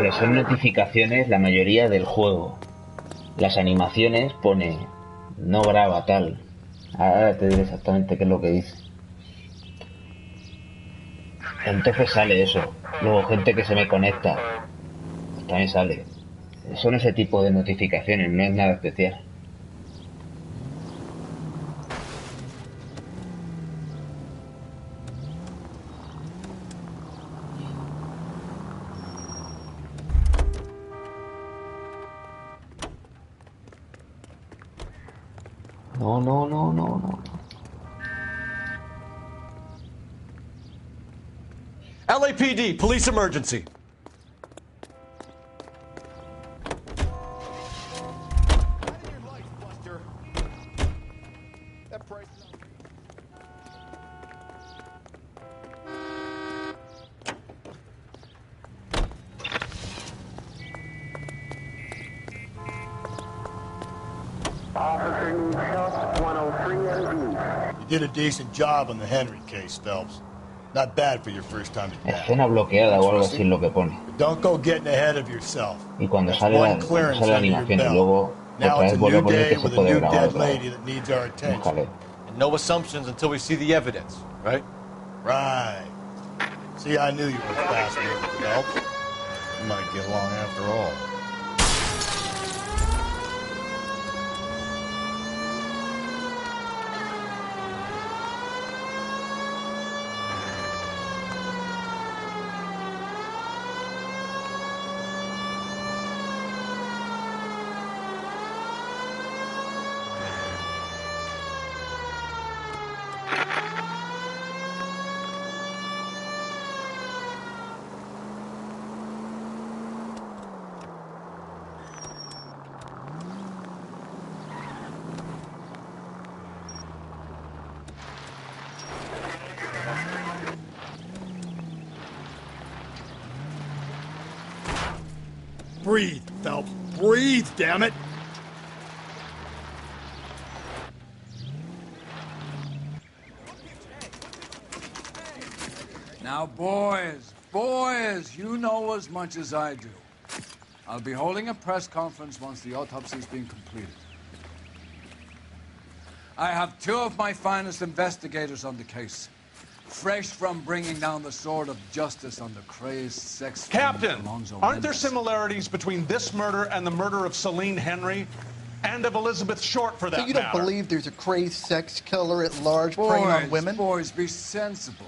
S10: Pero son notificaciones la mayoría del juego. Las animaciones pone no graba tal. Ahora te diré exactamente qué es lo que dice. Entonces sale eso. Luego gente que se me conecta. Pues también sale. Son ese tipo de notificaciones, no es nada especial. No.
S3: LAPD, police emergency.
S21: You did a decent job on the Henry case, Phelps. Not bad for your first time to death.
S10: Escena bloqueada o algo así es lo que pone.
S21: Don't go getting ahead of yourself.
S10: Y cuando
S21: That's
S10: sale
S21: one
S10: la
S21: clearance under your
S10: animación y
S21: belt.
S10: luego
S21: Now
S10: otra
S21: it's
S10: vez
S21: a
S10: vuelve a
S21: new
S10: poner
S21: day
S10: que se
S21: with a
S10: puede
S21: new
S10: grabar
S21: dead
S10: otra vez.
S21: lady that needs our attention.
S10: Ojalá.
S2: And no assumptions until we see the evidence, right?
S21: Right. See, I knew you were a fast mover, Phelps. You might get along after all. Breathe, Phelps. Breathe, damn it.
S13: Now, boys, you know as much as I do. I'll be holding a press conference once the autopsy's been completed. I have two of my finest investigators on the case. Fresh from bringing down the sword of justice on the crazed sex...
S4: Captain,
S13: Alonzo
S4: aren't there
S13: Mendes.
S4: similarities between this murder and the murder of Celine Henry? And of Elizabeth Short, for that
S18: So you don't
S4: matter?
S18: believe there's a crazed sex killer at large preying on women?
S13: Boys, be sensible.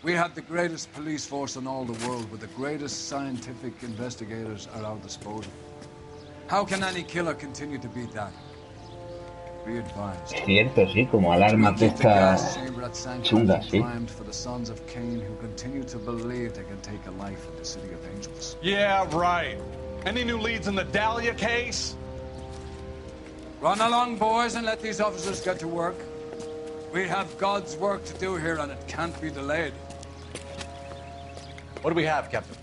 S13: We have the greatest police force in all the world, with the greatest scientific investigators at our disposal. How can any killer continue to beat that? Be advised.
S10: Es cierto, sí, como alarmas de estas chungas, sí.
S13: For the sons of Cain who continue to believe they can take a life in the city of angels.
S4: Yeah, right. Any new leads in the Dahlia case?
S13: Run along, boys, and let these officers get to work. We have God's work to do here, and it can't be delayed.
S2: What do we have, Captain?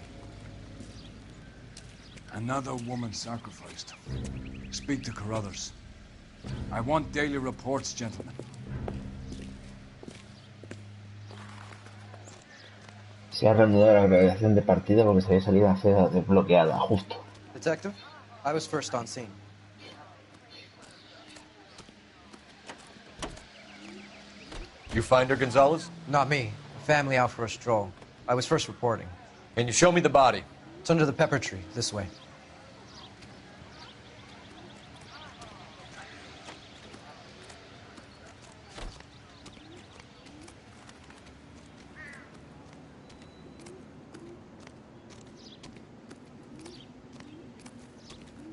S13: Another woman sacrificed. Speak to Carruthers. I want daily reports, gentlemen.
S10: Se ha reanudado la grabación de partida porque se había salido a hacer desbloqueada, justo.
S12: Detective, I was first on scene.
S2: You find her, Gonzalez?
S12: Not me. Family out for a stroll. I was first reporting.
S2: Can you show me the body?
S12: It's under the pepper tree, this way.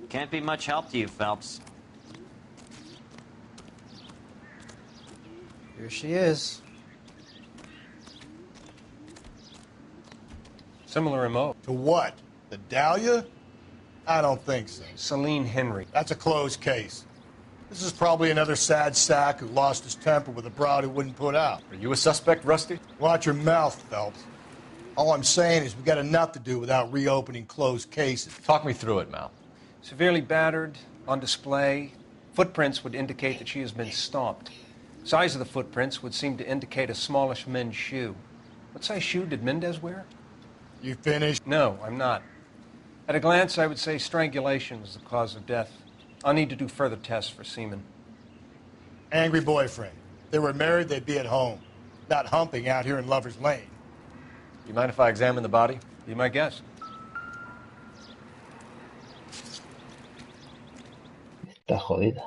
S20: Can't be much help to you, Phelps.
S12: Here she is.
S2: Similar MO.
S21: To what? The Dahlia? I don't think so.
S11: Celine Henry.
S21: That's a closed case. This is probably another sad sack who lost his temper with a broad who wouldn't put out.
S2: Are you a suspect, Rusty?
S21: Watch your mouth, Phelps. All I'm saying is we got enough to do without reopening closed cases.
S2: Talk me through it, Mal.
S11: Severely battered, on display. Footprints would indicate that she has been stomped. Size of the footprints would seem to indicate a smallish men's shoe. What size shoe did Mendez wear?
S21: You finished?
S11: No, I'm not.
S1: At a glance, I would say strangulation was the cause of death. I'll need to do further tests for semen.
S21: Angry boyfriend. If they were married, they'd be at home, not humping out here in Lover's Lane.
S2: You mind if I examine the body?
S1: Be my guest.
S10: Está jodida.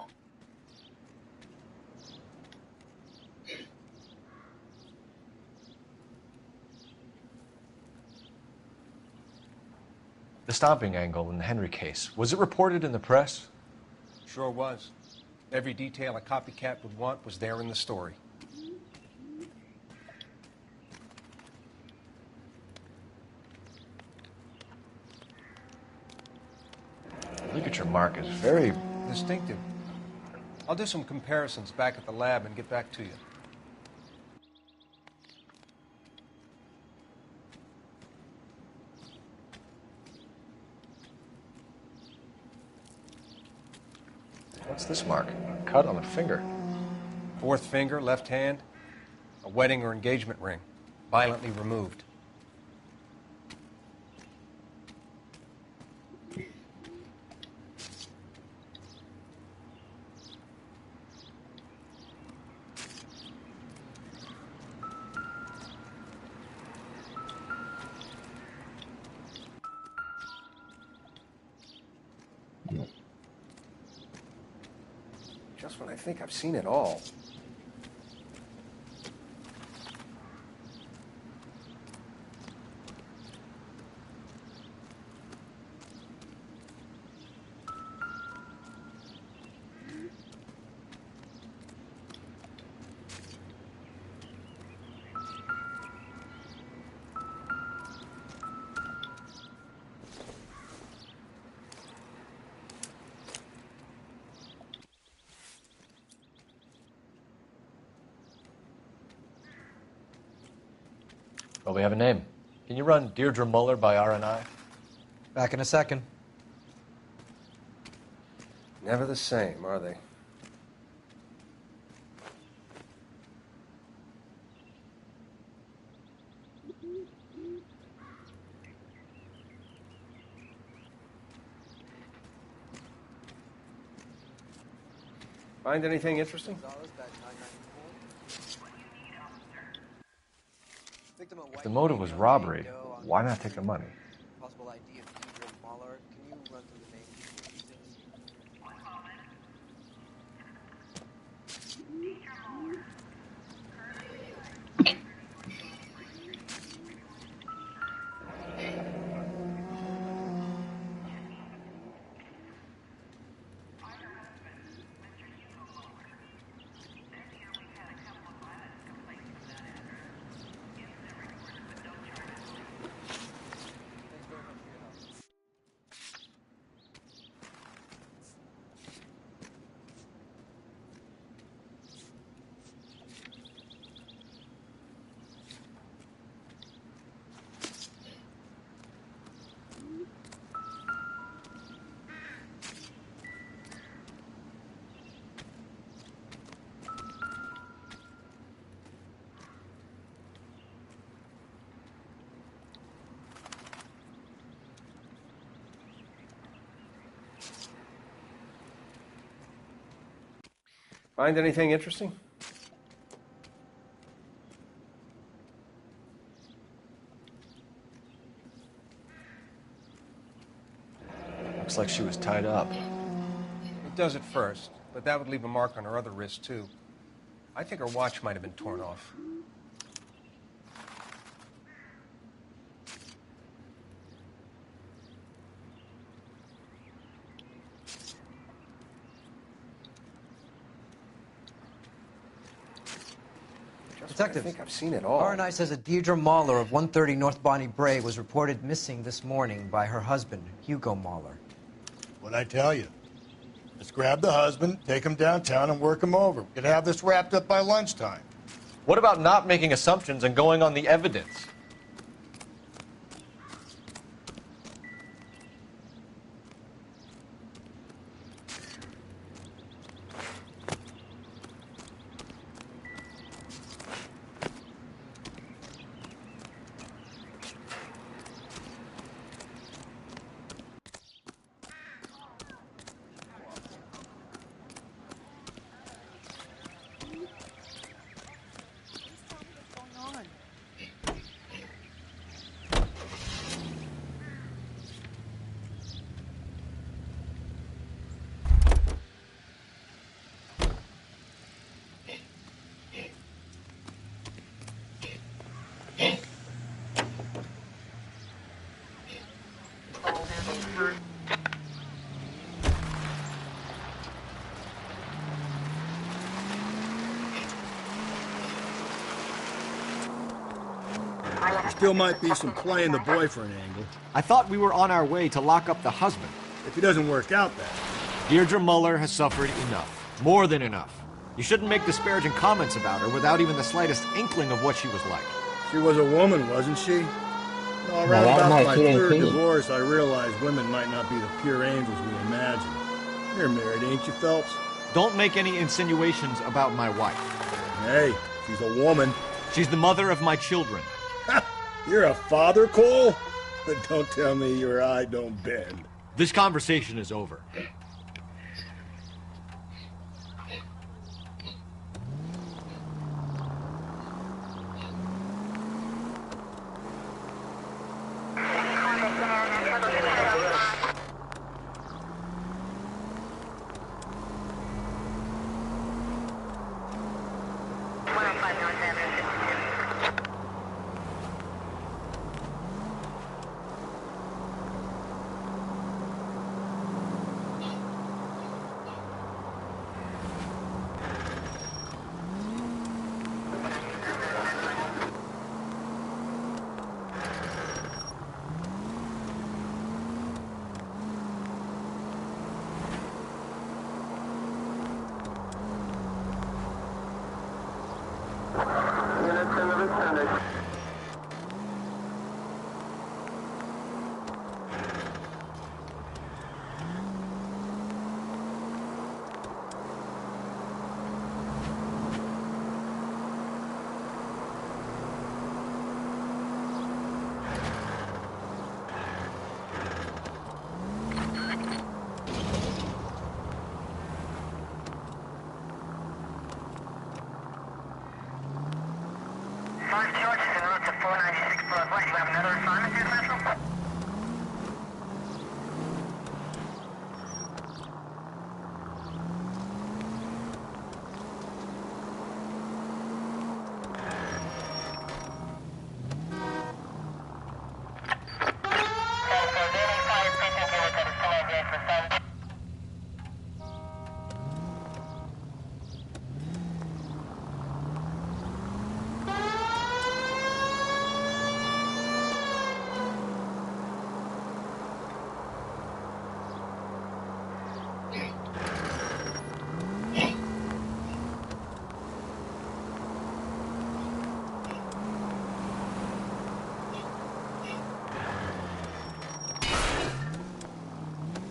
S2: The stomping angle in the Henry case, was it reported in the press?
S1: Sure was. Every detail a copycat would want was there in the story.
S2: Ligature mark is very
S1: distinctive. I'll do some comparisons back at the lab and get back to you.
S2: What's this mark? Cut on the finger.
S1: Fourth finger, left hand. A wedding or engagement ring. Violently removed. Just when I think I've seen it all.
S2: Well, we have a name. Can you run Deirdre Muller by RNI?
S12: Back in a second.
S1: Never the same, are they? Find anything interesting?
S2: If the motive was robbery, why not take the money?
S12: Possible ID of Deirdre Muller. Can you run through the names?
S1: Find anything interesting?
S2: Looks like she was tied up.
S1: It does at first, but that would leave a mark on her other wrist, too. I think her watch might have been torn off.
S12: Detective,
S1: I think I've seen it all.
S12: RNI says that Deirdre Muller of 130 North Bonnie Bray was reported missing this morning by her husband, Hugo Muller.
S21: What'd I tell you? Let's grab the husband, take him downtown, and work him over. We could have this wrapped up by lunchtime.
S2: What about not making assumptions and going on the evidence?
S7: Still might be some playing the boyfriend angle.
S3: I thought we were on our way to lock up the husband.
S7: If he doesn't work out that.
S3: Deirdre Muller has suffered enough. More than enough. You shouldn't make disparaging comments about her without even the slightest inkling of what she was like.
S7: She was a woman, wasn't she? No, around about my third divorce, I realized women might not be the pure angels we imagine. You're married, ain't you, Phelps?
S3: Don't make any insinuations about my wife.
S7: Hey, she's a woman.
S3: She's the mother of my children.
S7: You're a father, Cole? But don't tell me your eye don't bend.
S3: This conversation is over.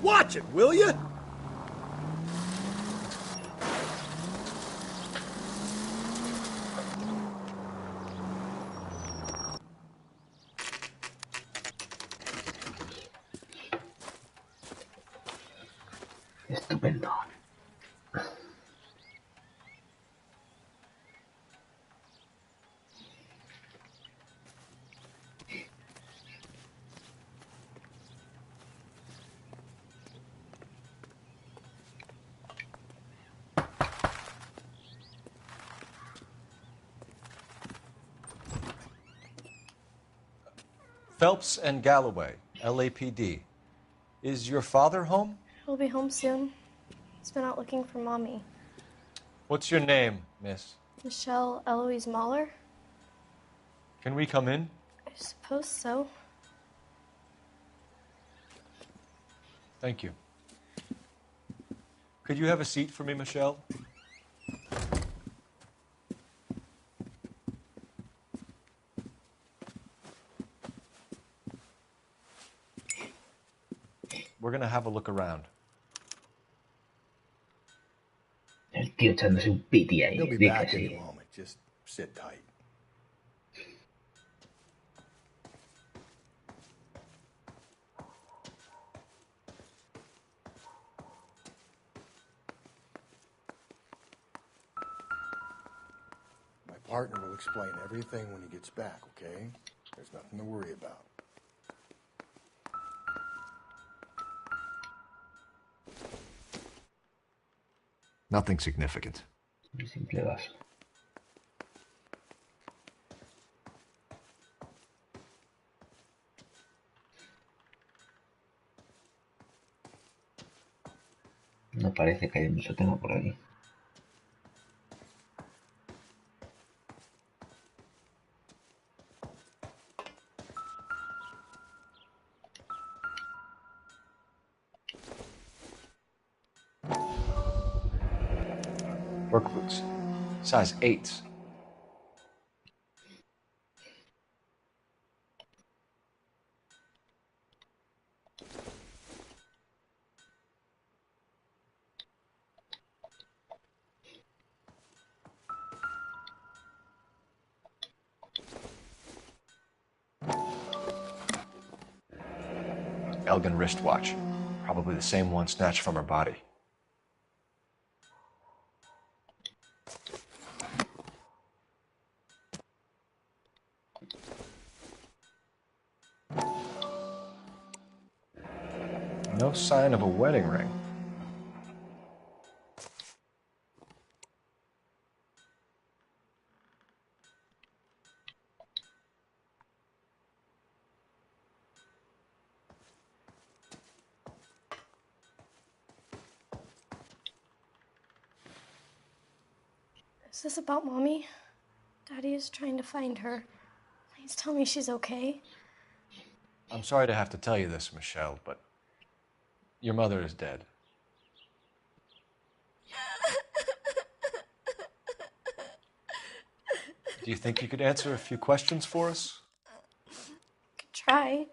S7: Watch it, will you?
S10: Estupendo.
S2: Phelps and Galloway, LAPD. Is your father home?
S8: He'll be home soon. He's been out looking for Mommy.
S2: What's your name, miss?
S8: Michelle Eloise Mahler?
S2: Can we come in?
S8: I suppose so.
S2: Thank you. Could you have a seat for me, Michelle? We're gonna have a look around.
S10: El tío echándose un piti ahí.
S7: He'll be
S10: Di
S7: back
S10: que
S7: in
S10: sí.
S7: a moment. Just sit tight. My partner will explain everything when he gets back, okay? There's nothing to worry about.
S3: Nothing significant.
S10: Un simple vaso. No parece que haya mucho tema por aquí.
S2: Work boots. Size 8s. Elgin wristwatch. Probably the same one snatched from her body. No sign of a wedding ring.
S8: Is this about Mommy? Daddy is trying to find her. Please tell me she's okay.
S2: I'm sorry to have to tell you this, Michelle, but your mother is dead. Do you think you could answer a few questions for us?
S8: Could try.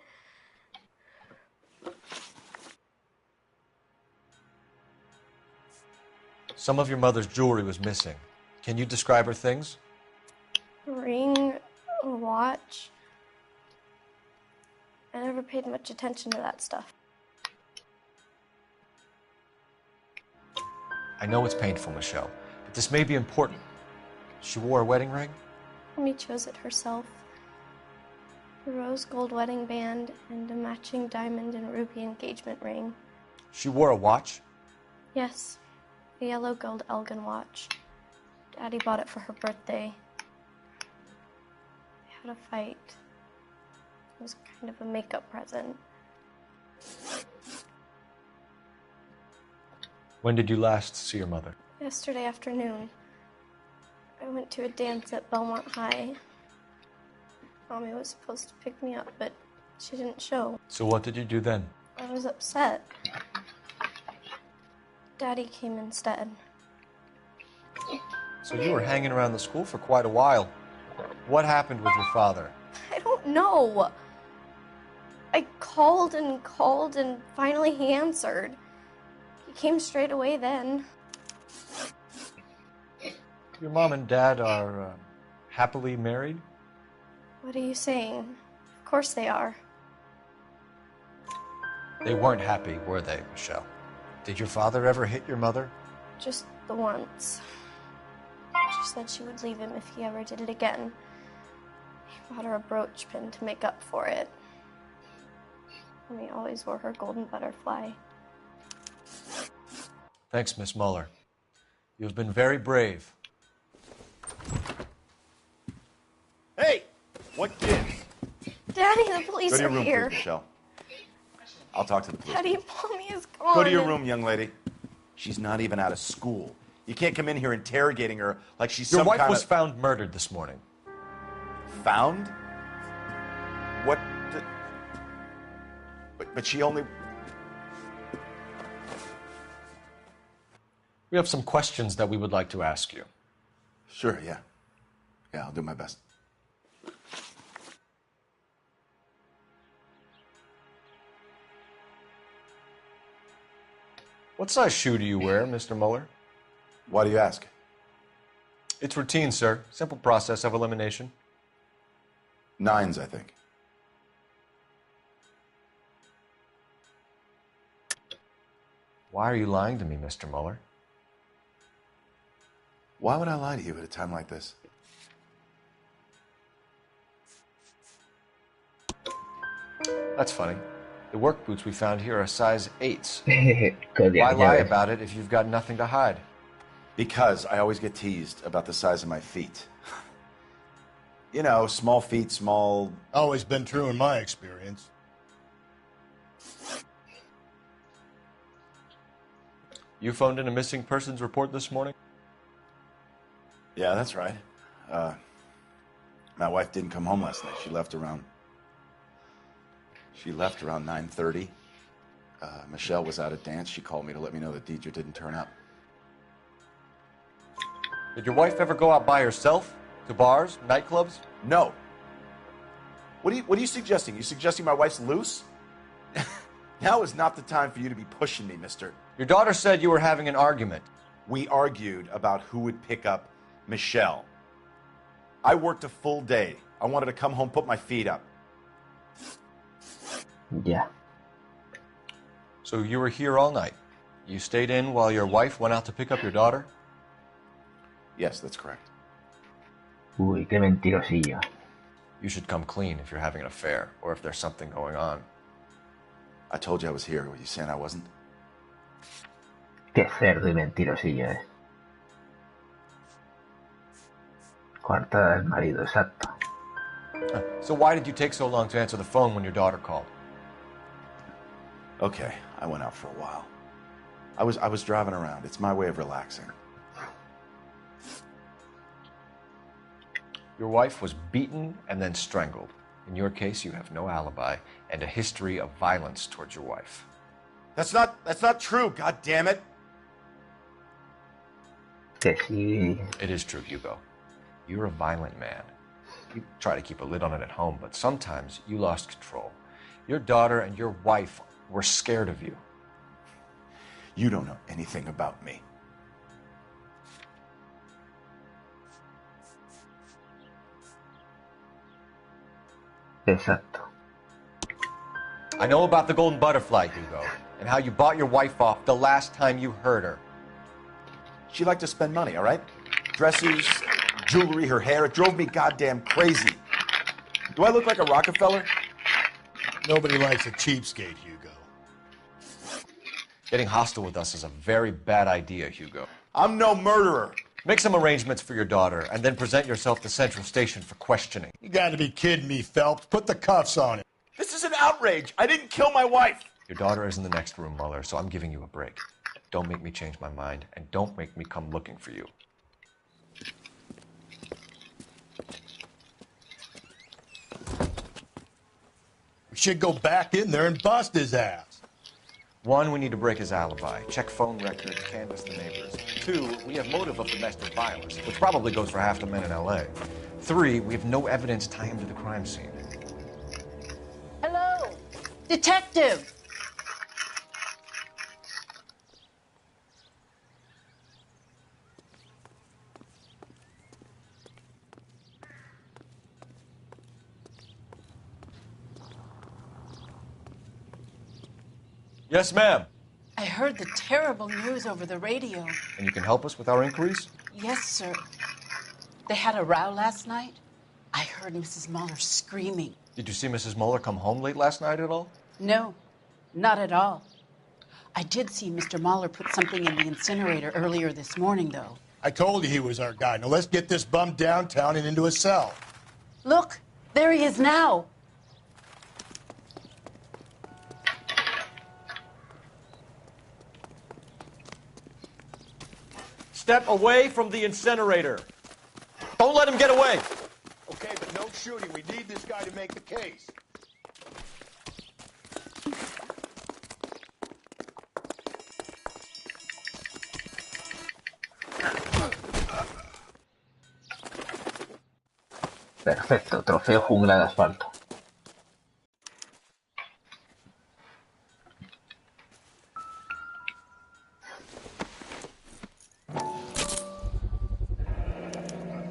S2: Some of your mother's jewelry was missing. Can you describe her things?
S8: A ring, a watch. I never paid much attention to that stuff.
S2: I know it's painful, Michelle, but this may be important. She wore a wedding ring?
S8: Mommy chose it herself. A rose gold wedding band and a matching diamond and ruby engagement ring.
S2: She wore a watch?
S8: Yes, a yellow gold Elgin watch. Daddy bought it for her birthday. They had a fight. It was kind of a makeup present.
S2: When did you last see your mother?
S8: Yesterday afternoon. I went to a dance at Belmont High. Mommy was supposed to pick me up, but she didn't show.
S2: So what did you do then?
S8: I was upset. Daddy came instead.
S2: So you were hanging around the school for quite a while. What happened with your father?
S8: I don't know. I called and finally he answered. He came straight away then.
S2: Your mom and dad are happily married?
S8: What are you saying? Of course they are.
S2: They weren't happy, were they, Michelle? Did your father ever hit your mother?
S8: Just the once. She said she would leave him if he ever did it again. He bought her a brooch pin to make up for it. Mommy always wore her golden butterfly.
S2: Thanks, Miss Muller. You've been very brave.
S6: Hey! What gives?
S8: Daddy, the police
S6: Go to your
S8: are
S6: room,
S8: here.
S6: please, Michelle. I'll talk to the police.
S8: Daddy, Mommy is gone.
S6: Go to your room, young lady. She's not even out of school. You can't come in here interrogating her like she's
S2: Your
S6: some
S2: wife
S6: kind
S2: was
S6: of...
S2: found murdered this morning.
S6: Found? What the... But she only...
S2: We have some questions that we would like to ask you.
S6: Sure, yeah. Yeah, I'll do my best.
S2: What size shoe do you wear, Mr. Muller?
S6: Why do you ask?
S2: It's routine, sir. Simple process of elimination.
S6: 9s, I think.
S2: Why are you lying to me, Mr. Muller?
S6: Why would I lie to you at a time like this?
S2: That's funny. The work boots we found here are size 8s.
S10: Good,
S2: Why
S10: yeah,
S2: lie
S10: yeah.
S2: about it if you've got nothing to hide?
S6: Because I always get teased about the size of my feet. You know, small feet, small...
S7: Always been true in my experience.
S2: You phoned in a missing persons report this morning?
S6: Yeah, that's right. My wife didn't come home last night. She left around 9:30. Michelle was out at dance. She called me to let me know that Deidre didn't turn up.
S2: Did your wife ever go out by herself? To bars, nightclubs?
S6: No. What are you suggesting? You suggesting my wife's loose? Now is not the time for you to be pushing me, mister.
S2: Your daughter said you were having an argument.
S6: We argued about who would pick up Michelle. I worked a full day. I wanted to come home, put my feet up.
S10: Yeah.
S2: So you were here all night. You stayed in while your wife went out to pick up your daughter?
S6: Yes, that's correct.
S10: Uy, qué mentirosillo.
S2: You should come clean if you're having an affair or if there's something going on.
S6: I told you I was here. Were you saying I wasn't?
S10: Qué cerdo y mentirosillo es. Coartada del marido, exacto.
S2: So why did you take so long to answer the phone when your daughter called?
S6: Okay, I went out for a while. I was driving around. It's my way of relaxing.
S2: Your wife was beaten and then strangled. In your case, you have no alibi and a history of violence towards your wife.
S6: That's not true, god damn it.
S10: Que sí.
S2: It is true, Hugo. You're a violent man. You try to keep a lid on it at home, but sometimes you lost control. Your daughter and your wife were scared of you.
S6: You don't know anything about me.
S10: Exacto.
S2: I know about the golden butterfly, Hugo, and how you bought your wife off the last time you heard her.
S6: She liked to spend money, all right? Dresses, jewelry, her hair. It drove me goddamn crazy. Do I look like a Rockefeller?
S21: Nobody likes a cheapskate, Hugo.
S2: Getting hostile with us is a very bad idea, Hugo.
S6: I'm no murderer.
S2: Make some arrangements for your daughter, and then present yourself to Central Station for questioning.
S21: You gotta be kidding me, Phelps. Put the cuffs on him.
S6: This is an outrage. I didn't kill my wife.
S2: Your daughter is in the next room, Muller, so I'm giving you a break. Don't make me change my mind, and don't make me come looking for you.
S21: We should go back in there and bust his ass.
S2: One, we need to break his alibi. Check phone records, canvass the neighbors. Two, we have motive of domestic violence, which probably goes for half the men in L.A. Three, we have no evidence tying him to the crime scene.
S14: Hello, detective.
S2: Yes, ma'am.
S14: I heard the terrible news over the radio.
S2: And you can help us with our inquiries?
S14: Yes, sir. They had a row last night. I heard Mrs. Muller screaming.
S2: Did you see Mrs. Muller come home late last night at all?
S14: No, not at all. I did see Mr. Muller put something in the incinerator earlier this morning, though.
S21: I told you he was our guy. Now let's get this bum downtown and into a cell.
S14: Look, there he is now.
S2: Step away from the incinerator. Don't let him get away.
S21: Okay, but no shooting. We need this guy to make the case.
S10: Perfecto, trofeo jungla de asfalto.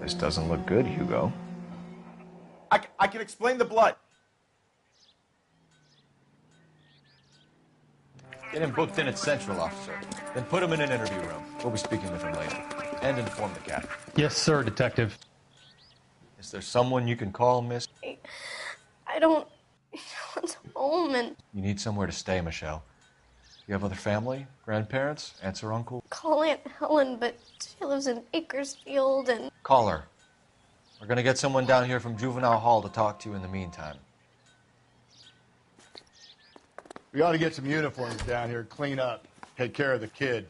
S2: This doesn't look good, Hugo.
S6: I can explain the blood.
S2: Get him booked in at Central, officer. Then put him in an interview room. We'll be speaking with him later. And inform the captain.
S22: Yes, sir, detective.
S2: Is there someone you can call, miss?
S8: I don't want home and
S2: You need somewhere to stay, Michelle. You have other family? Grandparents? Aunts or uncle?
S8: call Aunt Helen, but she lives in Bakersfield and
S2: Call her. We're gonna get someone down here from Juvenile Hall to talk to you in the meantime.
S21: We ought to get some uniforms down here, clean up, take care of the kid.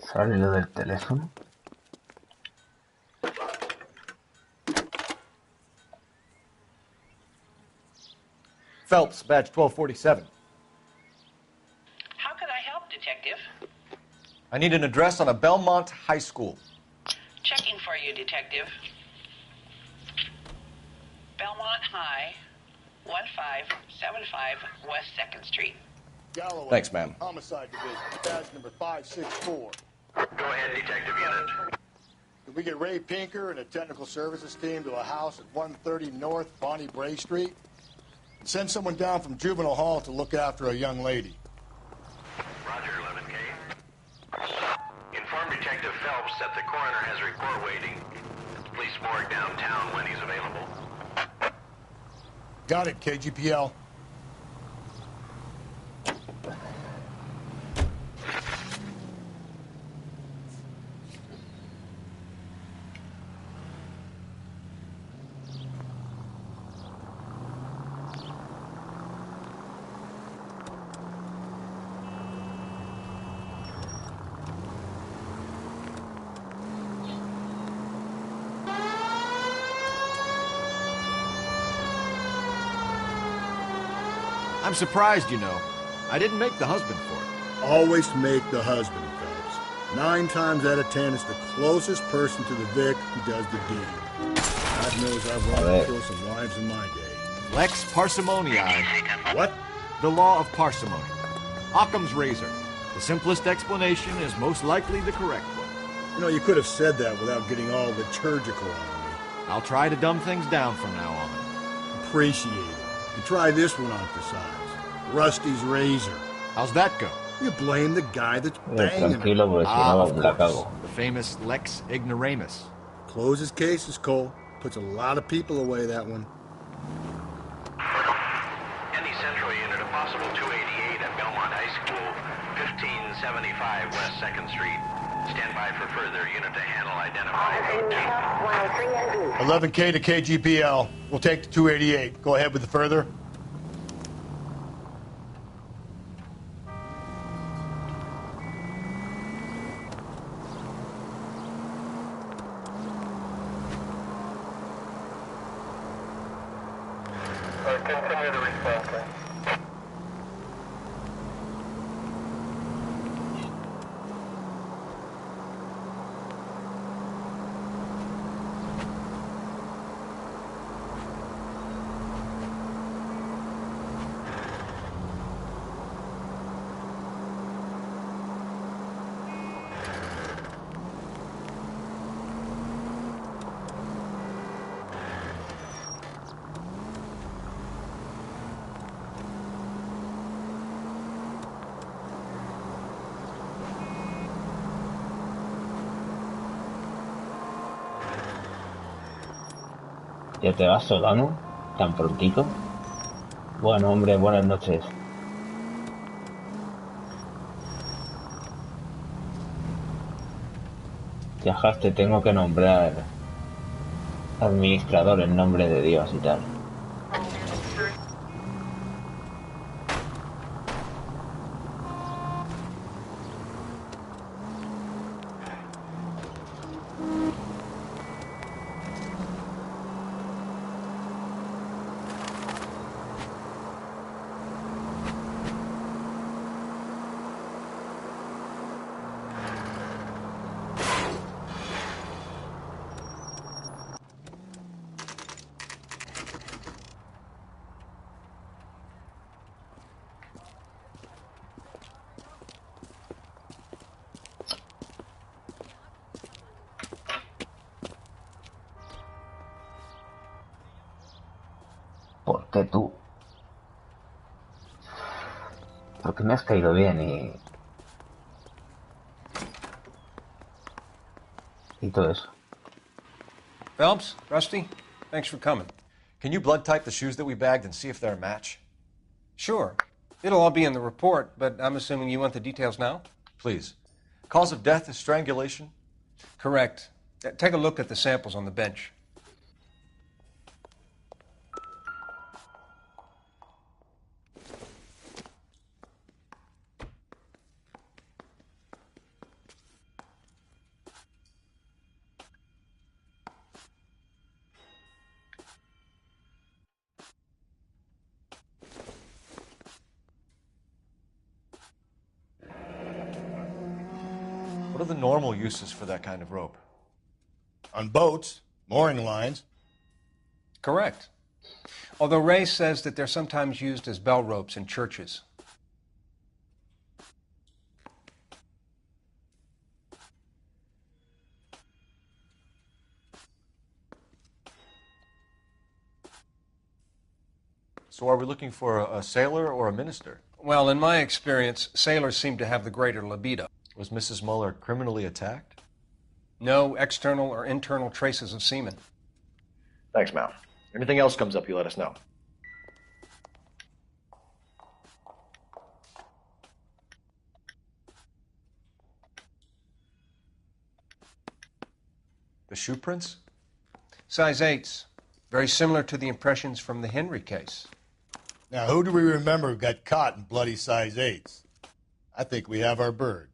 S10: ¿Sale lo del teléfono?
S2: Phelps, badge 1247. I need an address on a Belmont high school.
S15: Checking for you, Detective. Belmont High, 1575 West 2nd Street.
S21: Galloway.
S2: Thanks, ma'am.
S21: Homicide Division, badge number 564.
S15: Go ahead, Detective Unit.
S21: Did we get Ray Pinker and a technical services team to a house at 130 North Bonnie Bray Street? And send someone down from Juvenile Hall to look after a young lady.
S15: Roger, 11K. Inform Detective Phelps that the coroner has a report waiting at the police morgue downtown when he's available.
S21: Got it, KGPL.
S3: I'm surprised, you know. I didn't make the husband for it.
S7: Always make the husband, Phelps. 9 times out of 10, it's the closest person to the Vic who does the deed. God knows I've run into some wives in my day.
S3: Lex parsimoniae.
S7: What?
S3: The law of parsimony. Occam's razor. The simplest explanation is most likely the correct one.
S7: You know, you could have said that without getting all liturgical on me.
S3: I'll try to dumb things down from now on.
S7: Appreciate it. And try this one on for size. Rusty's razor.
S3: How's that go?
S7: You blame the guy that's banging
S10: Tranquilo, porque si no
S3: of
S10: la
S3: course.
S10: cago.
S3: The famous Lex ignoramus.
S7: Closes cases, Cole. Puts a lot of people away, that one.
S15: Any Central Unit, a possible 288 at Belmont High School, 1575 West 2nd Street. Stand by for further unit to handle identified.
S21: 11K to KGPL. We'll take the 288. Go ahead with the further.
S15: Continue the response.
S10: ¿Ya te vas, Solano? ¿Tan prontito? Bueno, hombre, buenas noches. Yajas, te tengo que nombrar administrador en nombre de Dios y tal. ¿Por qué tú? Porque me has caído bien y todo eso.
S1: Phelps, Rusty, thanks for coming.
S2: Can you blood type the shoes that we bagged and see if they're a match?
S1: Sure. It'll all be in the report, but I'm assuming you want the details now?
S2: Please. Cause of death is strangulation?
S1: Correct. Take a look at the samples on the bench.
S2: are the normal uses for that kind of rope?
S21: On boats, mooring lines.
S1: Correct. Although Ray says that they're sometimes used as bell ropes in churches.
S2: So are we looking for a sailor or a minister?
S1: Well, in my experience, sailors seem to have the greater libido.
S2: Was Mrs. Muller criminally attacked?
S1: No external or internal traces of semen.
S6: Thanks, Mal. Anything else comes up, you let us know.
S2: The shoe prints?
S1: Size 8s. Very similar to the impressions from the Henry case.
S21: Now, who do we remember got caught in bloody size 8s? I think we have our bird.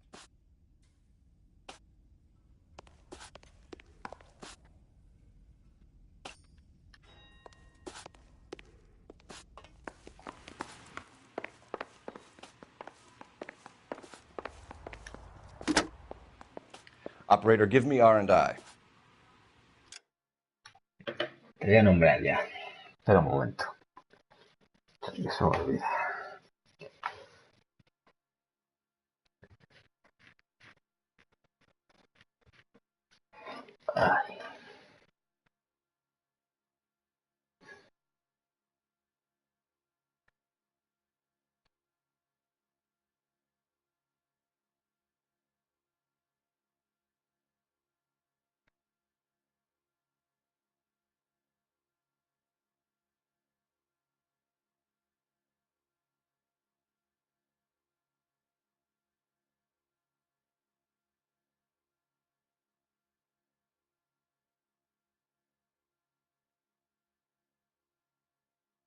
S2: Operator, give me R&I.
S10: Te voy a nombrar ya. Espera un momento. Eso me olvida. Ay.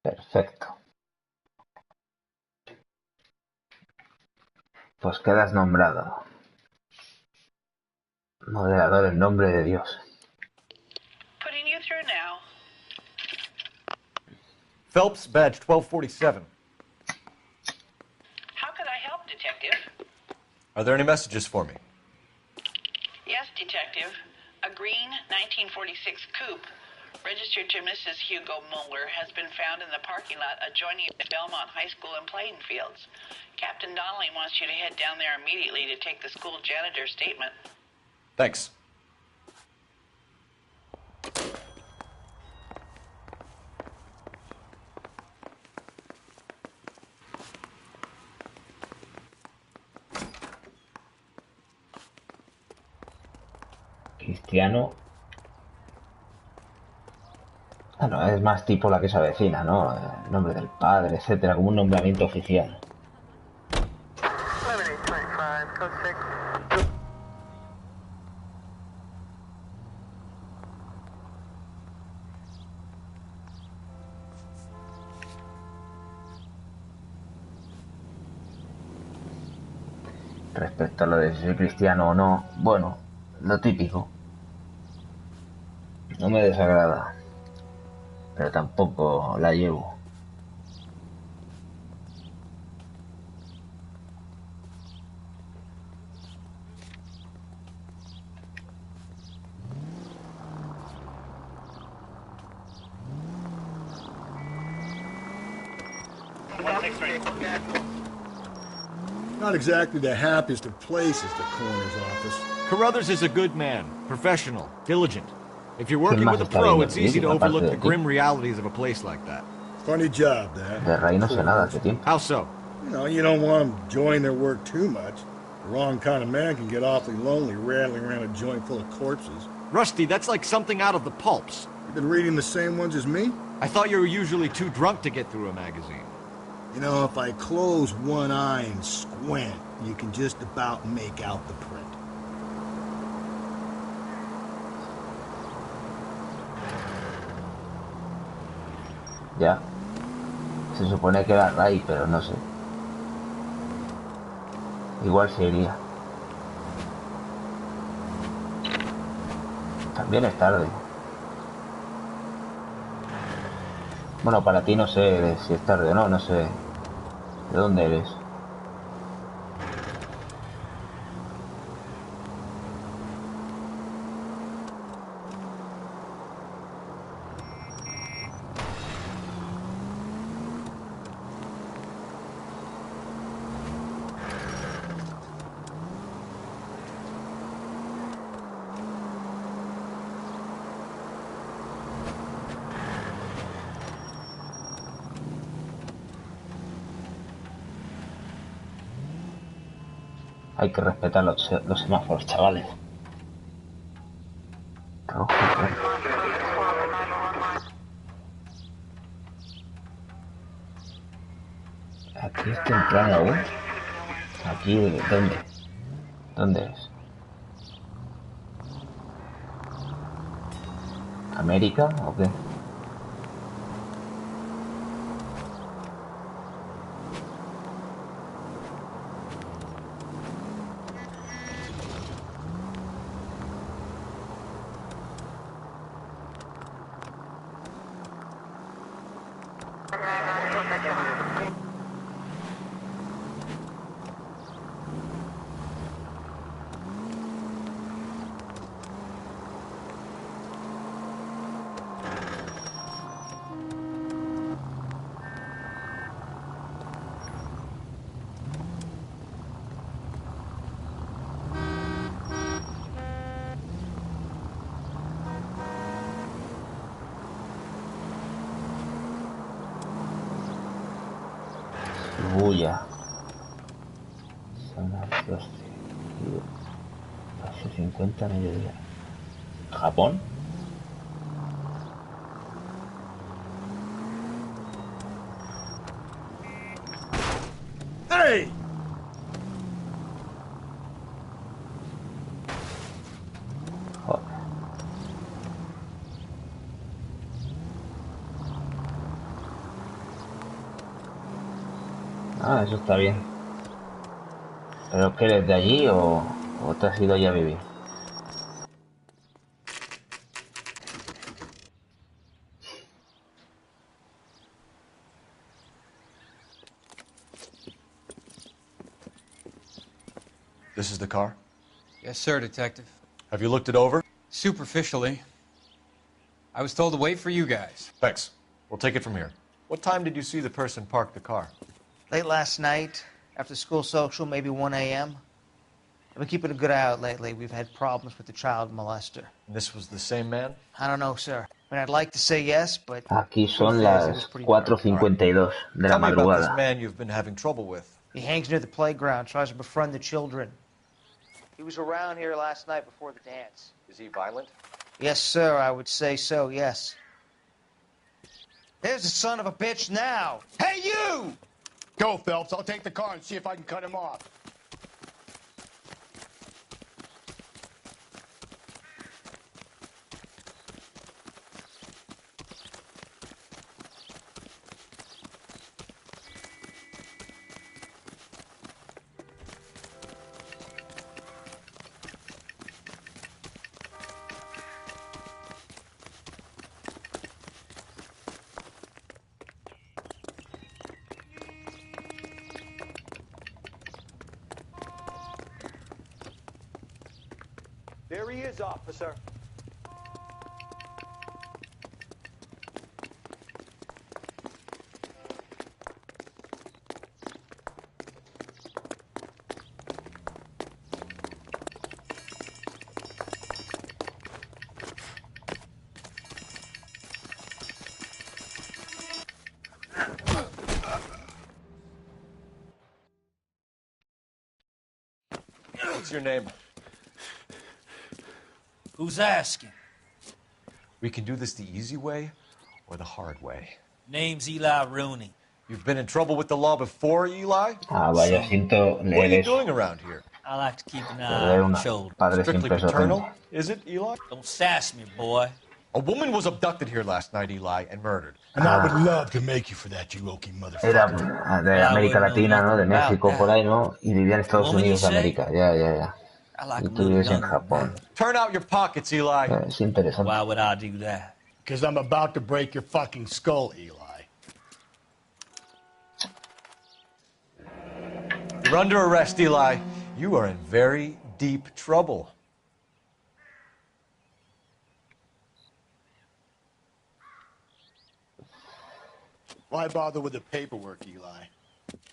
S10: Perfecto. Pues quedas nombrado. Moderador en nombre de Dios.
S14: Putting you through now.
S2: Phelps, badge 1247.
S14: How could I help, Detective?
S2: Are there any messages for me?
S14: Yes, Detective. A green 1946 coupe, registered to Mrs. Hugo Muller, has been found in the parking lot adjoining the Belmont High School and playing fields. Captain Donnelly wants you to head down there immediately to take the school janitor's statement.
S2: Thanks.
S10: Cristiano. Bueno, es más tipo la que se avecina, ¿no? El nombre del padre, etcétera, como un nombramiento oficial. Respecto a lo de si soy cristiano o no, bueno, lo típico. No me desagrada, pero tampoco la llevo.
S7: Not exactly the happiest of places, the coroner's office.
S3: Carruthers is a good man, professional, diligent. If you're working with a pro, it's easy to overlook the grim realities of a place like that.
S7: Funny job, that.
S10: De Rey no sé nada hace tiempo.
S7: How so? You don't want them enjoying their work too much. The wrong kind of man can get awfully lonely rattling around a joint full of corpses.
S3: Rusty, that's like something out of the pulps.
S7: You've been reading the same ones as me?
S3: I thought you were usually too drunk to get through a magazine.
S7: If I close one eye and squint, you can just about make out the print.
S10: Ya. Se supone que era Ray, pero no sé. Igual se iría. También es tarde. Bueno, para ti no sé si es tarde o no, no sé. ¿De dónde eres? Hay que respetar los semáforos, chavales. Ojo, aquí es temprano aún. Aquí, ¿dónde? ¿Dónde es? ¿América o qué? Bulla. Son las 12. 12:50 mediodía. ¿Japón?
S7: ¡Hey!
S10: Joder. Ah, eso está bien. ¿Pero qué eres de allí o te has ido ya a vivir?
S2: This is the car?
S12: Yes, sir, Detective.
S2: Have you looked it over?
S12: Superficially. I was told to wait for you guys.
S2: Thanks. We'll take it from here. What time did you see the person park the car?
S18: Late last night, after school social, maybe 1 a.m. I've been keeping a good eye out lately. We've had problems with the child molester.
S2: And this was the same man?
S18: I don't know, sir. I mean, I'd like to say yes, but...
S10: Aquí son las 4:52 de la
S2: Tell me about this
S10: madrugada.
S2: man you've been having trouble with.
S18: He hangs near the playground, tries to befriend the children. He was around here last night before the dance.
S2: Is he violent?
S18: Yes, sir, I would say so, yes. There's the son of a bitch now. Hey, you!
S21: Go, Phelps. I'll take the car and see if I can cut him off.
S17: There he is, officer.
S2: What's your name?
S22: Who's asking?
S2: We can do this the easy way or the hard way.
S22: Name's Eli Rooney.
S2: You've been in trouble with the law before, Eli?
S10: Ah, vaya, siento
S2: What are
S10: leer
S2: you
S10: eso.
S2: doing around here?
S22: I like to keep an eye
S10: Perder
S22: on
S10: una
S22: the children.
S10: padre
S2: Strictly
S10: siempre es
S2: paternal,
S10: horrible.
S2: is it, Eli?
S22: Don't sass me, boy.
S2: A woman was abducted here last night, Eli, and murdered.
S21: And I would love to make you for that, you Okie
S10: Era
S21: motherfucker.
S10: de América Latina, ¿no? De México, por ahí, ¿no? Y vivía en Estados Unidos de América. Ya, ya, ya. Y tú vives en Japón.
S2: Turn out your pockets, Eli.
S10: Es interesante.
S22: Why would I do that?
S21: Because I'm about to break your fucking skull, Eli.
S2: You're under arrest, Eli. You are in very deep trouble.
S21: Why bother with the paperwork, Eli?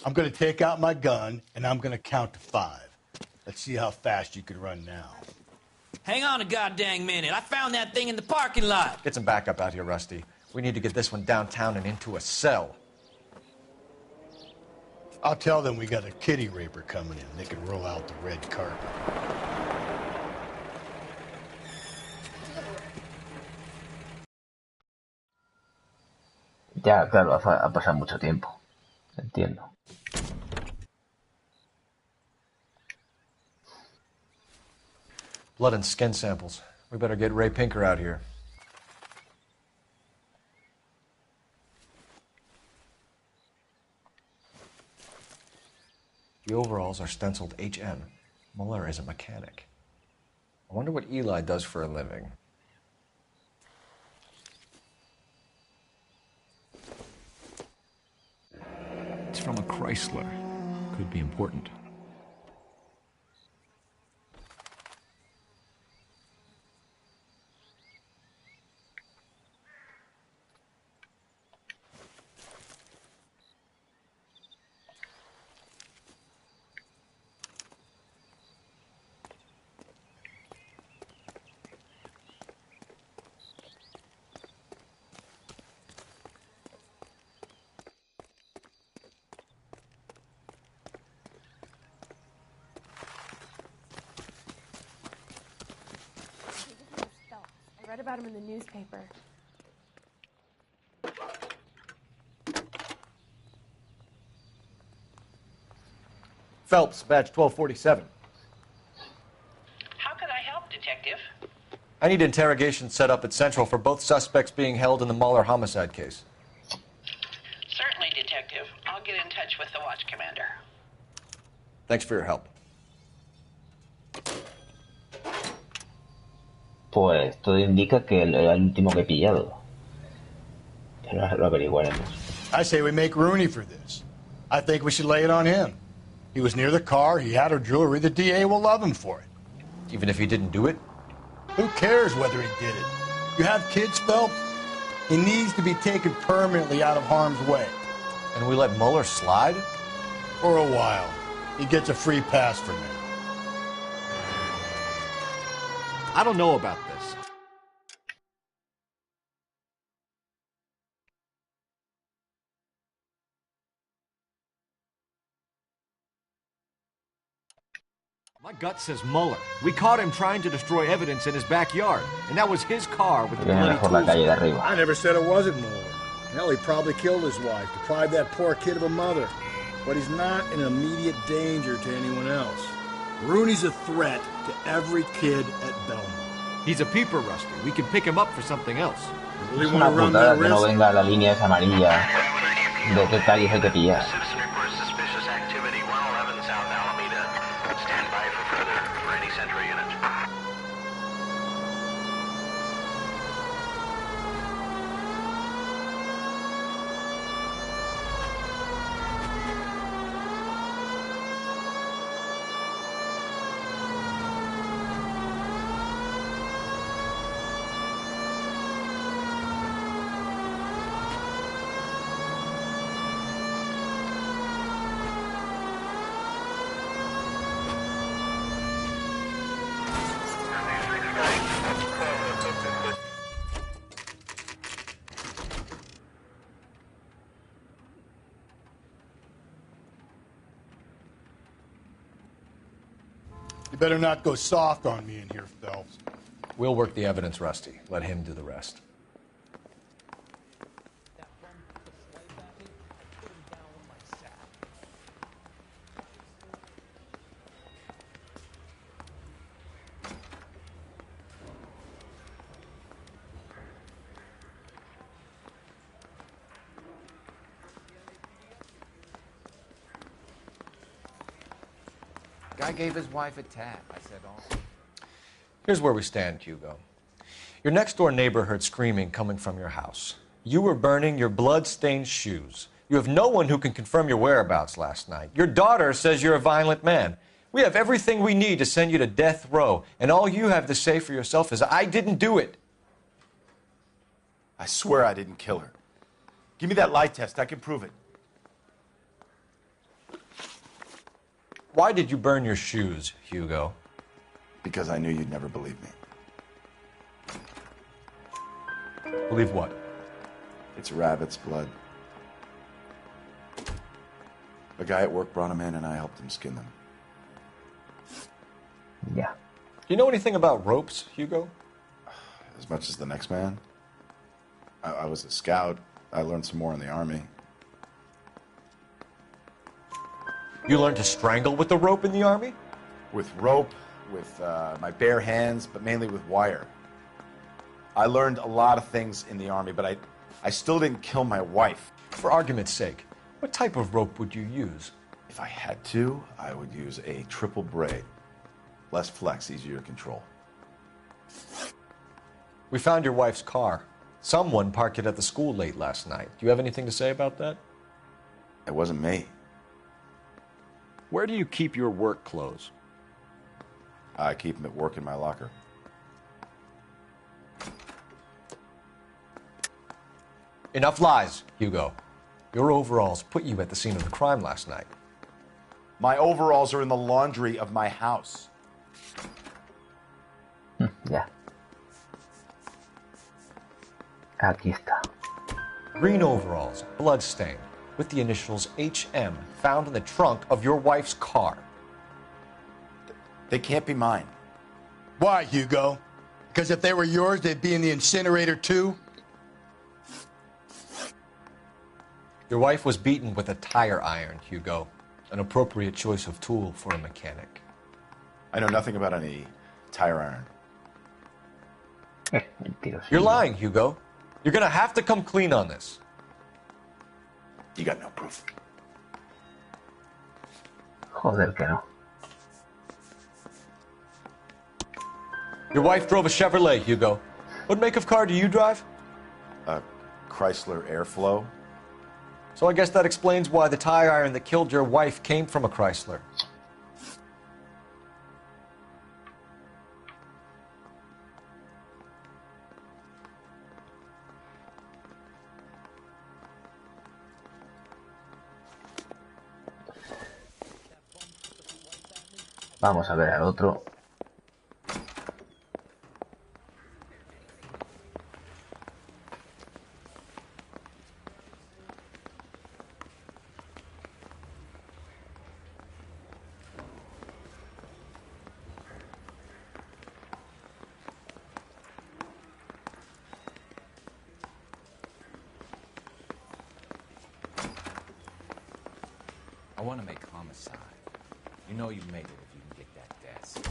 S21: I'm going to take out my gun, and I'm going to count to 5. Let's see how fast you can run now.
S22: Hang on a goddamn minute. I found that thing in the parking lot.
S2: Get some backup out here, Rusty. We need to get this one downtown and into a cell.
S21: I'll tell them we got a kitty raper coming in. They can roll out the red carpet.
S10: Ya, claro, ha pasado mucho tiempo. Entiendo.
S3: Blood and skin samples. We better get Ray Pinker out here. The overalls are stenciled HM. Muller is a mechanic. I wonder what Eli does for a living.
S9: It's from a Chrysler. Could be important.
S8: I read about him in the newspaper.
S3: Phelps, badge 1247.
S14: How could I help, Detective?
S3: I need interrogation set up at Central for both suspects being held in the Muller homicide case.
S14: Certainly, Detective. I'll get in touch with the watch commander.
S3: Thanks for your help.
S10: Pues todo indica que era el último que he pillado. Pero lo averiguaremos.
S21: I say we make Rooney for this. I think we should lay it on him. He was near the car, he had her jewelry, the DA will love him for it.
S3: Even if he didn't do it?
S21: Who cares whether he did it? You have kids, Phelps? He needs to be taken permanently out of harm's way.
S3: And we let Muller slide?
S21: For a while. He gets a free pass for now.
S3: I don't know about this. My gut says Muller. We caught him trying to destroy evidence in his backyard, and that was his car with the bloody tools.
S7: I never said it wasn't Muller. Hell, he probably killed his wife, deprived that poor kid of a mother. But he's not in immediate danger to anyone else. Rooney's a threat to every kid at Belmont.
S3: He's a peeper, Rusty. We can pick him up for something else.
S21: You really
S10: Es una putada que no venga la línea esa amarilla de qué calle hay que pillar.
S15: Citizen reports suspicious activity 111 South Alameda. Stand by for any Central unit.
S21: You better not go soft on me in here, Phelps.
S3: We'll work the evidence, Rusty. Let him do the rest.
S12: Guy gave his wife a tap. I said, oh.
S3: Here's where we stand, Hugo. Your next-door neighbor heard screaming coming from your house. You were burning your blood-stained shoes. You have no one who can confirm your whereabouts last night. Your daughter says you're a violent man. We have everything we need to send you to death row, and all you have to say for yourself is, I didn't do it.
S6: I swear I didn't kill her. Give me that lie test. I can prove it.
S3: Why did you burn your shoes, Hugo?
S6: Because I knew you'd never believe me.
S3: Believe what?
S6: It's rabbit's blood. A guy at work brought him in, and I helped him skin them.
S10: Yeah.
S3: Do you know anything about ropes, Hugo?
S6: As much as the next man. I was a scout. I learned some more in the Army.
S3: You learned to strangle with the rope in the Army?
S6: With rope, with my bare hands, but mainly with wire. I learned a lot of things in the Army, but I still didn't kill my wife.
S3: For argument's sake, what type of rope would you use?
S6: If I had to, I would use a triple braid. Less flex, easier to control.
S3: We found your wife's car. Someone parked it at the school late last night. Do you have anything to say about that?
S6: It wasn't me.
S9: Where do you keep your work clothes?
S6: I keep them at work in my locker.
S3: Enough lies, Hugo. Your overalls put you at the scene of the crime last night.
S6: My overalls are in the laundry of my house.
S10: Ya. Aquí está.
S3: Green overalls, bloodstained, with the initials HM found in the trunk of your wife's car.
S6: They can't be mine.
S7: Why, Hugo? Because if they were yours, they'd be in the incinerator too?
S3: Your wife was beaten with a tire iron, Hugo. An appropriate choice of tool for a mechanic.
S6: I know nothing about any tire iron.
S3: You're lying, Hugo. You're gonna have to come clean on this.
S6: You got no proof.
S10: Joder que no.
S3: Your wife drove a Chevrolet, Hugo. What make of car do you drive?
S6: A Chrysler Airflow.
S3: So I guess that explains why the tire iron that killed your wife came from a Chrysler.
S10: Vamos a ver al otro.
S9: I want to make homicide. You know you make it if you can get that desk.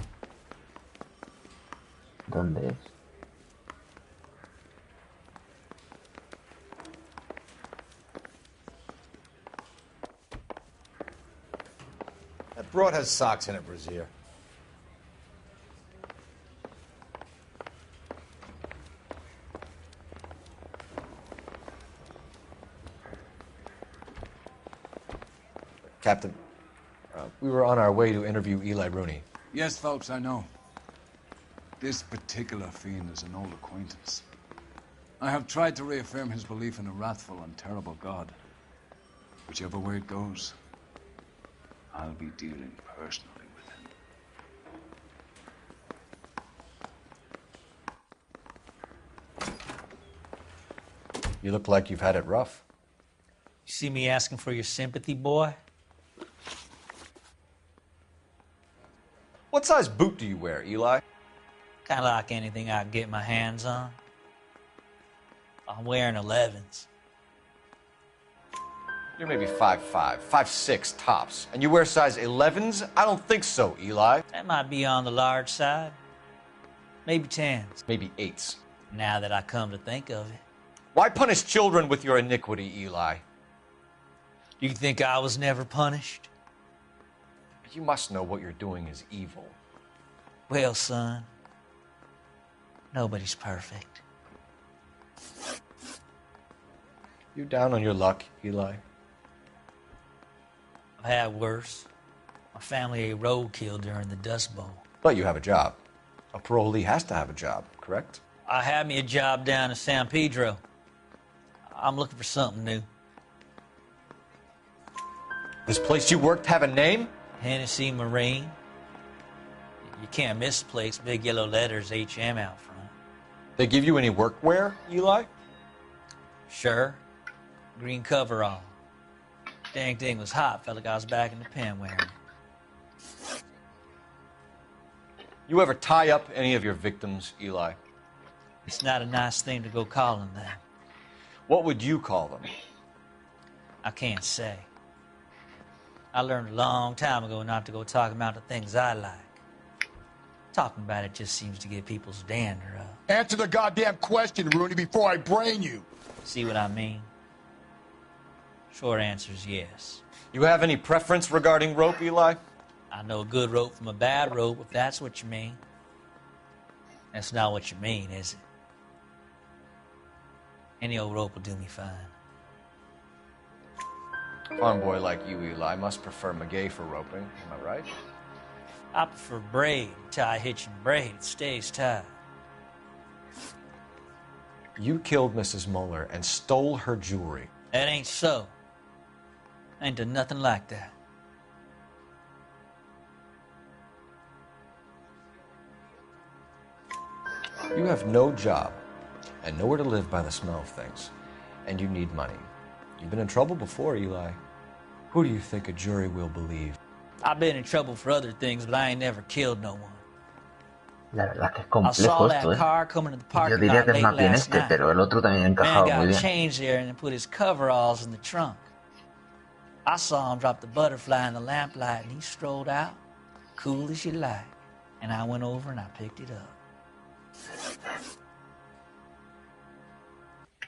S10: ¿Dónde es?
S21: That broad has socks in it, Brazier.
S3: Captain, we were on our way to interview Eli Rooney.
S13: Yes, Phelps, I know. This particular fiend is an old acquaintance. I have tried to reaffirm his belief in a wrathful and terrible God. Whichever way it goes, I'll be dealing personally with him.
S3: You look like you've had it rough.
S22: You see me asking for your sympathy, boy?
S3: What size boot do you wear, Eli?
S22: Kind of like anything I can get my hands on. I'm wearing 11s.
S3: You're maybe 5'5", 5'6" tops, and you wear size 11s? I don't think so, Eli.
S22: That might be on the large side. Maybe 10s.
S3: Maybe 8s.
S22: Now that I come to think of it.
S3: Why punish children with your iniquity, Eli?
S22: Do you think I was never punished?
S3: You must know what you're doing is evil.
S22: Well, son, nobody's perfect.
S3: You down on your luck, Eli?
S22: I've had worse. My family ate roadkill during the Dust Bowl.
S3: But you have a job. A parolee has to have a job, correct?
S22: I had me a job down in San Pedro. I'm looking for something new.
S3: This place you worked have a name?
S22: Hennessy Marine. You can't miss the place. Big yellow letters, HM out front.
S3: They give you any workwear, Eli?
S22: Sure. Green coverall. Dang thing was hot. Felt like I was back in the pen wearing it.
S3: You ever tie up any of your victims, Eli?
S22: It's not a nice thing to go calling them.
S3: What would you call them?
S22: I can't say. I learned a long time ago not to go talking about the things I like. Talking about it just seems to get people's dander up.
S7: Answer the goddamn question, Rooney, before I brain you.
S22: See what I mean? Short answer is yes.
S3: You have any preference regarding rope, Eli?
S22: I know a good rope from a bad rope, if that's what you mean. That's not what you mean, is it? Any old rope will do me fine.
S3: Farm boy like you, Eli, must prefer Magay for roping. Am I right?
S22: I prefer braid. Tie, hitch, and braid. It stays tied.
S3: You killed Mrs. Muller and stole her jewelry.
S22: That ain't so. I ain't done nothing like that.
S3: You have no job and nowhere to live by the smell of things, and you need money. You've been in trouble before, Eli. Who do you think a jury will believe?
S22: I've been in trouble for other things, but I ain't never killed no one.
S10: La verdad que es
S22: I saw
S10: complejo
S22: that
S10: esto, ¿eh?
S22: car coming to the
S10: Yo
S22: parking
S10: diría
S22: lot
S10: que es
S22: late
S10: más bien
S22: last
S10: este,
S22: night.
S10: pero el otro también ha
S22: Man
S10: encajado
S22: got
S10: muy bien.
S22: changed there and put his coveralls in the trunk. I saw him drop the butterfly in the lamplight, and he strolled out, cool as you like. And I went over and I picked it up.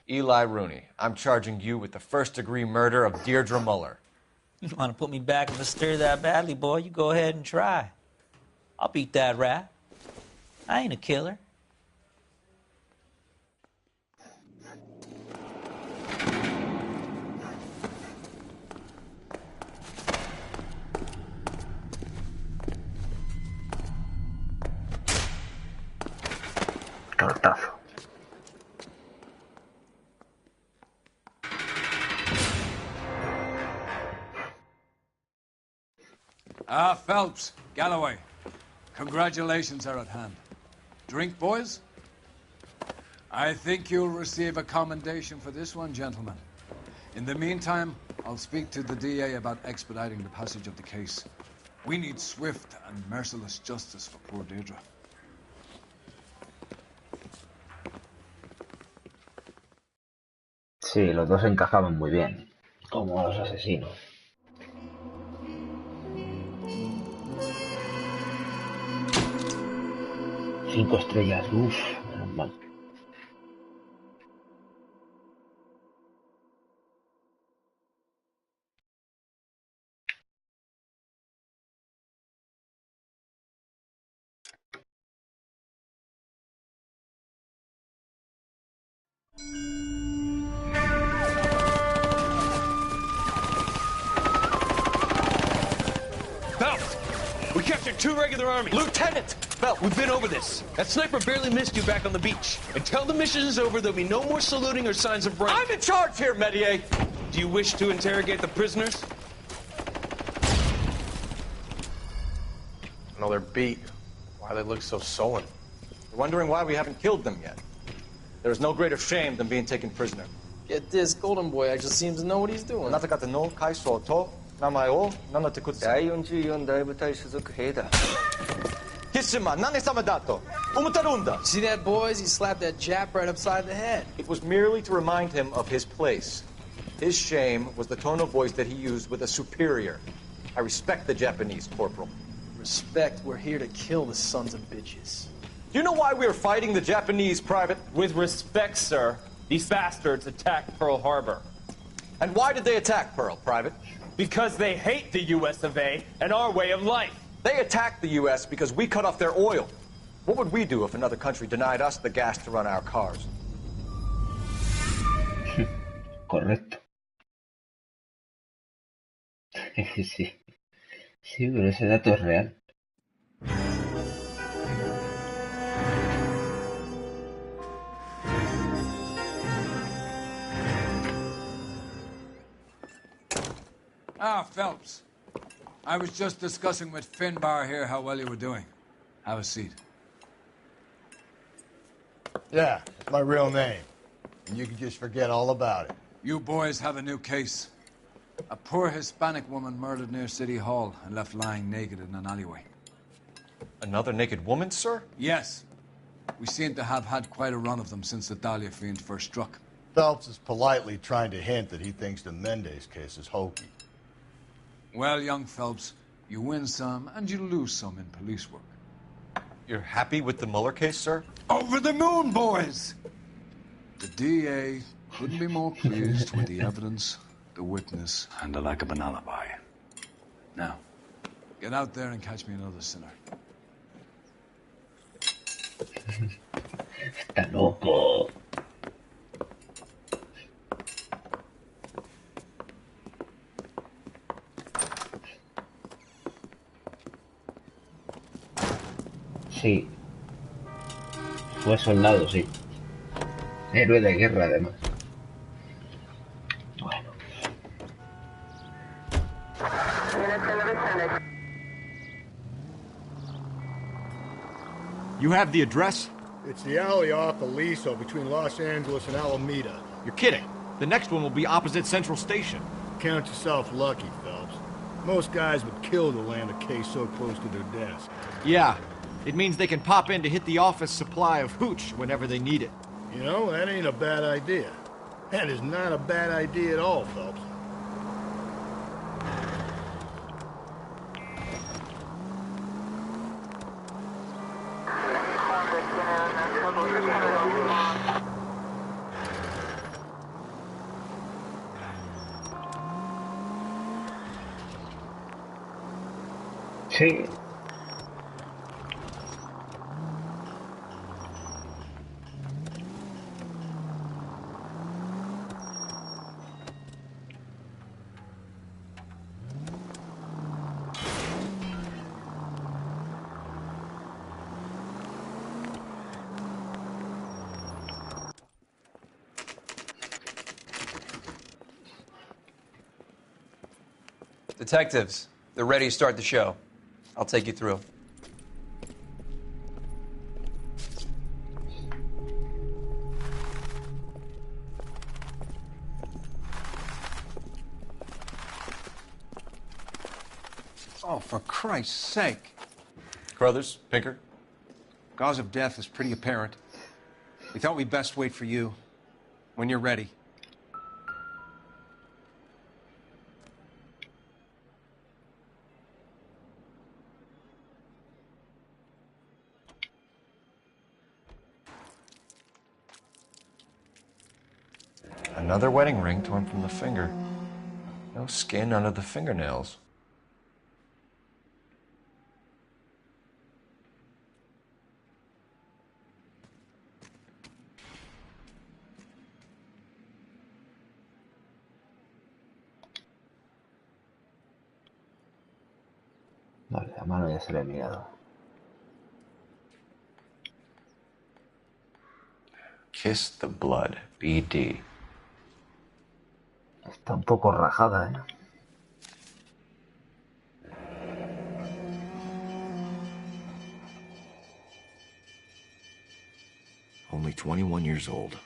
S3: Eli Rooney, I'm charging you with the first-degree murder of Deirdre Muller.
S22: You want to put me back in the stir that badly, boy? You go ahead and try. I'll beat that rap. I ain't a killer.
S10: Tortazo.
S13: Ah, Phelps, Galloway. Congratulations are at hand. Drink, boys? I think you'll receive a commendation for this one, gentlemen. In the meantime, I'll speak to the DA about expediting the passage of the case. We need swift and merciless justice for poor Deirdre.
S10: Sí, los dos encajaban muy bien, como los asesinos. Cinco estrellas, uff, menos mal.
S5: Phelps, we captured 2 regular armies. Lieutenant! Phelps, we've been over this. That sniper barely missed you back on the beach. Until the mission is over, there'll be no more saluting or signs of rank.
S3: I'm in charge here, Medier!
S5: Do you wish to interrogate the prisoners?
S6: No, they're beat. Why they look so sullen?
S3: You're wondering why we haven't killed them yet. There is no greater shame than being taken prisoner.
S19: Get this, Golden Boy actually seems to know what he's doing.
S3: See
S19: that, boys? He slapped that Jap right upside the head.
S3: It was merely to remind him of his place. His shame was the tone of voice that he used with a superior. I respect the Japanese, Corporal.
S19: Respect, we're here to kill the sons of bitches.
S3: Do you know why we are fighting the Japanese, Private?
S5: With respect, sir, these bastards attacked Pearl Harbor.
S3: And why did they attack Pearl, Private?
S5: Because they hate the US of A and our way of life.
S3: They attacked the U.S. because we cut off their oil. What would we do if another country denied us the gas to run our cars?
S10: Correcto. Sí. Sí, pero ese dato es real.
S13: Ah, Phelps. I was just discussing with Finbar here how well you were doing. Have a seat.
S21: Yeah, it's my real name. And you can just forget all about it.
S13: You boys have a new case. A poor Hispanic woman murdered near City Hall and left lying naked in an alleyway.
S3: Another naked woman, sir?
S13: Yes. We seem to have had quite a run of them since the Dahlia fiend first struck.
S21: Phelps is politely trying to hint that he thinks the Mendez case is hokey.
S13: Well, young Phelps, you win some and you lose some in police work.
S3: You're happy with the Mueller case, sir?
S13: Over the moon, boys! The DA couldn't be more pleased with the evidence, the witness, and the lack of an alibi. Now, get out there and catch me another sinner.
S10: Está loco. Sí. Fue soldado, sí. Héroe de guerra, además. Bueno.
S21: You have the address? It's the alley off Aliso between Los Angeles and Alameda.
S3: You're kidding. The next one will be opposite Central Station.
S21: Count yourself lucky, Phelps. Most guys would kill to land a case so close to their desk.
S3: Yeah. It means they can pop in to hit the office supply of hooch whenever they need it.
S21: You know, that ain't a bad idea. That is not a bad idea at all, Phelps.
S10: Sí.
S16: Detectives, they're ready to start the show. I'll take you through.
S1: Oh, for Christ's sake.
S3: Carruthers, Pinker.
S1: Cause of death is pretty apparent. We thought we'd best wait for you. When you're ready.
S3: Another wedding ring torn from the finger. No skin under the fingernails.
S10: Vale, la mano ya se la he mirado.
S3: Kiss the blood, BD.
S10: Está un poco rajada, ¿eh?
S3: Only 21 years old.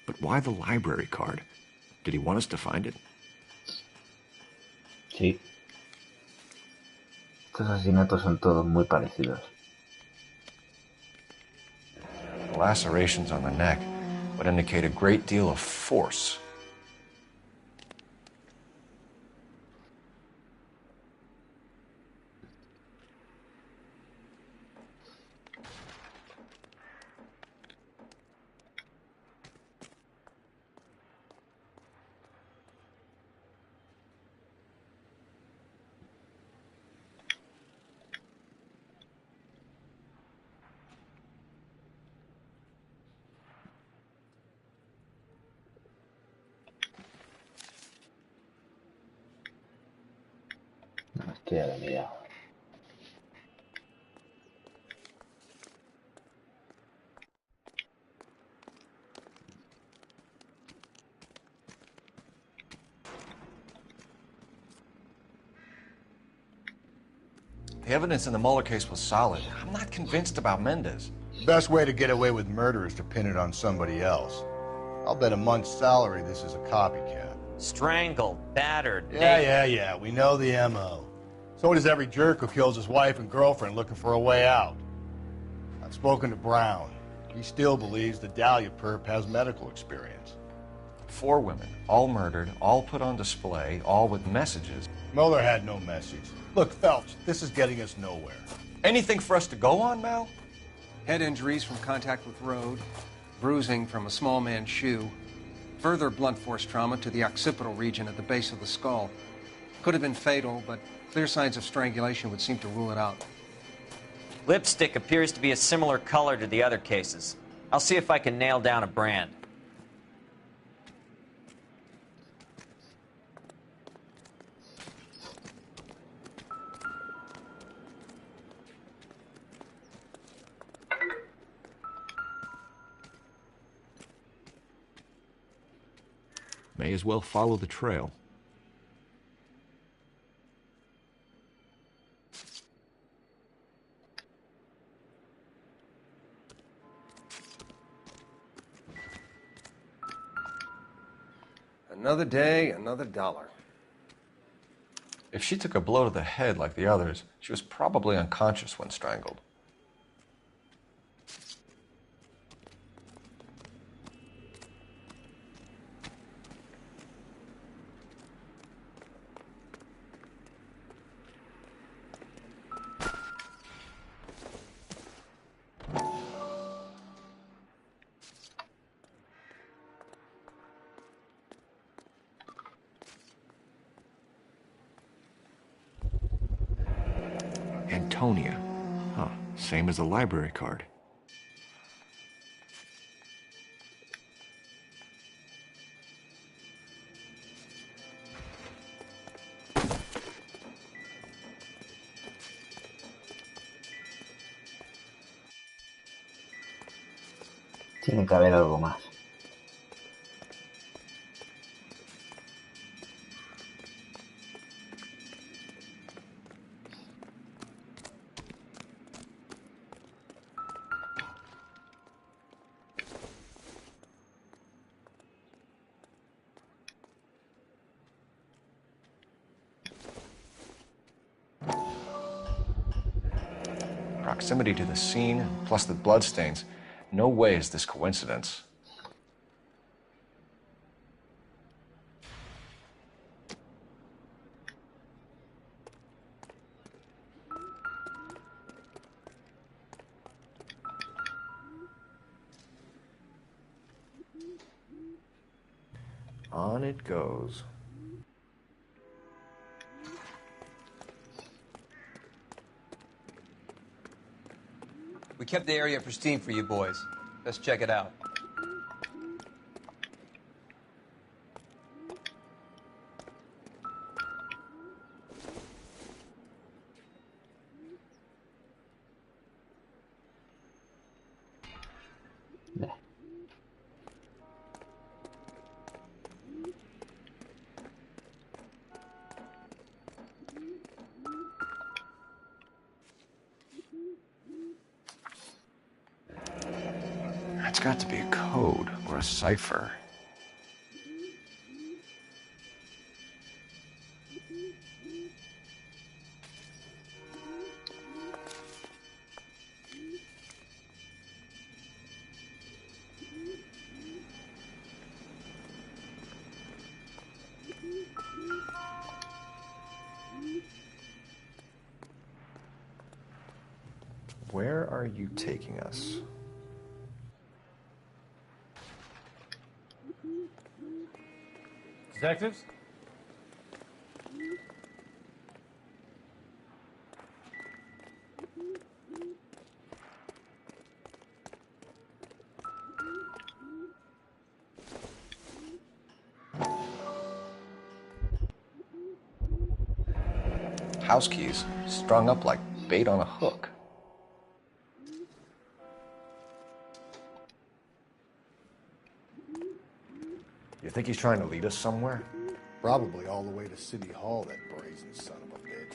S3: But why the library card? Did he want us to find it?
S10: Sí. Estos asesinatos son todos muy parecidos.
S3: The lacerations on the neck would indicate a great deal of force.
S10: Esto ya lo he mirado.
S3: The evidence in the Mueller case was solid. I'm not convinced about Mendez.
S21: The best way to get away with murder is to pin it on somebody else. I'll bet a month's salary this is a copycat.
S20: Strangled, battered,
S21: Yeah. We know the M.O. So does every jerk who kills his wife and girlfriend looking for a way out. I've spoken to Brown. He still believes the Dahlia perp has medical experience.
S3: 4 women, all murdered, all put on display, all with messages.
S21: Mueller had no message. Look, Phelps, this is getting us nowhere.
S3: Anything for us to go on, Mal?
S1: Head injuries from contact with road, bruising from a small man's shoe, further blunt force trauma to the occipital region at the base of the skull. Could have been fatal, but clear signs of strangulation would seem to rule it out.
S20: Lipstick appears to be a similar color to the other cases. I'll see if I can nail down a brand.
S4: May as well follow the trail.
S1: Another day, another dollar.
S3: If she took a blow to the head like the others, she was probably unconscious when strangled.
S4: Antonia. Huh, same as the library card.
S10: Tiene que haber algo más.
S3: Proximity to the scene, plus the bloodstains. No way is this coincidence. On it goes.
S16: We kept the area pristine for you boys. Let's check it out.
S3: It's got to be a code or a cipher. Where are you taking us?
S17: Detectives?
S3: House keys, strung up like bait on a hook. You think he's trying to lead us somewhere?
S21: Probably all the way to City Hall, that brazen son of a bitch.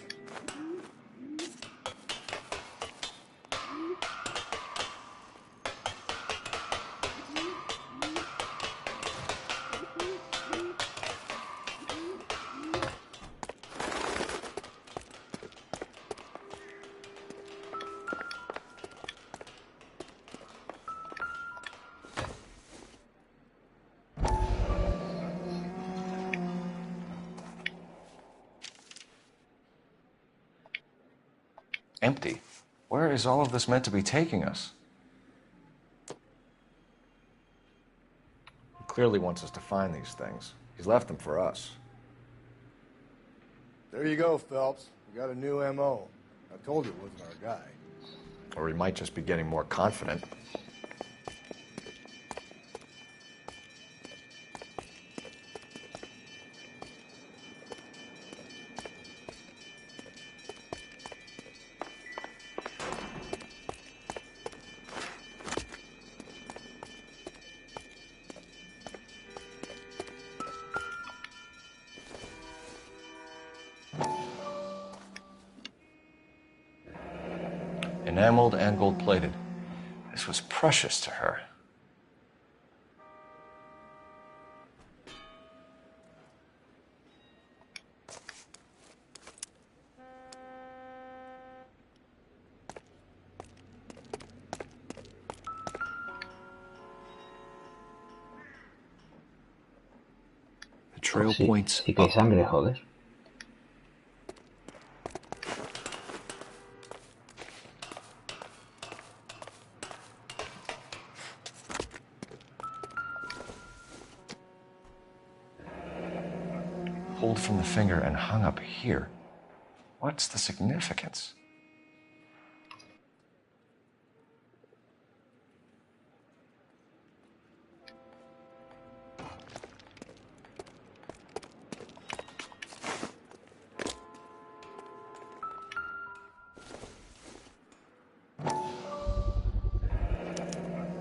S3: empty. Where is all of this meant to be taking us? He clearly wants us to find these things. He's left them for us.
S21: There you go, Phelps. We got a new M.O. I told you it wasn't our guy.
S3: Or he might just be getting more confident. Enameled and gold-plated. This was precious to her.
S4: The trail points
S10: Sí que hay sangre, joder.
S3: Pulled from the finger and hung up here. What's the significance?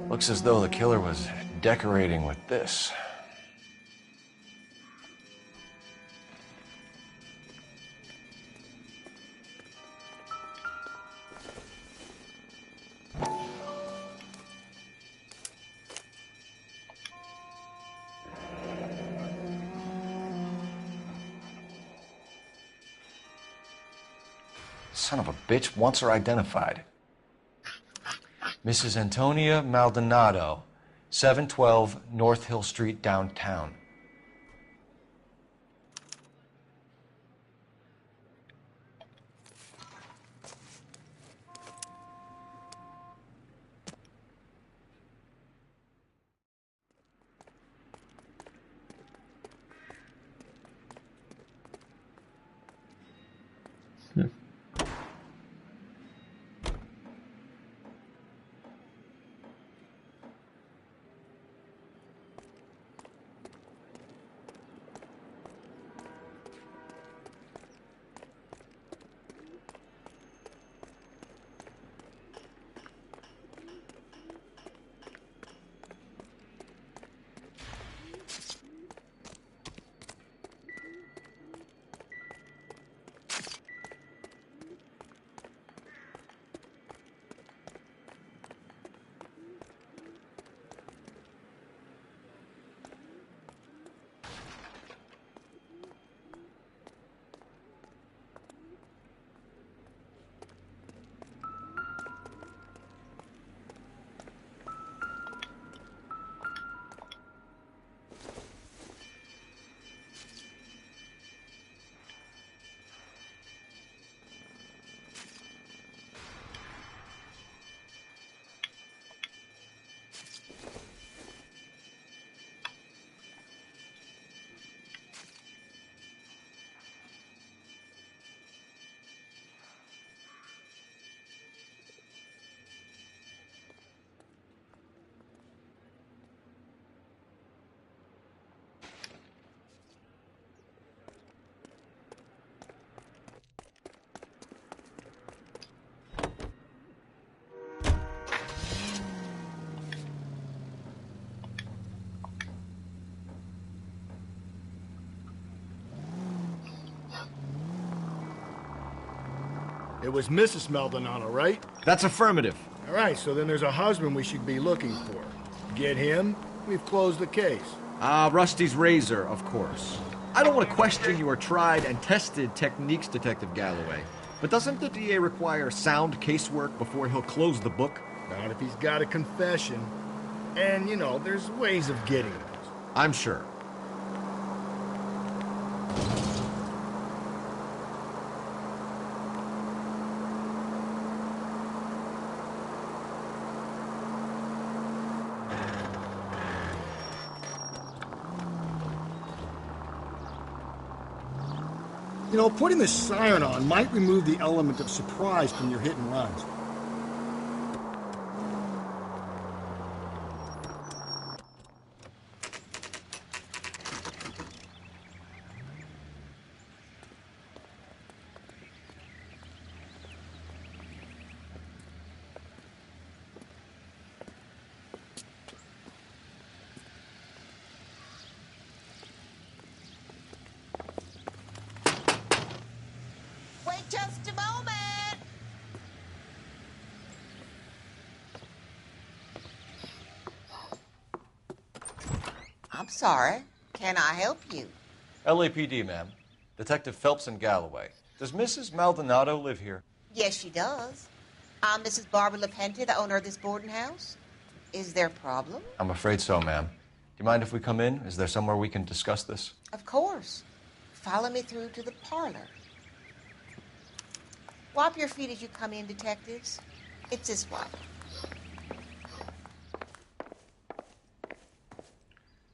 S3: Looks as though the killer was decorating with this. Son of a bitch wants her identified. Mrs. Antonia Maldonado, 712 North Hill Street, downtown.
S21: It was Mrs. Maldonado, right? That's affirmative. All right, so then there's a husband we should be looking for. Get him, we've closed the case.
S11: Rusty's razor, of course. I don't want to question your tried and tested techniques, Detective Galloway. But doesn't the DA require sound casework before he'll close the book?
S21: Not if he's got a confession. And, you know, there's ways of getting it.
S11: I'm sure.
S7: You know, putting the siren on might remove the element of surprise from your hit and runs.
S17: Just a moment. I'm sorry. Can I help you?
S3: LAPD, ma'am. Detective Phelps and Galloway. Does Mrs. Maldonado live here?
S17: Yes, she does. I'm Mrs. Barbara LaPenta, the owner of this boarding house. Is there a problem?
S3: I'm afraid so, ma'am. Do you mind if we come in? Is there somewhere we can discuss this?
S17: Of course. Follow me through to the parlor. Wipe your feet as you come in, detectives. It's this way.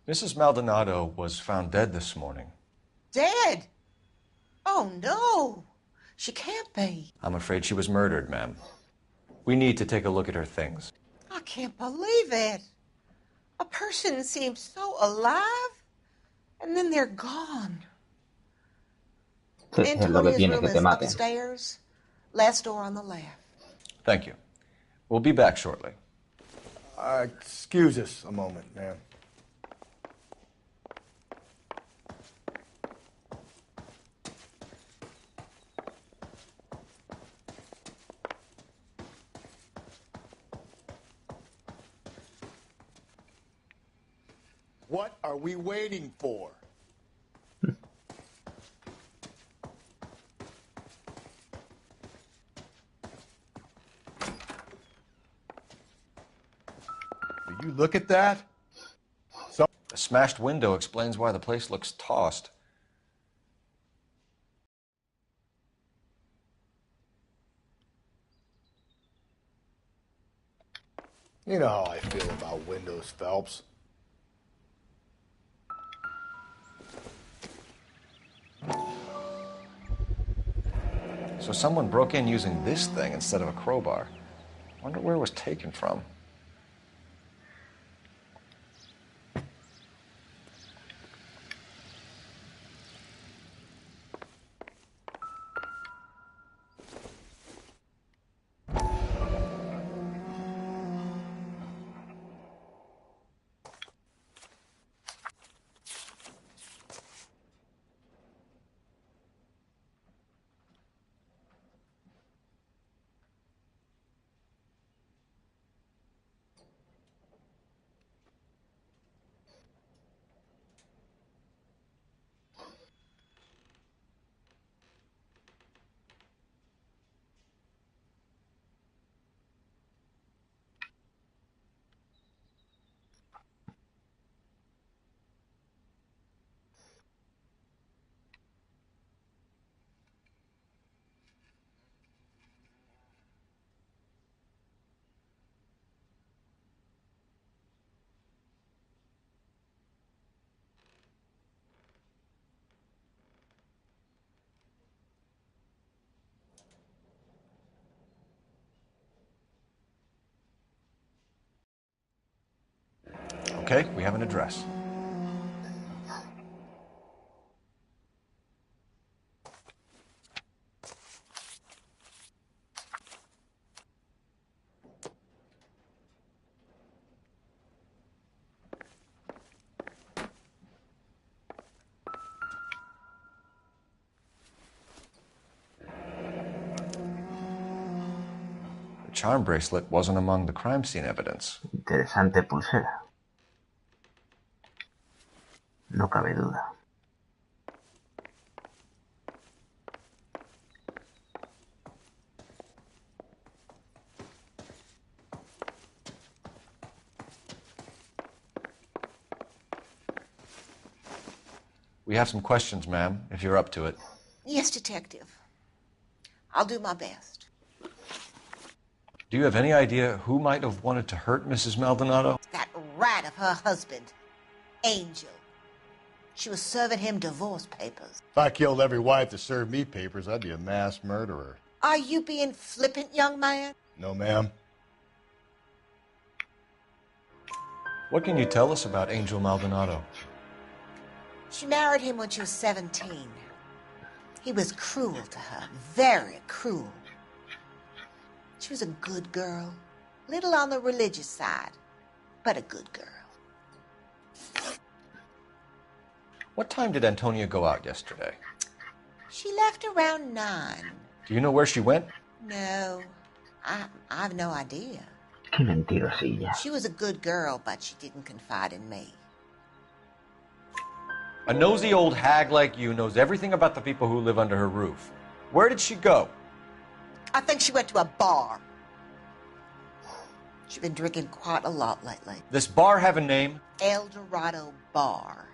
S3: Mrs. Maldonado was found dead this morning.
S17: Dead? Oh, no. She can't be.
S3: I'm afraid she was murdered, ma'am. We need to take a look at her things.
S17: I can't believe it. A person seems so alive, and then they're gone.
S10: Sí, es lo que tiene, que te maten.
S17: Upstairs. Last door on the left.
S3: Thank you. We'll be back shortly.
S21: Excuse us a moment, ma'am. What are we waiting for? You look at that?
S3: A smashed window explains why the place looks tossed.
S21: You know how I feel about windows, Phelps.
S3: So someone broke in using this thing instead of a crowbar. Wonder where it was taken from. Okay, we have an address. The charm bracelet wasn't among the crime scene evidence.
S10: Interesante pulsera. No cabe duda.
S3: We have some questions, ma'am, if you're up to it.
S17: Yes, detective. I'll do my best.
S3: Do you have any idea who might have wanted to hurt Mrs. Maldonado?
S17: That rat of her husband, Angel. She was serving him divorce papers.
S21: If I killed every wife that served me papers, I'd be a mass murderer.
S17: Are you being flippant, young man?
S21: No, ma'am.
S3: What can you tell us about Angel Maldonado?
S17: She married him when she was 17. He was cruel to her, very cruel. She was a good girl, little on the religious side, but a good girl.
S3: What time did Antonia go out yesterday?
S17: She left around 9.
S3: Do you know where she went?
S17: No, I have no idea.
S10: Qué mentirosilla.
S17: She was a good girl, but she didn't confide in me.
S3: A nosy old hag like you knows everything about the people who live under her roof. Where did she go?
S17: I think she went to a bar. She's been drinking quite a lot lately.
S3: This bar have a name?
S17: El Dorado Bar.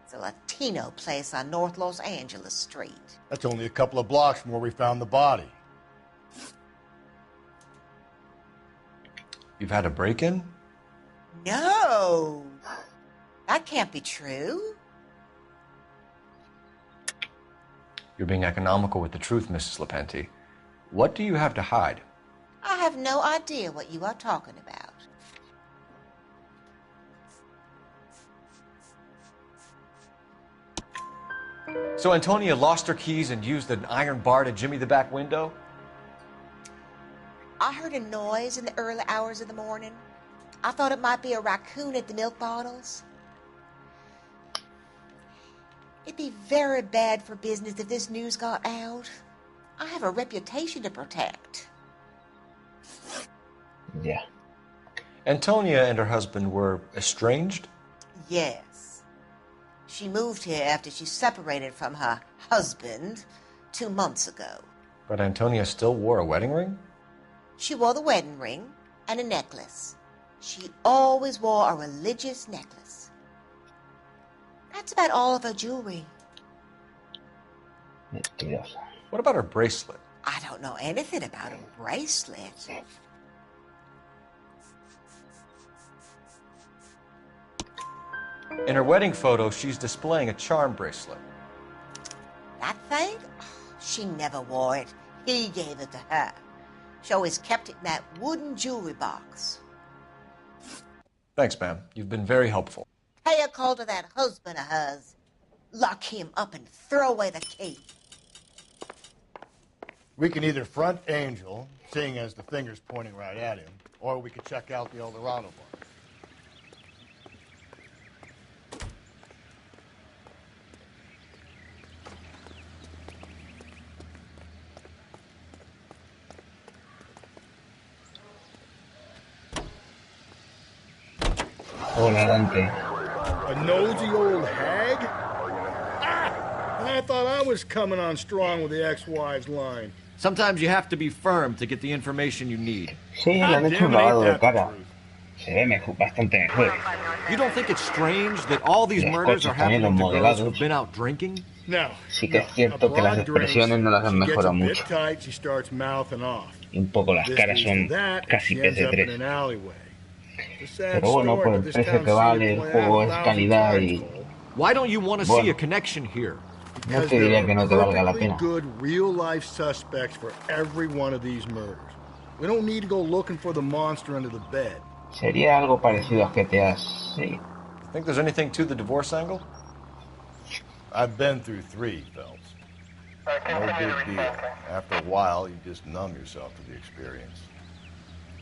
S17: It's a Latino place on North Los Angeles Street.
S21: That's only a couple of blocks from where we found the body.
S3: You've had a break-in?
S17: No! That can't be true.
S3: You're being economical with the truth, Mrs. Lepenti. What do you have to hide?
S17: I have no idea what you are talking about.
S3: So Antonia lost her keys and used an iron bar to jimmy the back window?
S17: I heard a noise in the early hours of the morning. I thought it might be a raccoon at the milk bottles. It'd be very bad for business if this news got out. I have a reputation to protect.
S10: Yeah.
S3: Antonia and her husband were estranged?
S17: Yes. She moved here after she separated from her husband 2 months ago.
S3: But Antonia still wore a wedding ring?
S17: She wore the wedding ring and a necklace. She always wore a religious necklace. That's about all of her jewelry.
S10: Mentirosa.
S3: What about her bracelet?
S17: I don't know anything about a bracelet.
S3: In her wedding photo, she's displaying a charm bracelet.
S17: That thing? She never wore it. He gave it to her. She always kept it in that wooden jewelry box.
S3: Thanks, ma'am. You've been very helpful.
S17: Pay a call to that husband of hers. Lock him up and throw away the key.
S21: We can either front Angel, seeing as the finger's pointing right at him, or we could check out the El Dorado bar.
S10: Hola, Dante.
S7: A nosy old hag? Ah! I thought I was coming on strong with the ex-wives line.
S11: Sometimes you have to be firm to get the information you need.
S10: Sí, le han hecho un lavado de cara. Se ve bastante mejor.
S11: You don't think it's strange that all these murders are happening to girls who've been out drinking?
S7: No.
S10: Sí que es cierto que las expresiones no las han mejorado mucho. Y un poco las caras son casi PS3. Pero bueno, por el precio que vale, el juego es calidad y...
S11: Why don't you want to see a connection here?
S10: No te diría que no te valga la pena.
S7: Good real-life suspects for every one of these murders. We don't need to go looking for the monster under the bed.
S10: Sería algo parecido a GTA, sí.
S3: Think there's anything to the divorce angle?
S21: I've been through 3, Phelps. No big deal. After a while, you just numb yourself to the experience.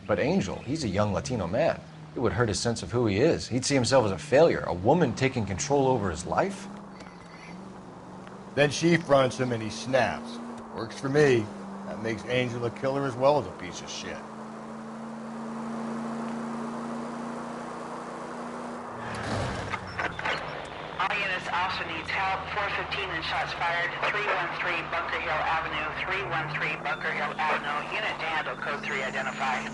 S3: But Angel, he's a young Latino man. It would hurt his sense of who he is. He'd see himself as a failure, a woman taking control over his life.
S21: Then she fronts him and he snaps. Works for me. That makes Angel a killer as well as a piece of shit.
S14: All units also needs help. 415 and shots fired. 313 Bunker Hill Avenue. 313 Bunker Hill Avenue. Unit to handle code 3 identified.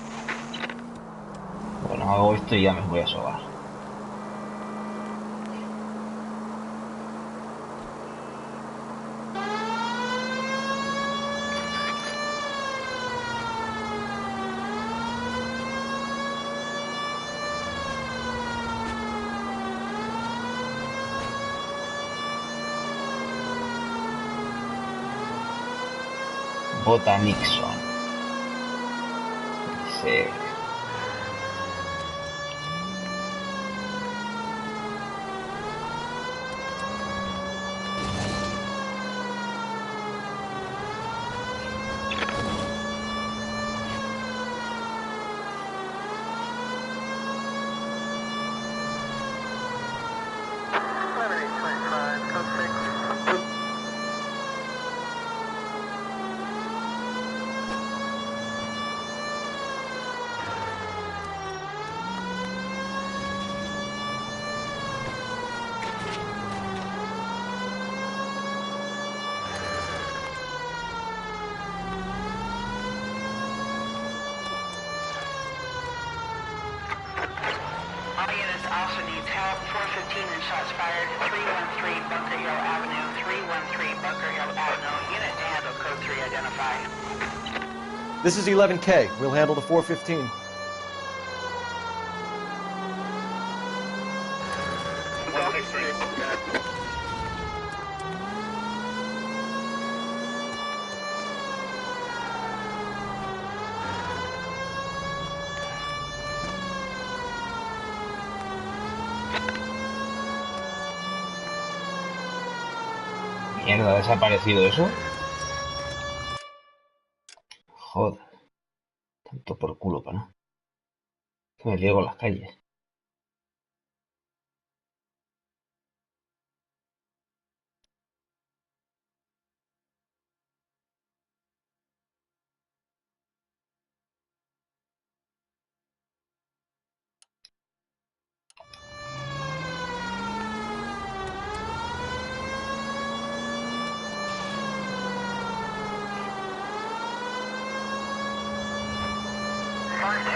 S10: Bueno, hago esto y ya me voy a sobar. Bota Nixon. Sí.
S14: All units also needs help. 415 and shots fired. 313 Bunker Hill Avenue. 313 Bunker Hill Avenue. Unit to handle code 3 identify.
S3: This is 11K. We'll handle the 415.
S10: Mierda, ¿ha desaparecido eso? Joder. Tanto por culo, para no. Que me liego en las calles.
S14: All units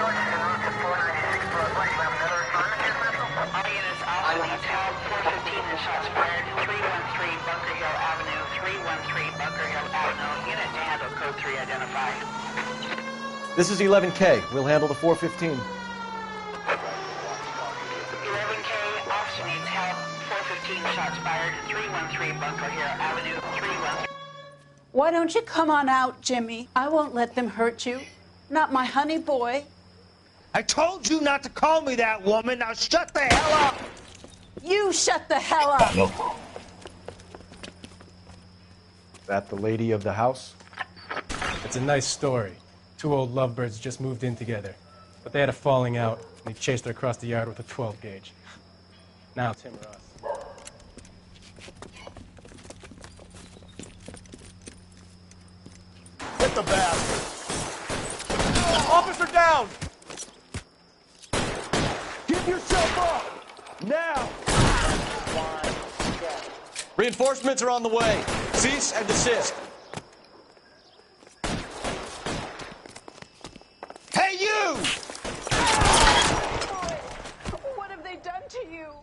S14: also needs help. 415 and shots fired. 313 Bunker Hill Avenue. 313 Bunker Hill Avenue. Unit to handle code 3 identify.
S3: This is 11K. We'll handle the 415.
S14: 11K also needs help. 415 shots fired. 313 Bunker Hill Avenue. 313.
S2: Why don't you come on out, Jimmy? I won't let them hurt you. Not my honey boy.
S18: I told you not to call me that, woman. Now shut the hell up.
S2: You shut the hell up.
S3: That the lady of the house?
S23: It's a nice story. Two old lovebirds just moved in together. But they had a falling out, and he chased her across the yard with a 12 gauge. Now it's him or us.
S21: Hit the bastard! Officer down!
S18: Give yourself up! Now!
S3: Reinforcements are on the way. Cease and desist.
S18: Hey, you!
S2: What have they done to you?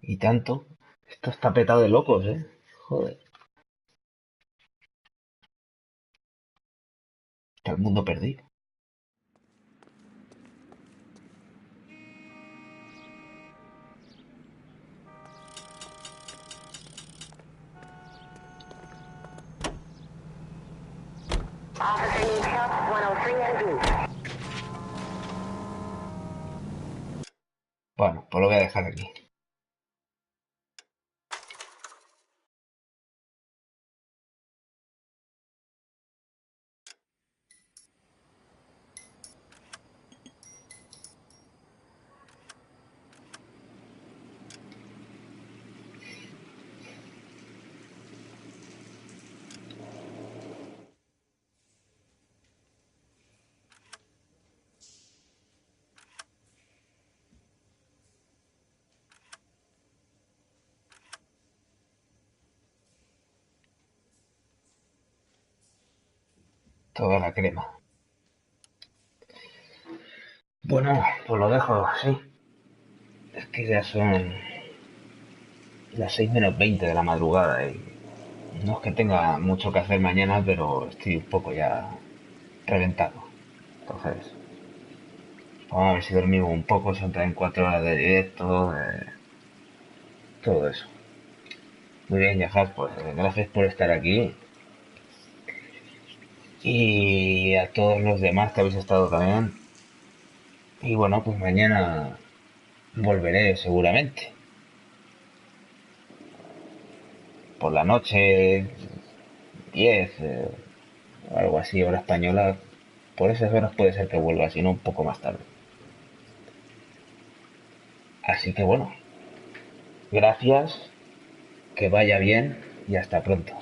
S10: Y tanto. Esto está petado de locos, ¿eh? Joder. Está el mundo perdido.
S14: Officer needs help. 103 and
S10: Bueno, pues lo voy a dejar aquí. Toda la crema. Bueno, pues lo dejo así. Es que ya son las 6 menos 20 de la madrugada y No es que tenga mucho que hacer mañana, pero estoy un poco ya reventado. Entonces, vamos a ver si dormimos un poco, son también 4 horas de directo, todo eso. Muy bien, Yahad, pues gracias por estar aquí. Y a todos los demás que habéis estado también. Y bueno, pues mañana volveré seguramente. Por la noche, 10, o algo así, hora española. Por esas horas puede ser que vuelva, si no un poco más tarde. Así que bueno, gracias, que vaya bien y hasta pronto.